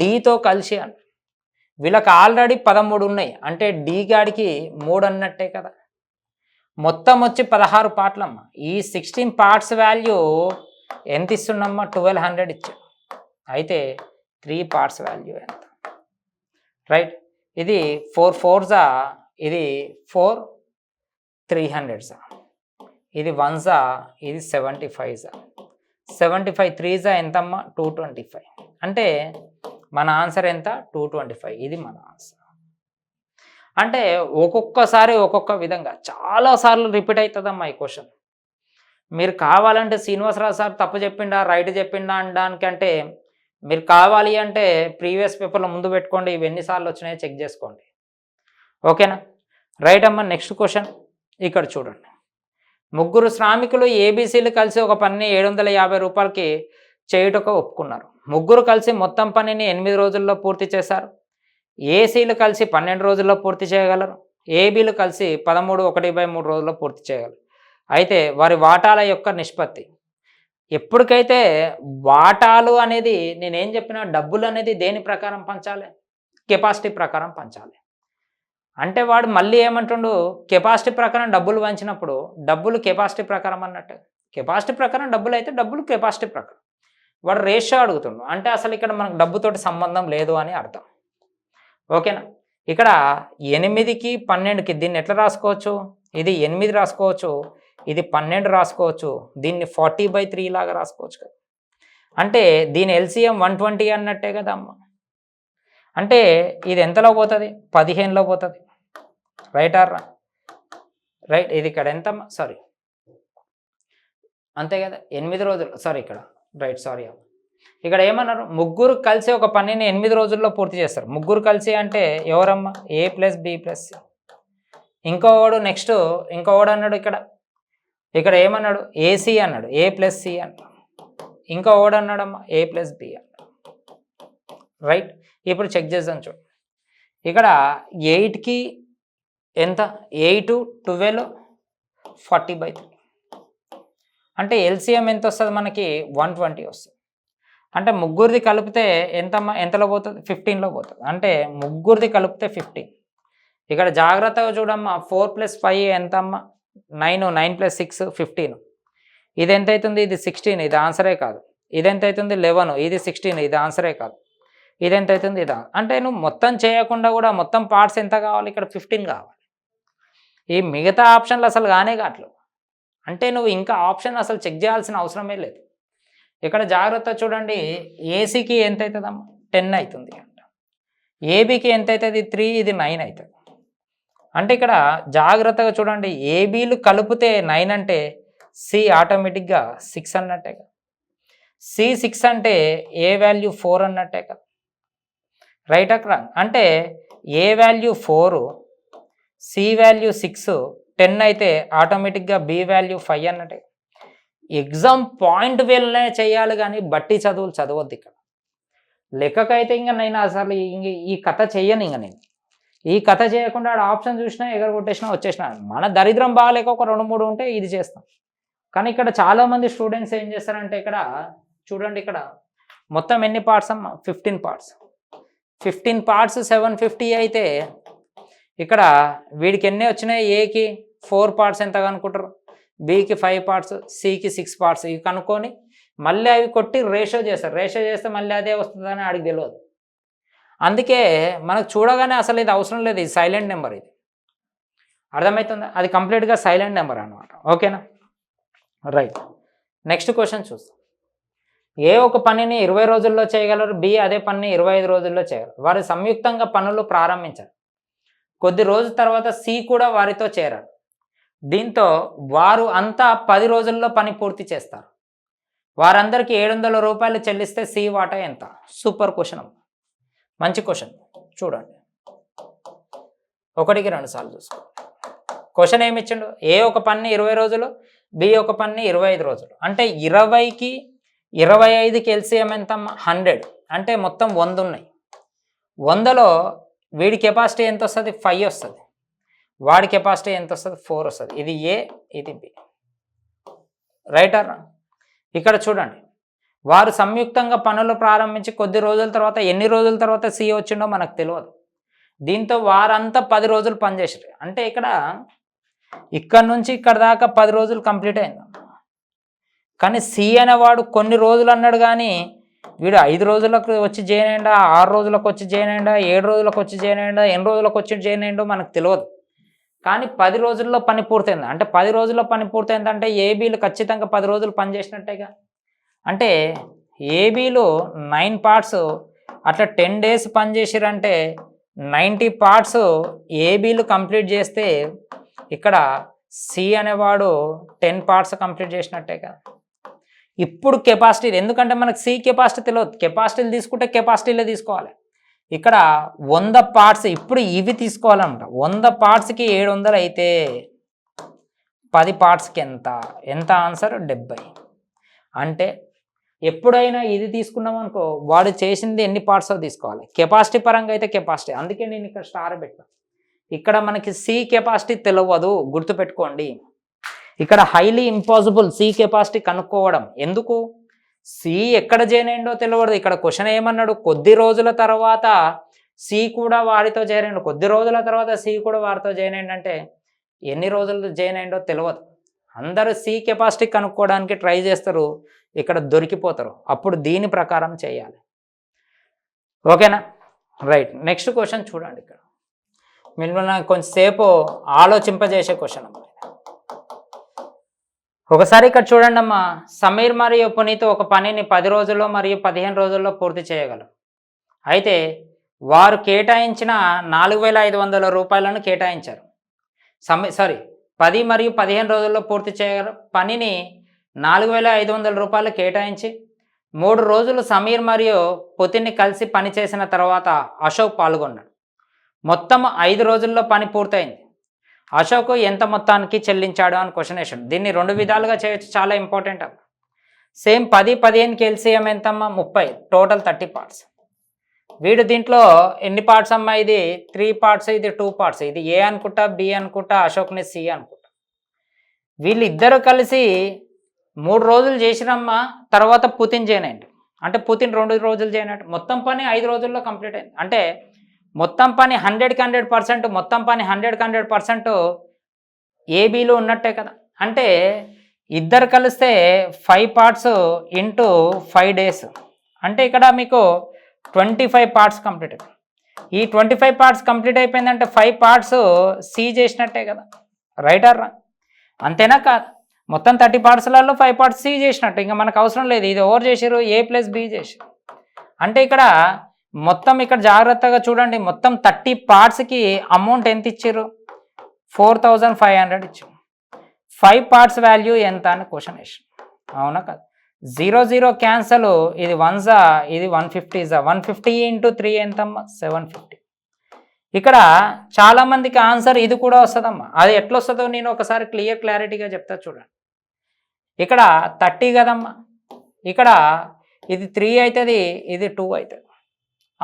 డితో కలిసి అంట, వీళ్ళకి ఆల్రెడీ 13 ఉన్నాయి, అంటే డి గాడికి 3 అన్నట్టే కదా. మొత్తం వచ్చి 16 పార్ట్లమ్మా. ఈ 16 పార్ట్స్ వాల్యూ ఎంత ఇస్తుండమ్మా, 1200 ఇచ్చాడు. అయితే 3 పార్ట్స్ వాల్యూ ఎంత? రైట్, ఇది 4 4s, ఇది 4 300s, ఇది 1s, ఇది 75s, 75 3s ఎంతమ్మా, 225. అంటే మన ఆన్సర్ ఎంత, 225. ఇది మన ఆన్సర్. అంటే ఒక్కొక్కసారి ఒక్కొక్క విధంగా చాలాసార్లు రిపీట్ అవుతుందమ్మా ఈ క్వశ్చన్. మీరు కావాలంటే శ్రీనివాసరావు సార్ తప్పు చెప్పిండా రైట్ చెప్పిండా అనడానికంటే, మీరు కావాలి అంటే ప్రీవియస్ పేపర్లో ముందు పెట్టుకోండి, ఇవి ఎన్నిసార్లు వచ్చినాయో చెక్ చేసుకోండి. ఓకేనా, రైట్ అమ్మా. నెక్స్ట్ క్వశ్చన్ ఇక్కడ చూడండి. ముగ్గురు శ్రామికులు ఏబీసీలు కలిసి ఒక పనిని 750 రూపాయలకి చేయుటకు ఒప్పుకున్నారు. ముగ్గురు కలిసి మొత్తం పనిని 8 రోజుల్లో పూర్తి చేశారు. ఏసీలు కలిసి 12 రోజుల్లో పూర్తి చేయగలరు. ఏబీలు కలిసి 13 1/3 రోజుల్లో పూర్తి చేయగలరు. అయితే వారి వాటాల యొక్క నిష్పత్తి. ఎప్పటికైతే వాటాలు అనేది నేనేం చెప్పినా, డబ్బులు అనేది దేని ప్రకారం పంచాలి, కెపాసిటీ ప్రకారం పంచాలి. అంటే వాడు మళ్ళీ ఏమంటుండు, కెపాసిటీ ప్రకారం డబ్బులు పంచినప్పుడు డబ్బులు కెపాసిటీ ప్రకారం అన్నట్టు. కెపాసిటీ ప్రకారం డబ్బులు అయితే డబ్బులు కెపాసిటీ ప్రకారం. వాడు రేషియో అడుగుతుండు, అంటే అసలు ఇక్కడ మనకు డబ్బుతోటి సంబంధం లేదు అని అర్థం. ఓకేనా, ఇక్కడ 8కి 12కి దీన్ని ఎట్లా రాసుకోవచ్చు, ఇది 8 రాసుకోవచ్చు, ఇది 12 రాసుకోవచ్చు, దీన్ని 40/3 లాగా రాసుకోవచ్చు కదా. అంటే దీని ఎల్సిఎం 120 అన్నట్టే కదా అమ్మ. అంటే ఇది ఎంతలో పోతుంది, 15లో పోతుంది. Right are right? ఇది ఇక్కడ ఎంతమ్మా, సారీ అంతే కదా, 8 రోజులు, సారీ ఇక్కడ రైట్, సారీ అమ్మ. ఇక్కడ ఏమన్నారు, ముగ్గురు కలిసి ఒక పనిని 8 రోజుల్లో పూర్తి చేస్తారు. ముగ్గురు కలిసి అంటే ఎవరమ్మా, A + B + C. ఇంకోవాడు అన్నాడు ఇక్కడ ఏమన్నాడు, AC అన్నాడు, A + C అన్నాడు. ఇంకోవాడు అన్నాడమ్మా A + B అన్నాడు. రైట్. ఇప్పుడు చెక్ చేద్దాం చూడు. ఇక్కడ 8కి ఎంత, 8, 12, 40/3. అంటే LCM ఎంత వస్తుంది మనకి, 120 వస్తుంది. అంటే ముగ్గురిది కలిపితే ఎంతలో పోతుంది, 15లో పోతుంది. అంటే ముగ్గురిది కలిపితే 15. ఇక్కడ జాగ్రత్తగా చూడమ్మా, 4 + 5 ఎంతమ్మా, 9, 9 + 6 15. ఇది ఎంత అవుతుంది, ఇది 16, ఇది ఆన్సరే కాదు. ఇది ఎంత అవుతుంది, 11, ఇది 16, ఇది ఆన్సరే కాదు. ఇది ఎంత అవుతుంది, ఇదా. అంటే నువ్వు మొత్తం చేయకుండా కూడా మొత్తం పార్ట్స్ ఎంత కావాలి, ఇక్కడ 15 కావాలి. ఈ మిగతా ఆప్షన్లు అసలు కావట్లేవు. అంటే నువ్వు ఇంకా ఆప్షన్ అసలు చెక్ చేయాల్సిన అవసరమే లేదు. ఇక్కడ జాగ్రత్త చూడండి, ఏసీకి ఎంత అవుతుందమ్మా, 10 అవుతుంది అంట. ఏబీకి ఎంత అవుతుంది, 3, ఇది 9 అవుతుంది. అంటే ఇక్కడ జాగ్రత్తగా చూడండి, ఏబీలు కలిపితే 9 అంటే సి ఆటోమేటిక్గా 6 అన్నట్టే కదా. సి 6 అంటే ఏ వాల్యూ 4 అన్నట్టే కదా. రైట్ అక్కడ అంటే ఏ వాల్యూ 4, సి వాల్యూ 6, 10 అయితే ఆటోమేటిక్గా బి వాల్యూ 5 అన్నట్టే. ఎగ్జామ్ పాయింట్ వేలనే చేయాలి కానీ బట్టి చదువులు చదవద్దు. ఇక్కడ లెక్కకైతే ఇంకా నేను అసలు ఈ కథ చెయ్యను. ఇంకా నేను ఈ కథ చేయకుండా ఆప్షన్ చూసినా ఎగరగొట్టేసినా వచ్చేసినా. మన దరిద్రం బాగాలేక ఒక 2-3 ఉంటే ఇది చేస్తాం. కానీ ఇక్కడ చాలామంది స్టూడెంట్స్ ఏం చేస్తారంటే, ఇక్కడ చూడండి, ఇక్కడ మొత్తం ఎన్ని పార్ట్స్ అమ్మా, 15 పార్ట్స్. 15 పార్ట్స్ 750 అయితే ఇక్కడ వీడికి ఎన్ని వచ్చినాయి, ఏకి 4 పార్ట్స్ ఎంత కనుక్కుంటారు, బికి 5 పార్ట్స్, సికి 6 పార్ట్స్. ఇవి కనుక్కొని మళ్ళీ అవి కొట్టి రేషియో చేస్తారు. రేషియో చేస్తే మళ్ళీ అదే వస్తుందని ఆడికి తెలియదు. అందుకే మనకు చూడగానే అసలు ఇది అవసరం లేదు, ఇది సైలెంట్ నెంబర్. ఇది అర్థమవుతుందా, అది కంప్లీట్గా సైలెంట్ నెంబర్ అన్నమాట. ఓకేనా, రైట్. నెక్స్ట్ క్వశ్చన్ చూస్తాం. ఏ ఒక పనిని 20 రోజుల్లో చేయగలరు, బి అదే పనిని 25 రోజుల్లో చేయగలరు. వారు సంయుక్తంగా పనులు ప్రారంభించారు. కొద్ది రోజుల తర్వాత సి కూడా వారితో చేరారు. దీంతో వారు అంతా 10 రోజుల్లో పని పూర్తి చేస్తారు. వారందరికీ 700 రూపాయలు చెల్లిస్తే సి వాటా ఎంత? సూపర్ క్వశ్చన్, మంచి క్వశ్చన్. చూడండి, 1కి 2 సార్లు చూసుకోండి. క్వశ్చన్ ఏమి ఇచ్చిండు, ఏ ఒక పని 20 రోజులు, బి ఒక పని 25 రోజులు. అంటే 20కి 25కి ఎల్సిఎం ఎంత, 100. అంటే మొత్తం 100 ఉన్నాయి. 100లో వీడి కెపాసిటీ ఎంత వస్తుంది, 5 వస్తుంది. వాడి కెపాసిటీ ఎంత వస్తుంది, 4 వస్తుంది. ఇది ఏ, ఇది బి. రైట్ అర్? ఇక్కడ చూడండి, వారు సంయుక్తంగా పనులు ప్రారంభించి కొద్ది రోజుల తర్వాత, ఎన్ని రోజుల తర్వాత సి వచ్చిండో మనకు తెలియదు. దీంతో వారంతా 10 రోజులు పనిచేసారు. అంటే ఇక్కడ నుంచి ఇక్కడ దాకా 10 రోజులు కంప్లీట్ అయింది. కానీ సి అనేవాడు కొన్ని రోజులు అన్నాడు, కానీ వీడు 5 రోజులకు వచ్చి జాయిన్ అయ్యిందా, 6 రోజులకు వచ్చి జాయిన్ అయ్యిందా, 7 రోజులకు వచ్చి జాయిన్ అయ్యిందా, ఎన్ని రోజులకు వచ్చి జాయిన్ అయ్యిందో మనకు తెలియదు. కానీ 10 రోజుల్లో పని పూర్తయింది. అంటే 10 రోజుల్లో పని పూర్తయిందంటే ఏబీలు ఖచ్చితంగా 10 రోజులు పని చేసినట్టేగా. అంటే ఏబీలు 9 పార్ట్స్ అట్లా 10 డేస్ పని చేసిరంటే 90 పార్ట్స్ ఏబీలు కంప్లీట్ చేస్తే ఇక్కడ సి అనేవాడు 10 పార్ట్స్ కంప్లీట్ చేసినట్టేగా. ఇప్పుడు కెపాసిటీ, ఎందుకంటే మనకు సి కెపాసిటీ తెలియదు. కెపాసిటీలు తీసుకుంటే కెపాసిటీలే తీసుకోవాలి. ఇక్కడ 100 పార్ట్స్ ఇప్పుడు ఇవి తీసుకోవాలన్నమాట. 100 పార్ట్స్కి 700 అయితే 10 పార్ట్స్కి ఎంత ఆన్సర్, 70. అంటే ఎప్పుడైనా ఇది తీసుకున్నాం అనుకో, వాడు చేసింది ఎన్ని పార్ట్స్ తీసుకోవాలి. కెపాసిటీ పరంగా అయితే కెపాసిటీ, అందుకే నేను ఇక్కడ స్టార్ పెట్టాను. ఇక్కడ మనకి సి కెపాసిటీ తెలియదు, గుర్తుపెట్టుకోండి. ఇక్కడ హైలీ ఇంపాసిబుల్ సి కెపాసిటీ కనుక్కోవడం. ఎందుకు, సి ఎక్కడ జాయిన్ అయిందో తెలియదు. ఇక్కడ క్వశ్చన్ ఏమన్నాడు, కొద్ది రోజుల తర్వాత సి కూడా వారితో జాయిన్ అయ్యిండు. కొద్ది రోజుల తర్వాత సి కూడా వారితో జాయిన్ అయ్యిండంటే ఎన్ని రోజులు జాయిన్ అయిందో తెలియదు. అందరూ సి కెపాసిటీ కనుక్కోవడానికి ట్రై చేస్తారు, ఇక్కడ దొరికిపోతారు. అప్పుడు దీని ప్రకారం చేయాలి. ఓకేనా, రైట్. నెక్స్ట్ క్వశ్చన్ చూడండి. ఇక్కడ మిమ్మల్ని కొంచెంసేపు ఆలోచింపజేసే క్వశ్చన్. ఒకసారి ఇక్కడ చూడండి అమ్మా, సమీర్ మరియు పునీత్ ఒక పనిని 10 రోజుల్లో మరియు 15 రోజుల్లో పూర్తి చేయగలరు. అయితే వారు కేటాయించిన 4500 రూపాయలను కేటాయించారు. 10 మరియు 15 రోజుల్లో పూర్తి చేయగలరు. పనిని 4500 రూపాయలు కేటాయించి 3 రోజులు సమీర్ మరియు పుతిన్ని కలిసి పనిచేసిన తర్వాత అశోక్ పాల్గొన్నాడు. మొత్తం 5 రోజుల్లో పని పూర్తయింది. అశోక్ ఎంత మొత్తానికి చెల్లించాడు అని క్వశ్చన్ వేసాడు. దీన్ని 2 విధాలుగా చేయొచ్చు, చాలా ఇంపార్టెంట్ అమ్మ. సేమ్ 10, 15కి ఎల్సిఎం ఎంతమ్మా 30, టోటల్ 30 పార్ట్స్. వీడు దీంట్లో ఎన్ని పార్ట్స్ అమ్మా, ఇది 3 పార్ట్స్, ఇది 2 పార్ట్స్, ఇది ఏ అనుకుంటా, బి అనుకుంటా, అశోక్ని సి అనుకుంటా. వీళ్ళిద్దరూ కలిసి 3 రోజులు చేసినమ్మా, తర్వాత పుతిన్ చేయనండి. అంటే పుతిన్ 2 రోజులు చేయనట్టు, మొత్తం పని 5 రోజుల్లో కంప్లీట్ అయింది. అంటే మొత్తం పని 100కి 100%, మొత్తం పని 100కి 100% ఏబీలో ఉన్నట్టే కదా. అంటే ఇద్దరు కలిస్తే 5 పార్ట్స్ ఇంటూ 5 డేస్, అంటే ఇక్కడ మీకు 25 పార్ట్స్ కంప్లీట్ అయిపోయింది. ఈ 25 పార్ట్స్ కంప్లీట్ అయిపోయిందంటే 5 పార్ట్స్ సి చేసినట్టే కదా, రైట్ ఆర్ రా? అంతేనా కాదు? మొత్తం 30 పార్ట్స్లలో 5 పార్ట్స్ సి చేసినట్టు, ఇంకా మనకు అవసరం లేదు. ఇది ఎవరు చేసారు, ఏ ప్లస్ బి చేసారు. అంటే ఇక్కడ మొత్తం ఇక్కడ జాగ్రత్తగా చూడండి, మొత్తం 30 పార్ట్స్కి అమౌంట్ ఎంత ఇచ్చారు, 4500 ఇచ్చారు. 5 పార్ట్స్ వాల్యూ ఎంత అని క్వశ్చన్ వేసారు, అవునా కాదు? 0 0 క్యాన్సల్, ఇది 1 జా, ఇది 150 జా, 150 ఇంటూ 3 ఎంతమ్మా 750. ఇక్కడ చాలామందికి ఆన్సర్ ఇది కూడా వస్తుందమ్మా. అది ఎట్లా వస్తుందో నేను ఒకసారి క్లారిటీగా చెప్తా చూడండి. ఇక్కడ 30 కదమ్మా, ఇక్కడ ఇది 3 అవుతుంది, ఇది 2 అవుతుంది,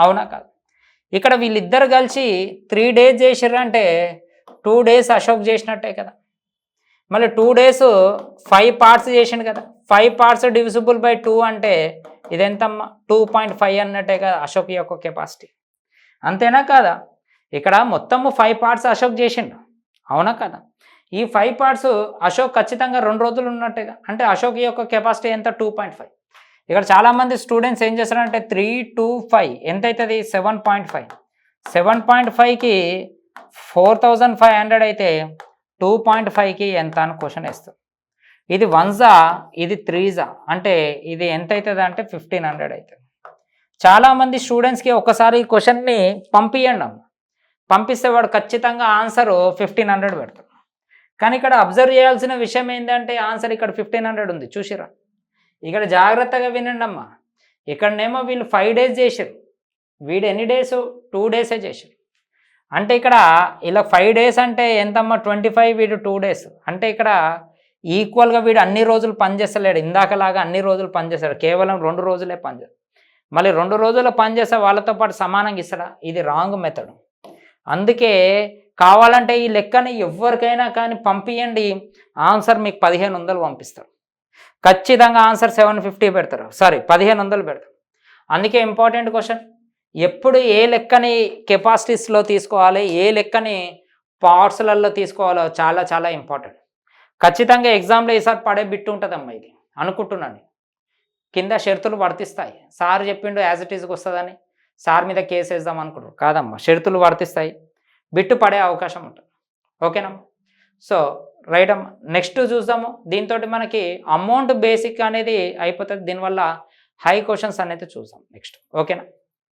అవునా కాదు? ఇక్కడ వీళ్ళిద్దరు కలిసి 3 డేస్ చేసిర్రు అంటే 2 డేస్ అశోక్ చేసినట్టే కదా. మళ్ళీ 2 డేస్ 5 పార్ట్స్ చేసిండు కదా. 5 పార్ట్స్ డివిజిబుల్ బై 2 అంటే ఇదెంతమ్మా 2.5 అన్నట్టే కదా అశోక్ యొక్క కెపాసిటీ, అంతేనా కాదా? ఇక్కడ మొత్తము 5 పార్ట్స్ అశోక్ చేసిండు, అవునా కదా? ఈ 5 పార్ట్స్ అశోక్ ఖచ్చితంగా 2 రోజులు ఉన్నట్టేగా. అంటే అశోక్ యొక్క కెపాసిటీ ఎంత 2.5. ఇక్కడ చాలామంది స్టూడెంట్స్ ఏం చేస్తారంటే 3 2 5 ఎంత అవుతుంది 7.5. 7.5కి 4500 అయితే 2.5కి ఎంత అని క్వశ్చన్ వేస్తుంది. ఇది 1 జా, ఇది 3 జా, అంటే ఇది ఎంత అవుతుంది అంటే 1500 అవుతుంది. చాలామంది స్టూడెంట్స్కి ఒకసారి ఈ క్వశ్చన్ని పంపించండి అమ్మ, పంపిస్తే వాడు ఖచ్చితంగా ఆన్సర్ 1500 పెడతాడు. కానీ ఇక్కడ అబ్జర్వ్ చేయాల్సిన విషయం ఏంటంటే ఆన్సర్ ఇక్కడ 1500 ఉంది, చూసిరా? ఇక్కడ జాగ్రత్తగా వినండి అమ్మా. ఇక్కడనేమో వీళ్ళు 5 డేస్ చేశారు, వీడు ఎన్ని డేస్ 2 డేసే చేశారు. అంటే ఇక్కడ ఇలా 5 డేస్ అంటే ఎంతమ్మా 25, వీడు 2 డేస్. అంటే ఇక్కడ ఈక్వల్గా వీడు అన్ని రోజులు పనిచేస్తలేడు, ఇందాకలాగా అన్ని రోజులు పనిచేస్తాడు, కేవలం 2 రోజులే పనిచేస్తాడు. మళ్ళీ 2 రోజులు పనిచేస్తే వాళ్ళతో పాటు సమానంగా ఇస్తాడా? ఇది రాంగ్ మెథడ్. అందుకే కావాలంటే ఈ లెక్కని ఎవరికైనా కానీ పంపించండి, ఆన్సర్ మీకు 1500 పంపిస్తారు. ఖచ్చితంగా ఆన్సర్ 750 పెడతారు, సారీ 1500 పెడతారు. అందుకే ఇంపార్టెంట్ క్వశ్చన్, ఎప్పుడు ఏ లెక్కని కెపాసిటీస్లో తీసుకోవాలి, ఏ లెక్కని పార్ట్స్లలో తీసుకోవాలో చాలా చాలా ఇంపార్టెంట్. ఖచ్చితంగా ఎగ్జామ్లో ఈసారి పడే బిట్టు ఉంటుందమ్మా, ఇది అనుకుంటున్నాను. కింద షరతులు వర్తిస్తాయి, సార్ చెప్పిండు యాజ్ ఇట్ ఈస్కి వస్తుందని సార్ మీద కేసు వేద్దాం అనుకుంటారు, కాదమ్మా, షరతులు వర్తిస్తాయి, బిట్టు పడే అవకాశం ఉంటుంది. ఓకేనమ్మా? సో రైట్ అమ్మా, నెక్స్ట్ చూద్దాము. దీంతో మనకి అమౌంట్ బేసిక్ అనేది అయిపోతుంది, దీనివల్ల హై క్వశ్చన్స్ అనేది చూద్దాం నెక్స్ట్. ఓకేనా?